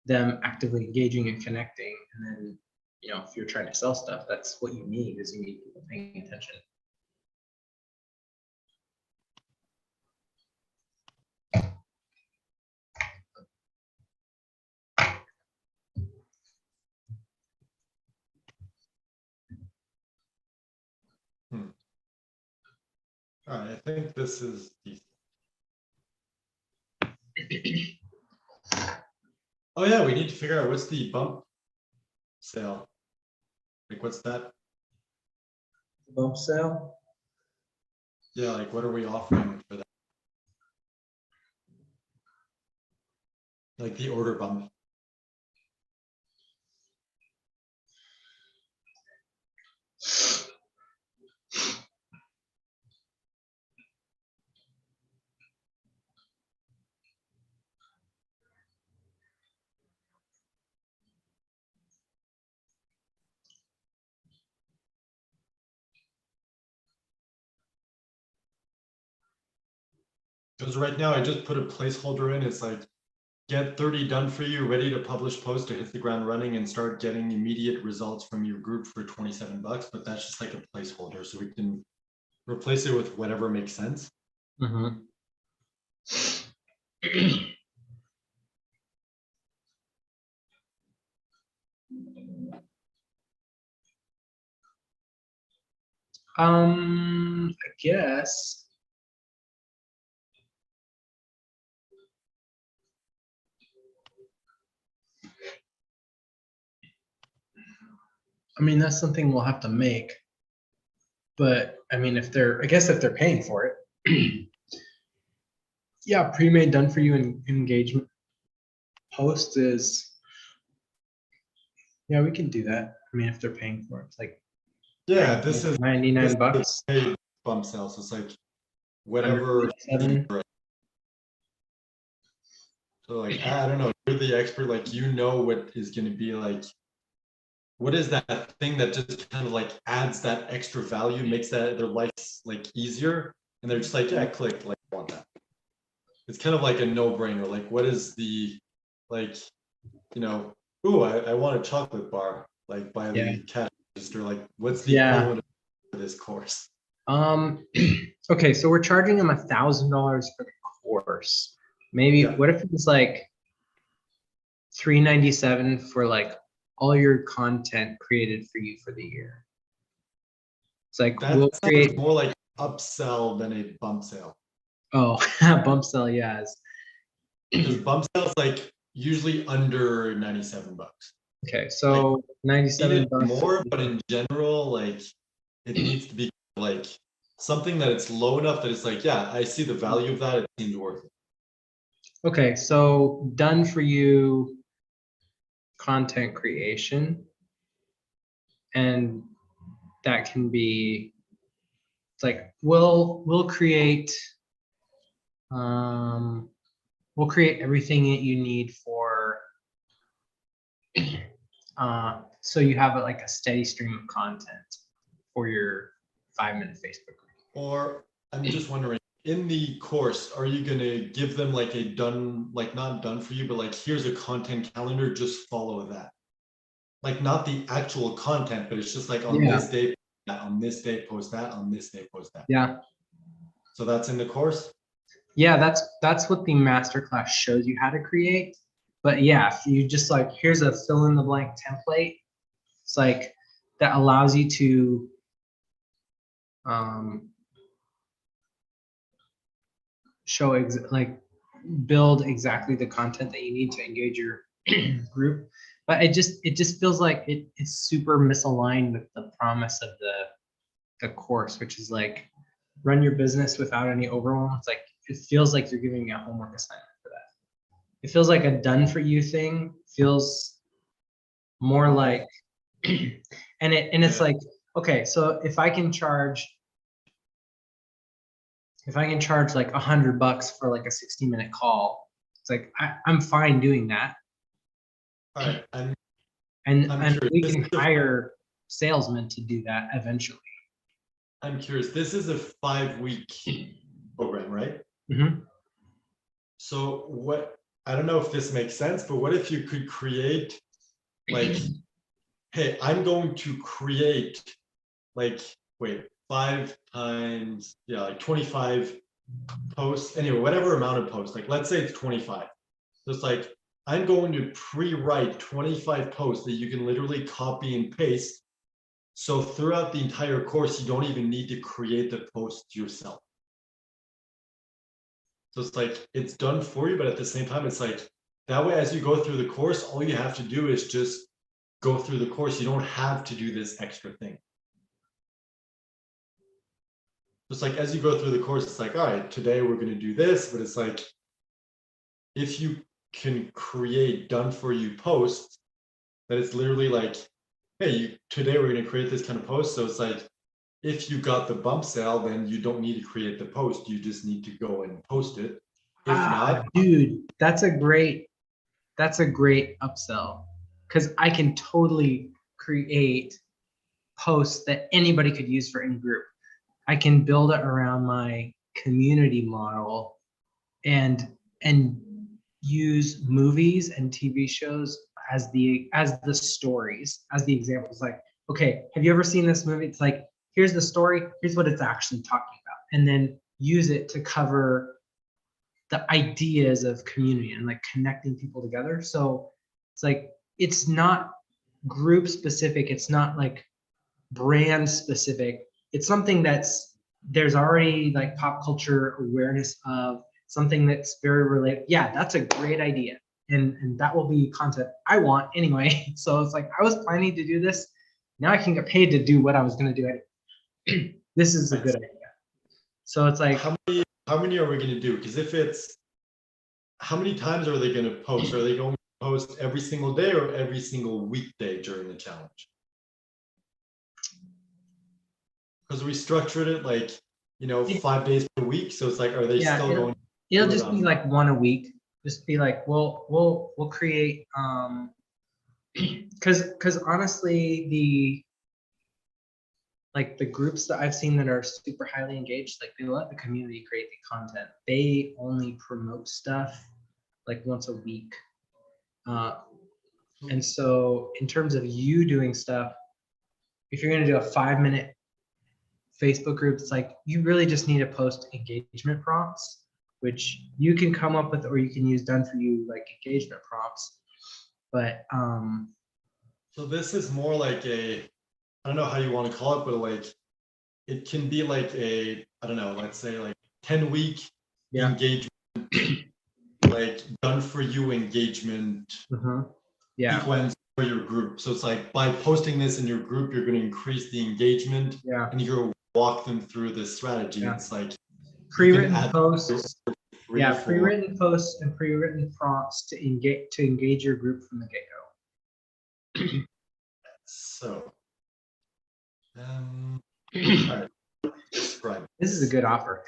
them actively engaging and connecting. And then, you know, if you're trying to sell stuff, that's what you need, is you need people paying attention. All right, I think this is decent. Oh yeah, we need to figure out what's the bump sale. Like, what's that? Bump sale? Yeah, like what are we offering for that? Like the order bump. Because right now I just put a placeholder in. It's like, get 30 done for you, ready to publish post to hit the ground running and start getting immediate results from your group for $27. But that's just like a placeholder, so we can replace it with whatever makes sense. Mm-hmm. I guess. I mean, that's something we'll have to make. But I mean, I guess if they're paying for it, yeah, pre-made done for you and engagement post is, yeah, we can do that. I mean, if they're paying for it, it's like, yeah, this is $99. Paid bump sales. It's like whatever. So like, I don't know, you're the expert, like, you know what is going to be like, what is that thing that just kind of like adds that extra value, makes that their life like easier, and they're just like, yeah, click, like, I want that. It's kind of like a no-brainer. Like, what is the, like, you know, ooh, I want a chocolate bar. like by Yeah. the cash register? Like, what's the Yeah. equivalent for this course? Okay, so we're charging them $1,000 for the course. Maybe Yeah. what if it's like $397 for like all your content created for you for the year? It's like That we'll sounds create. more like upsell than a bump sale. Oh, bump sell, yes. Because bump sales like usually under 97 bucks. Okay, so Need 97 it bucks. more, but in general, like it needs to be like something that it's low enough that it's like, yeah, I see the value of that. It seems worth it. Okay, so done for you content creation. And that can be, it's like we'll create everything that you need for so you have like a steady stream of content for your 5-minute Facebook group. Or I'm just wondering, in the course, are you gonna give them like a done, like not done for you, but like here's a content calendar, just follow that. Like not the actual content, but it's just like on Yeah. this day, on this day, post that, on this day, post that. Yeah. So that's in the course? Yeah, that's what the masterclass shows you how to create. But yeah, if you just like, here's a fill in the blank template, it's like that allows you to show like build exactly the content that you need to engage your group. But it just feels like it's super misaligned with the promise of the course, which is like run your business without any overwhelm. It's like it feels like you're giving me a homework assignment for that. It feels like a done for you thing. Feels more like and it's like, okay, so if I can charge like $100 for like a 60-minute call, it's like I'm fine doing that. All right. I'm And curious. we This can is a- hire salesmen to do that eventually. I'm curious. This is a 5-week program, right? Mm-hmm. So what, I don't know if this makes sense, but what if you could create like, hey, I'm going to create like, wait, 5 times, yeah, like 25 posts, anyway, whatever amount of posts, like let's say it's 25. So it's like, I'm going to pre-write 25 posts that you can literally copy and paste. So throughout the entire course, you don't even need to create the post yourself. So it's like, it's done for you, but at the same time, it's like, that way, as you go through the course, all you have to do is just go through the course. You don't have to do this extra thing. Just like as you go through the course, it's like, all right, today we're going to do this, but it's like, if you can create done for you posts, that it's literally like, hey, today we're going to create this kind of post. So it's like, if you got the bump sale, then you don't need to create the post. You just need to go and post it. If not, dude, that's a great upsell, because I can totally create posts that anybody could use for in group. I can build it around my community model and use movies and TV shows as the stories, as the examples. Like, okay, have you ever seen this movie? It's like, here's the story, here's what it's actually talking about, and then use it to cover the ideas of community and like connecting people together. So it's like, it's not group specific, it's not like brand specific. It's something there's already like pop culture awareness of, something that's very related. Yeah, that's a great idea. And that will be content I want anyway. So it's like, I was planning to do this. Now I can get paid to do what I was going to do anyway. This is a good idea. So it's like, how many are we going to do? Because if it's, how many times are they going to post? Are they going to post every single day or every single weekday during the challenge? Because we structured it like, 5 days per week. So it's like, are they still going? It'll just be like one a week. Just be like, we'll create, because honestly, the groups that I've seen that are super highly engaged, like they let the community create the content. They only promote stuff like once a week. And so in terms of you doing stuff, if you're going to do a 5-minute Facebook group, it's like you really just need to post engagement prompts, which you can come up with, or you can use done for you like engagement prompts. But so this is more like a, I don't know how you want to call it, but like it can be like a, I don't know, let's say like 10-week yeah. engagement, like done for you engagement Yeah. sequence for your group. So it's like by posting this in your group, you're going to increase the engagement, Yeah. and you're going to walk them through this strategy. Yeah. It's like Pre-written posts. 3 Yeah, or 4. pre-written posts and pre-written prompts to engage your group from the get-go. So, all right, describe. This is a good offer.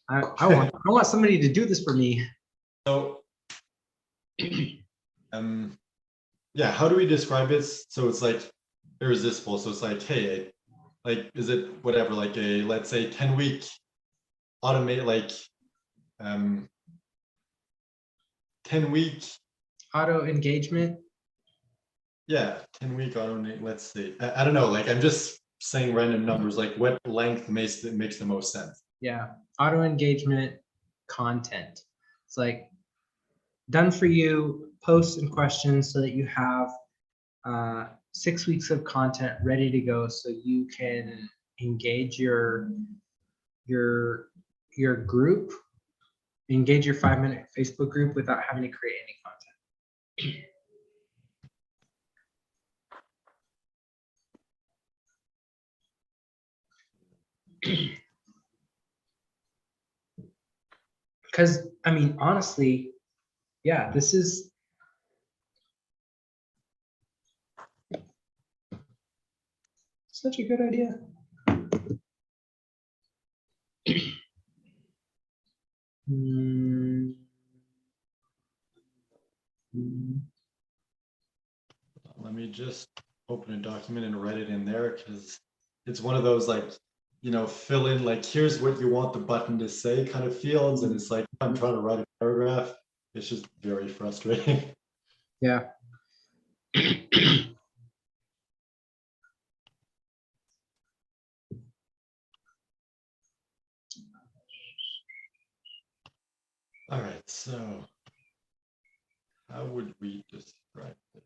I want somebody to do this for me. So, yeah, how do we describe it? So it's like irresistible. So it's like, hey, like, is it whatever, like a, let's say 10-week automate, like 10-week Auto engagement. Yeah, 10-week auto, let's see. I don't know, like I'm just saying random numbers, like what length makes the most sense. Yeah, auto engagement content. It's like done for you posts and questions so that you have 6 weeks of content ready to go, so you can engage your group, engage your 5-minute Facebook group without having to create any content. Because I mean, honestly, yeah, this is such a good idea. Let me just open a document and write it in there, because it's one of those like, you know, fill in like here's what you want the button to say kind of fields, and it's like I'm trying to write a paragraph. It's just very frustrating. Yeah. All right, so how would we describe this?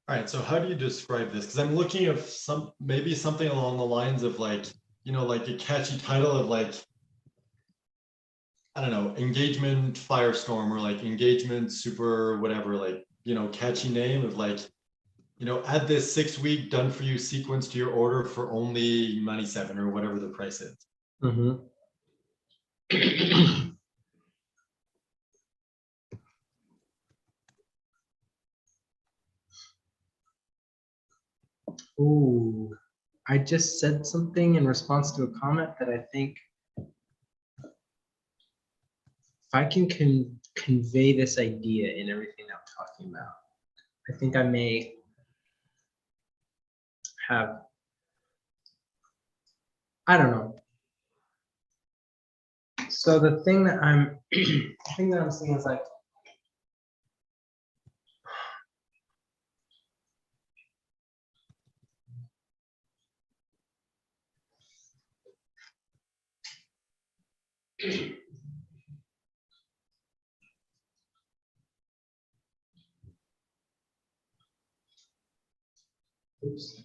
All right, so how do you describe this? Because I'm looking at maybe something along the lines of like, you know, like a catchy title of like, I don't know, engagement firestorm, or like engagement super whatever, like, you know, catchy name of like, you know, add this 6-week done for you sequence to your order for only money 7 or whatever the price is. Ooh, I just said something in response to a comment that I think if I can convey this idea in everything I'm talking about, I think I may have, I don't know. So the thing that I'm seeing is like, Oops.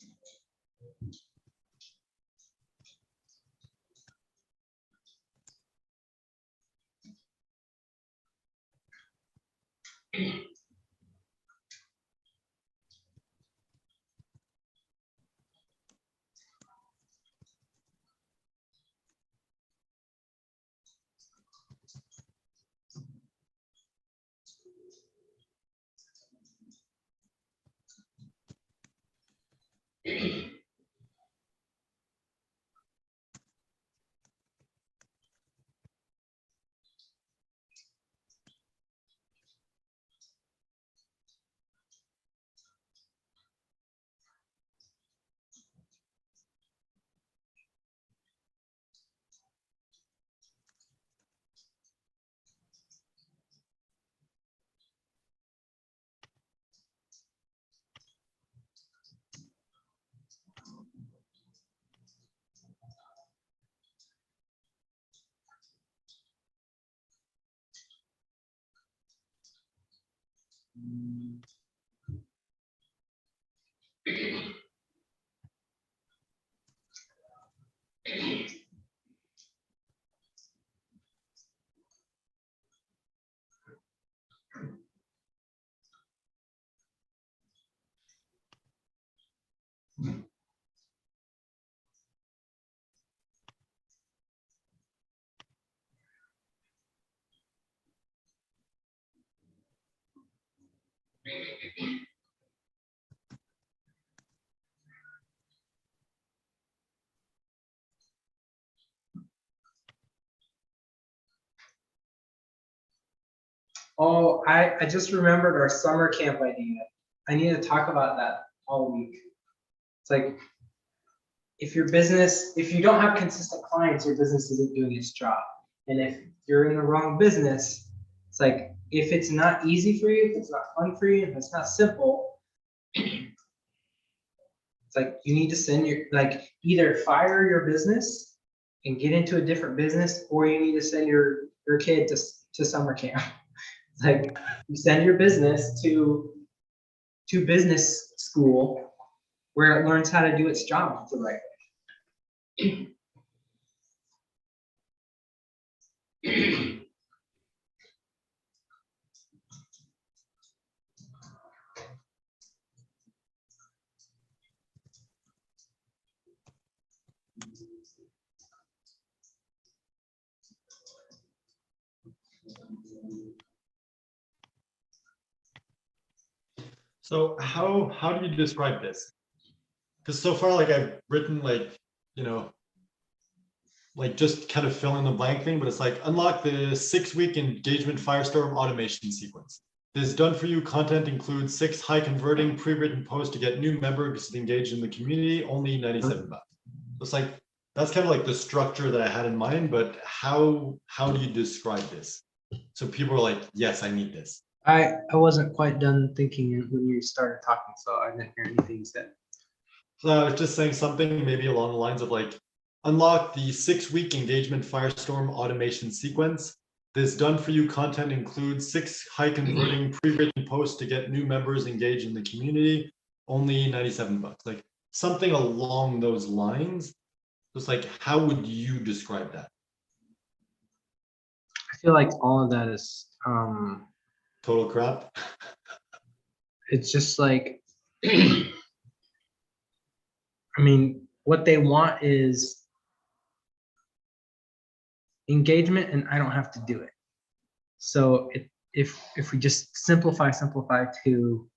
Oh, I just remembered our summer camp idea. I need to talk about that all week. It's like, if you don't have consistent clients, your business isn't doing its job. And if you're in the wrong business, it's like, if it's not easy for you, if it's not fun for you, if it's not simple, it's like you need to either fire your business and get into a different business, or you need to send your kid to summer camp. It's like, you send your business to business school where it learns how to do its job the right way. So how do you describe this? Because so far, like I've written like just kind of fill in the blank thing, but it's like unlock the 6-week engagement Firestorm automation sequence. This done for you content includes 6 high converting pre-written posts to get new members engaged in the community, only 97 bucks. So it's like, that's kind of like the structure that I had in mind, but how do you describe this? So people are like, yes, I need this. I wasn't quite done thinking when you started talking, so I didn't hear anything you said. So I was just saying something maybe along the lines of like, unlock the 6-week engagement Firestorm automation sequence. This done for you content includes 6 high converting pre-written posts to get new members engaged in the community, only 97 bucks. Like something along those lines. Just like, how would you describe that? I feel like all of that is Total crap. it's just like, I mean, what they want is engagement, and I don't have to do it. So if we just simplify to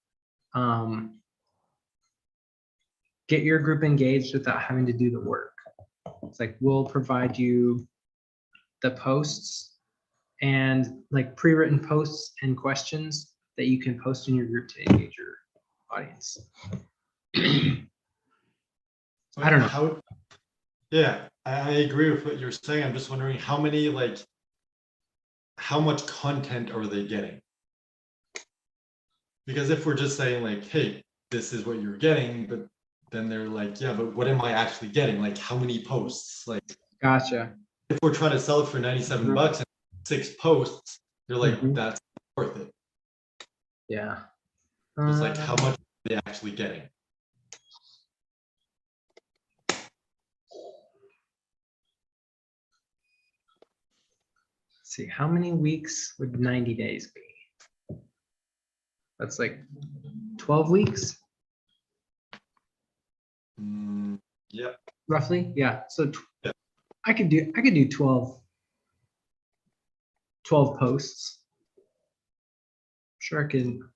get your group engaged without having to do the work. It's like, we'll provide you the posts and like pre-written posts and questions that you can post in your group to engage your audience. I don't know. Yeah, I agree with what you're saying. I'm just wondering how much content are they getting? Because if we're just saying like, hey, this is what you're getting, but then they're like, yeah, but what am I actually getting? Like how many posts? Like, Gotcha. if we're trying to sell it for 97 bucks and 6 posts, they're like, Mhm. that's worth it. Yeah. So it's like, how much are they actually getting? see, how many weeks would 90 days be? That's like 12 weeks, Yep. roughly. Yeah. So Yeah. I could do 12 posts. Sure, I can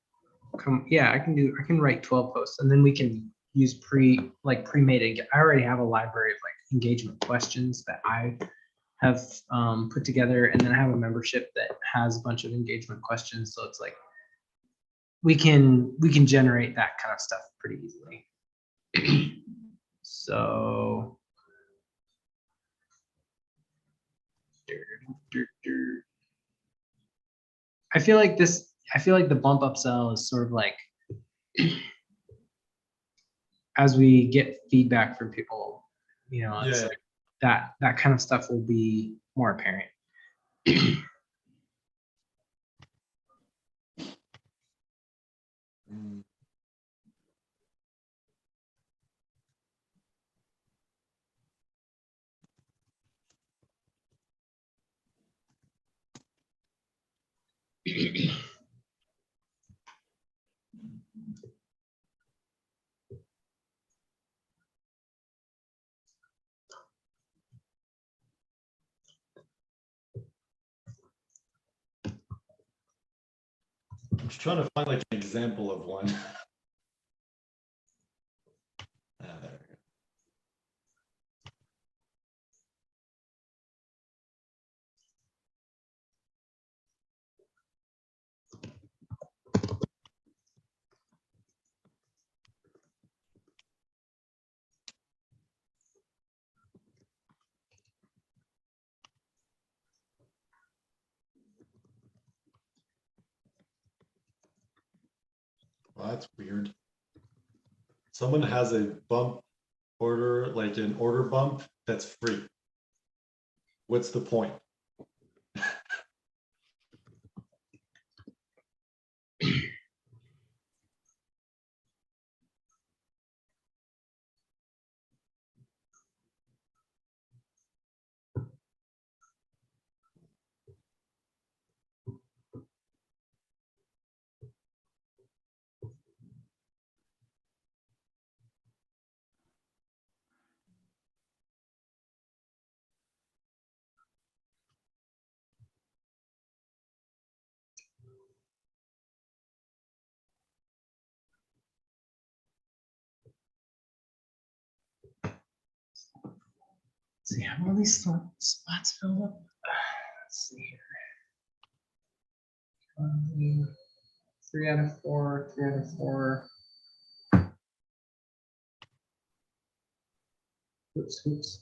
I can write 12 posts, and then we can use pre-made. I already have a library of like engagement questions that I have put together, and then I have a membership that has a bunch of engagement questions. So it's like we can generate that kind of stuff pretty easily. So I feel like the bump upsell is sort of like as we get feedback from people, it's Yeah. like that kind of stuff will be more apparent. Mm. I'm just trying to find like an example of one. There we go. Well, that's weird. Someone has a bump order, like an order bump that's free. What's the point? Let's see, how are these spots filled up? Let's see here. 3 out of 4, 3 out of 4. Oops.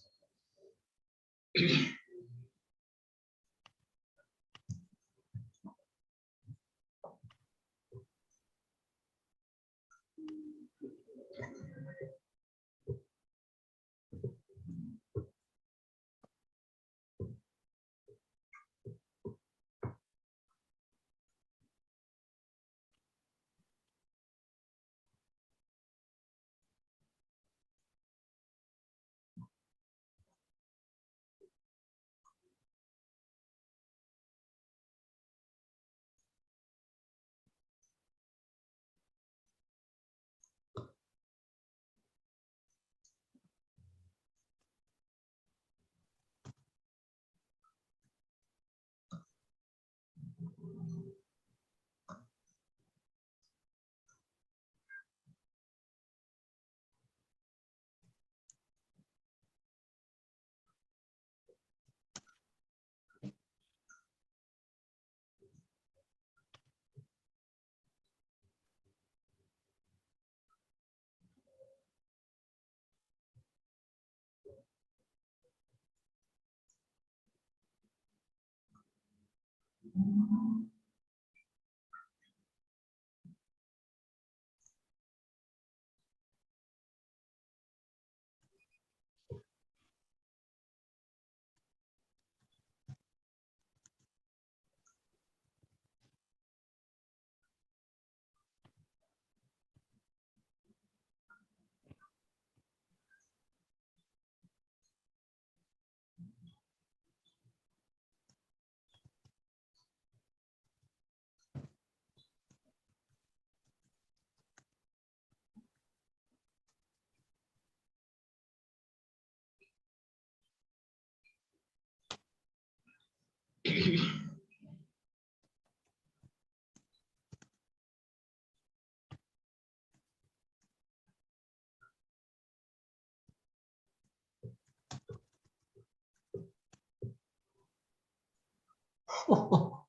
Wow.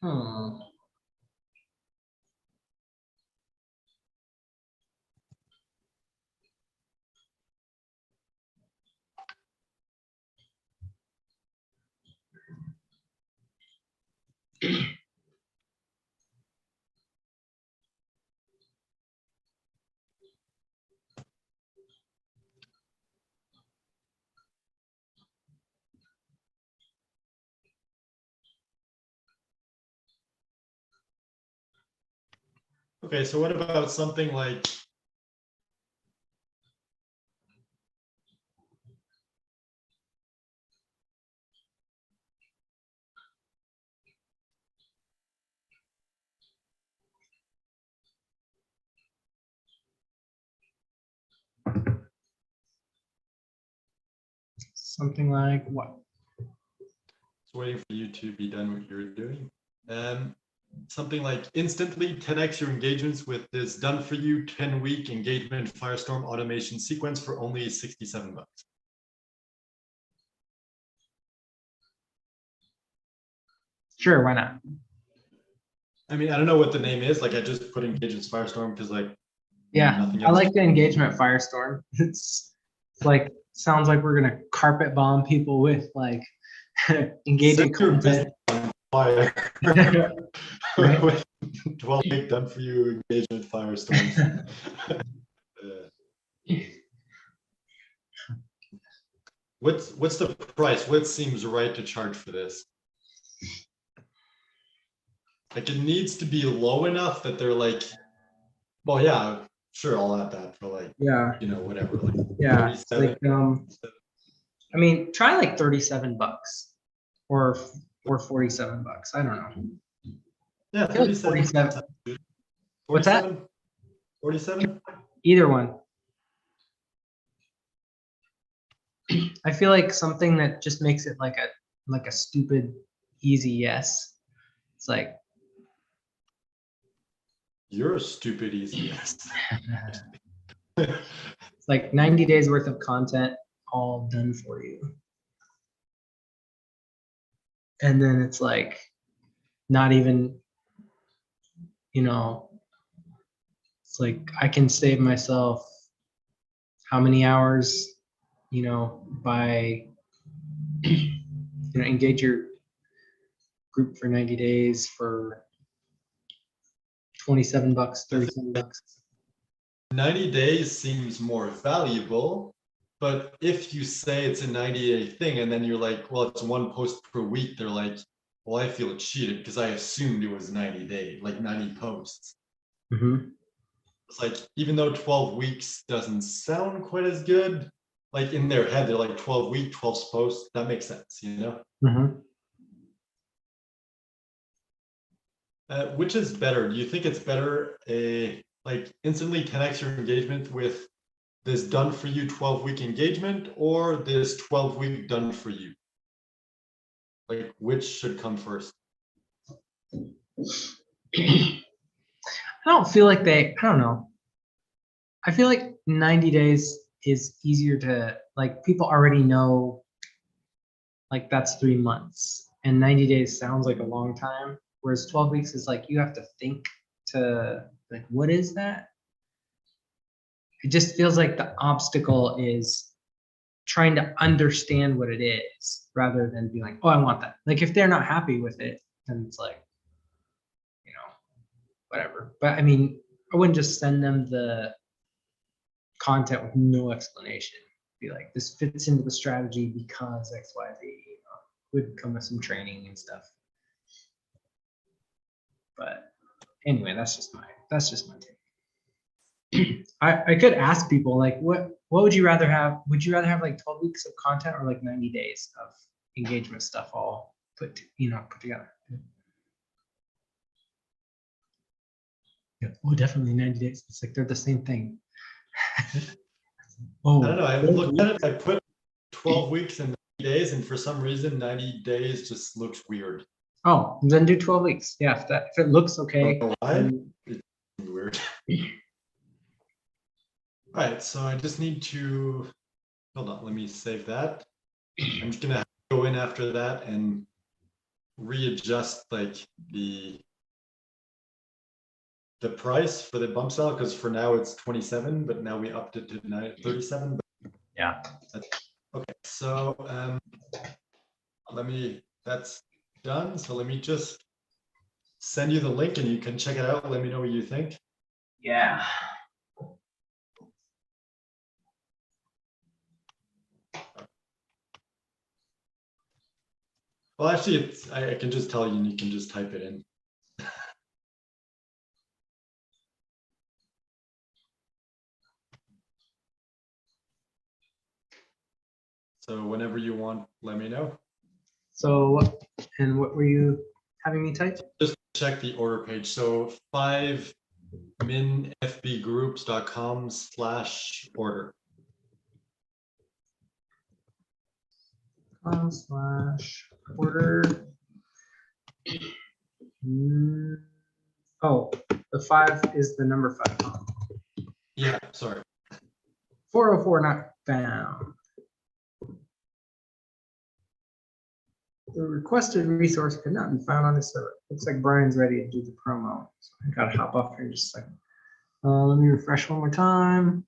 Hmm. Okay, so what about something like Something like what? just waiting for you to be done what you're doing? Something like instantly 10x your engagements with this done for you 10-week engagement Firestorm automation sequence for only $67. Sure, why not? I mean, I don't know what the name is. Like, I just put engagements Firestorm because, like, Yeah, nothing I else. like the engagement Firestorm. It's like sounds like we're gonna carpet bomb people with like engaging Set your business content. on fire Right? with 12-week done for you engagement Firestorms. What's the price? What seems right to charge for this? Like, it needs to be low enough that they're like, well, yeah, sure, I'll add that for like, Yeah, whatever, like yeah. It's 37. like I mean, try like $37 or 47 bucks. I don't know. Yeah, I feel like 37. 47. What's that? 47? Either one. I feel like something that just makes it like a stupid easy yes. It's like You're a stupid easy yes. it's like 90 days worth of content all done for you. And then it's like not even, it's like I can save myself how many hours, by engage your group for 90 days for 27 bucks, 37 bucks. 90 days seems more valuable, but if you say it's a 90-day thing and then you're like, well, it's one post per week, they're like, well, I feel cheated because I assumed it was 90 days, like 90 posts. Mm-hmm. It's like, even though 12 weeks doesn't sound quite as good, like in their head, they're like 12 week, 12 posts. That makes sense, Mm-hmm. Which is better? Do you think it's better like instantly 10x your engagement with this done for you 12-week engagement or this 12-week done for you? Like, which should come first? I don't feel like I don't know. I feel like 90 days is easier to, like, people already know, like, that's 3 months, and 90 days sounds like a long time, whereas 12 weeks is like, you have to think to, like, what is that? It just feels like the obstacle is trying to understand what it is rather than being like, oh, I want that. Like, if they're not happy with it, then it's like, you know, whatever. But I mean, I wouldn't just send them the content with no explanation. Be like, this fits into the strategy because X, Y, Z. You know, would come with some training and stuff. But anyway, that's just my take. I could ask people, like, what would you rather have? Would you rather have like 12 weeks of content or like 90 days of engagement stuff all put together? Yeah, oh, definitely 90 days. It's like they're the same thing. Oh, I don't know. I looked at it. I put 12 weeks and 90 days, and for some reason, 90 days just looks weird. Oh, then do 12 weeks. Yeah, if it looks okay. I don't know why. It's weird. All right, so I just need to, hold on, let me save that. I'm just gonna go in after that and readjust like the price for the bump sell, because for now it's 27, but now we upped it to 37. Yeah. Okay, so that's done. So let me just send you the link and you can check it out. Let me know what you think. Yeah. Well, actually, I can just tell you and you can just type it in. So whenever you want, let me know. So, what were you having me type? Just check the order page. So 5minfbgroups.com/order. /order. Oh, the 5 is the number 5. Huh? Yeah, sorry. 404 not found. The requested resource could not be found on the server. Looks like Brian's ready to do the promo. So I gotta hop off here in just a second. Let me refresh one more time.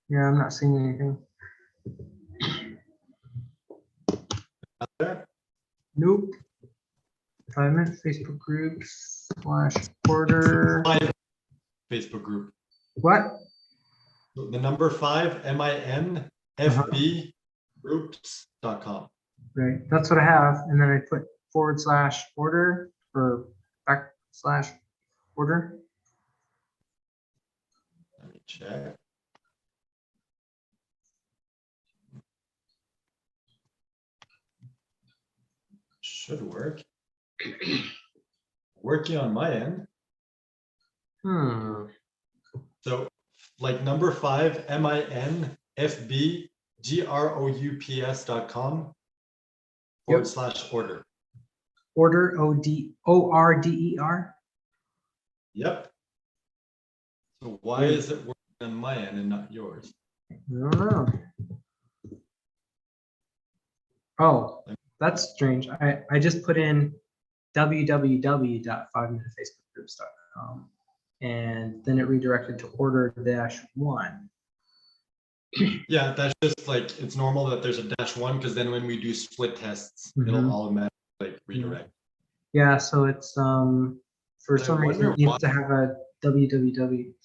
Yeah, I'm not seeing anything. Out there? Nope. 5 minute Facebook groups /order. 5 Facebook group. What? The number 5 minfbgroups.com. Right, that's what I have, and then I put /order or /order. Let me check. Should work. Working on my end. So like number 5 minfbgroups.com /order. Order ORDER. Yep. So why is it working on my end and not yours? I don't know. Oh, that's strange. I just put in www.5minutefacebookgroups.com and then it redirected to order-1. Yeah, that's just like, it's normal that there's a -1 because then when we do split tests, it'll automatically like redirect. Yeah, so it's for I some reason wonder it needs why. to have a www.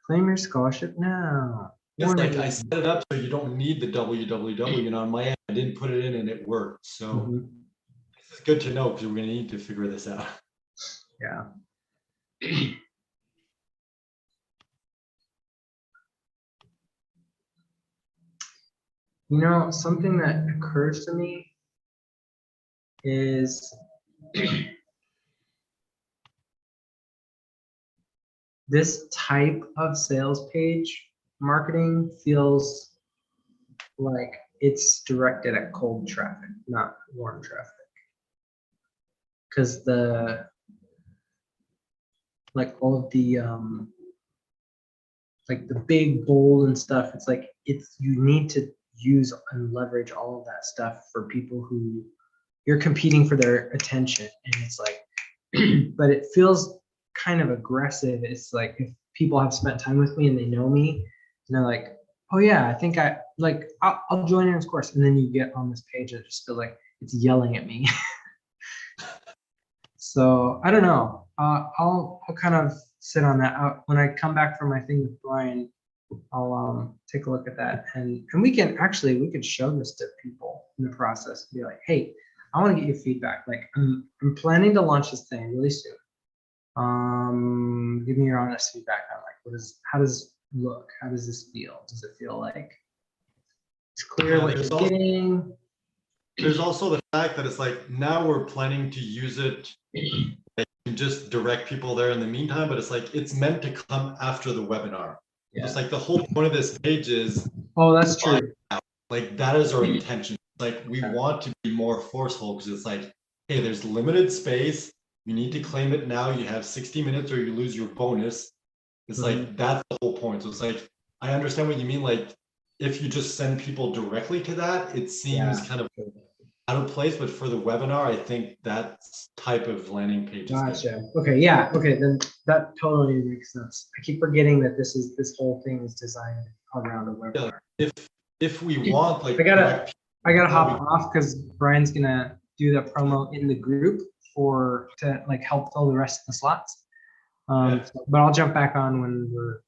Claim your scholarship now. It's like I set it up so you don't need the www. On my end, I didn't put it in and it worked. So it's good to know because we're gonna need to figure this out. Yeah. You know, something that occurs to me is this type of sales page marketing feels like it's directed at cold traffic, not warm traffic. Because like all of the like the big bold and stuff, it's like you need to use and leverage all of that stuff for people who you're competing for their attention. And it's like, but it feels kind of aggressive. It's like if people have spent time with me and they know me, and they're like, oh yeah, I think I'll join Aaron's course. And then you get on this page and it just feel like it's yelling at me. So I don't know. I'll kind of sit on that. When I come back from my thing with Brian, I'll take a look at that, and we could show this to people in the process. Be like, hey, I want to get your feedback. Like I'm planning to launch this thing really soon. Give me your honest feedback on like how does it look? How does this feel? Does it feel like it's clear what you're getting? There's also the fact that it's like now we're planning to use it and just direct people there in the meantime, but it's like it's meant to come after the webinar. Yeah. It's like the whole point of this page is, oh, that's true. Like that is our intention. Like we want to be more forceful because it's like, hey, there's limited space. You need to claim it now. You have 60 minutes or you lose your bonus. It's like that's the whole point. So it's like I understand what you mean. Like if you just send people directly to that, it seems kind of out of place. But for the webinar, I think that type of landing page is gotcha. Okay, yeah. Okay, then that totally makes sense. I keep forgetting that this whole thing is designed around a webinar. Yeah, if we want, like, I gotta hop off because Brian's gonna do the promo in the group to like help fill the rest of the slots. But I'll jump back on when we're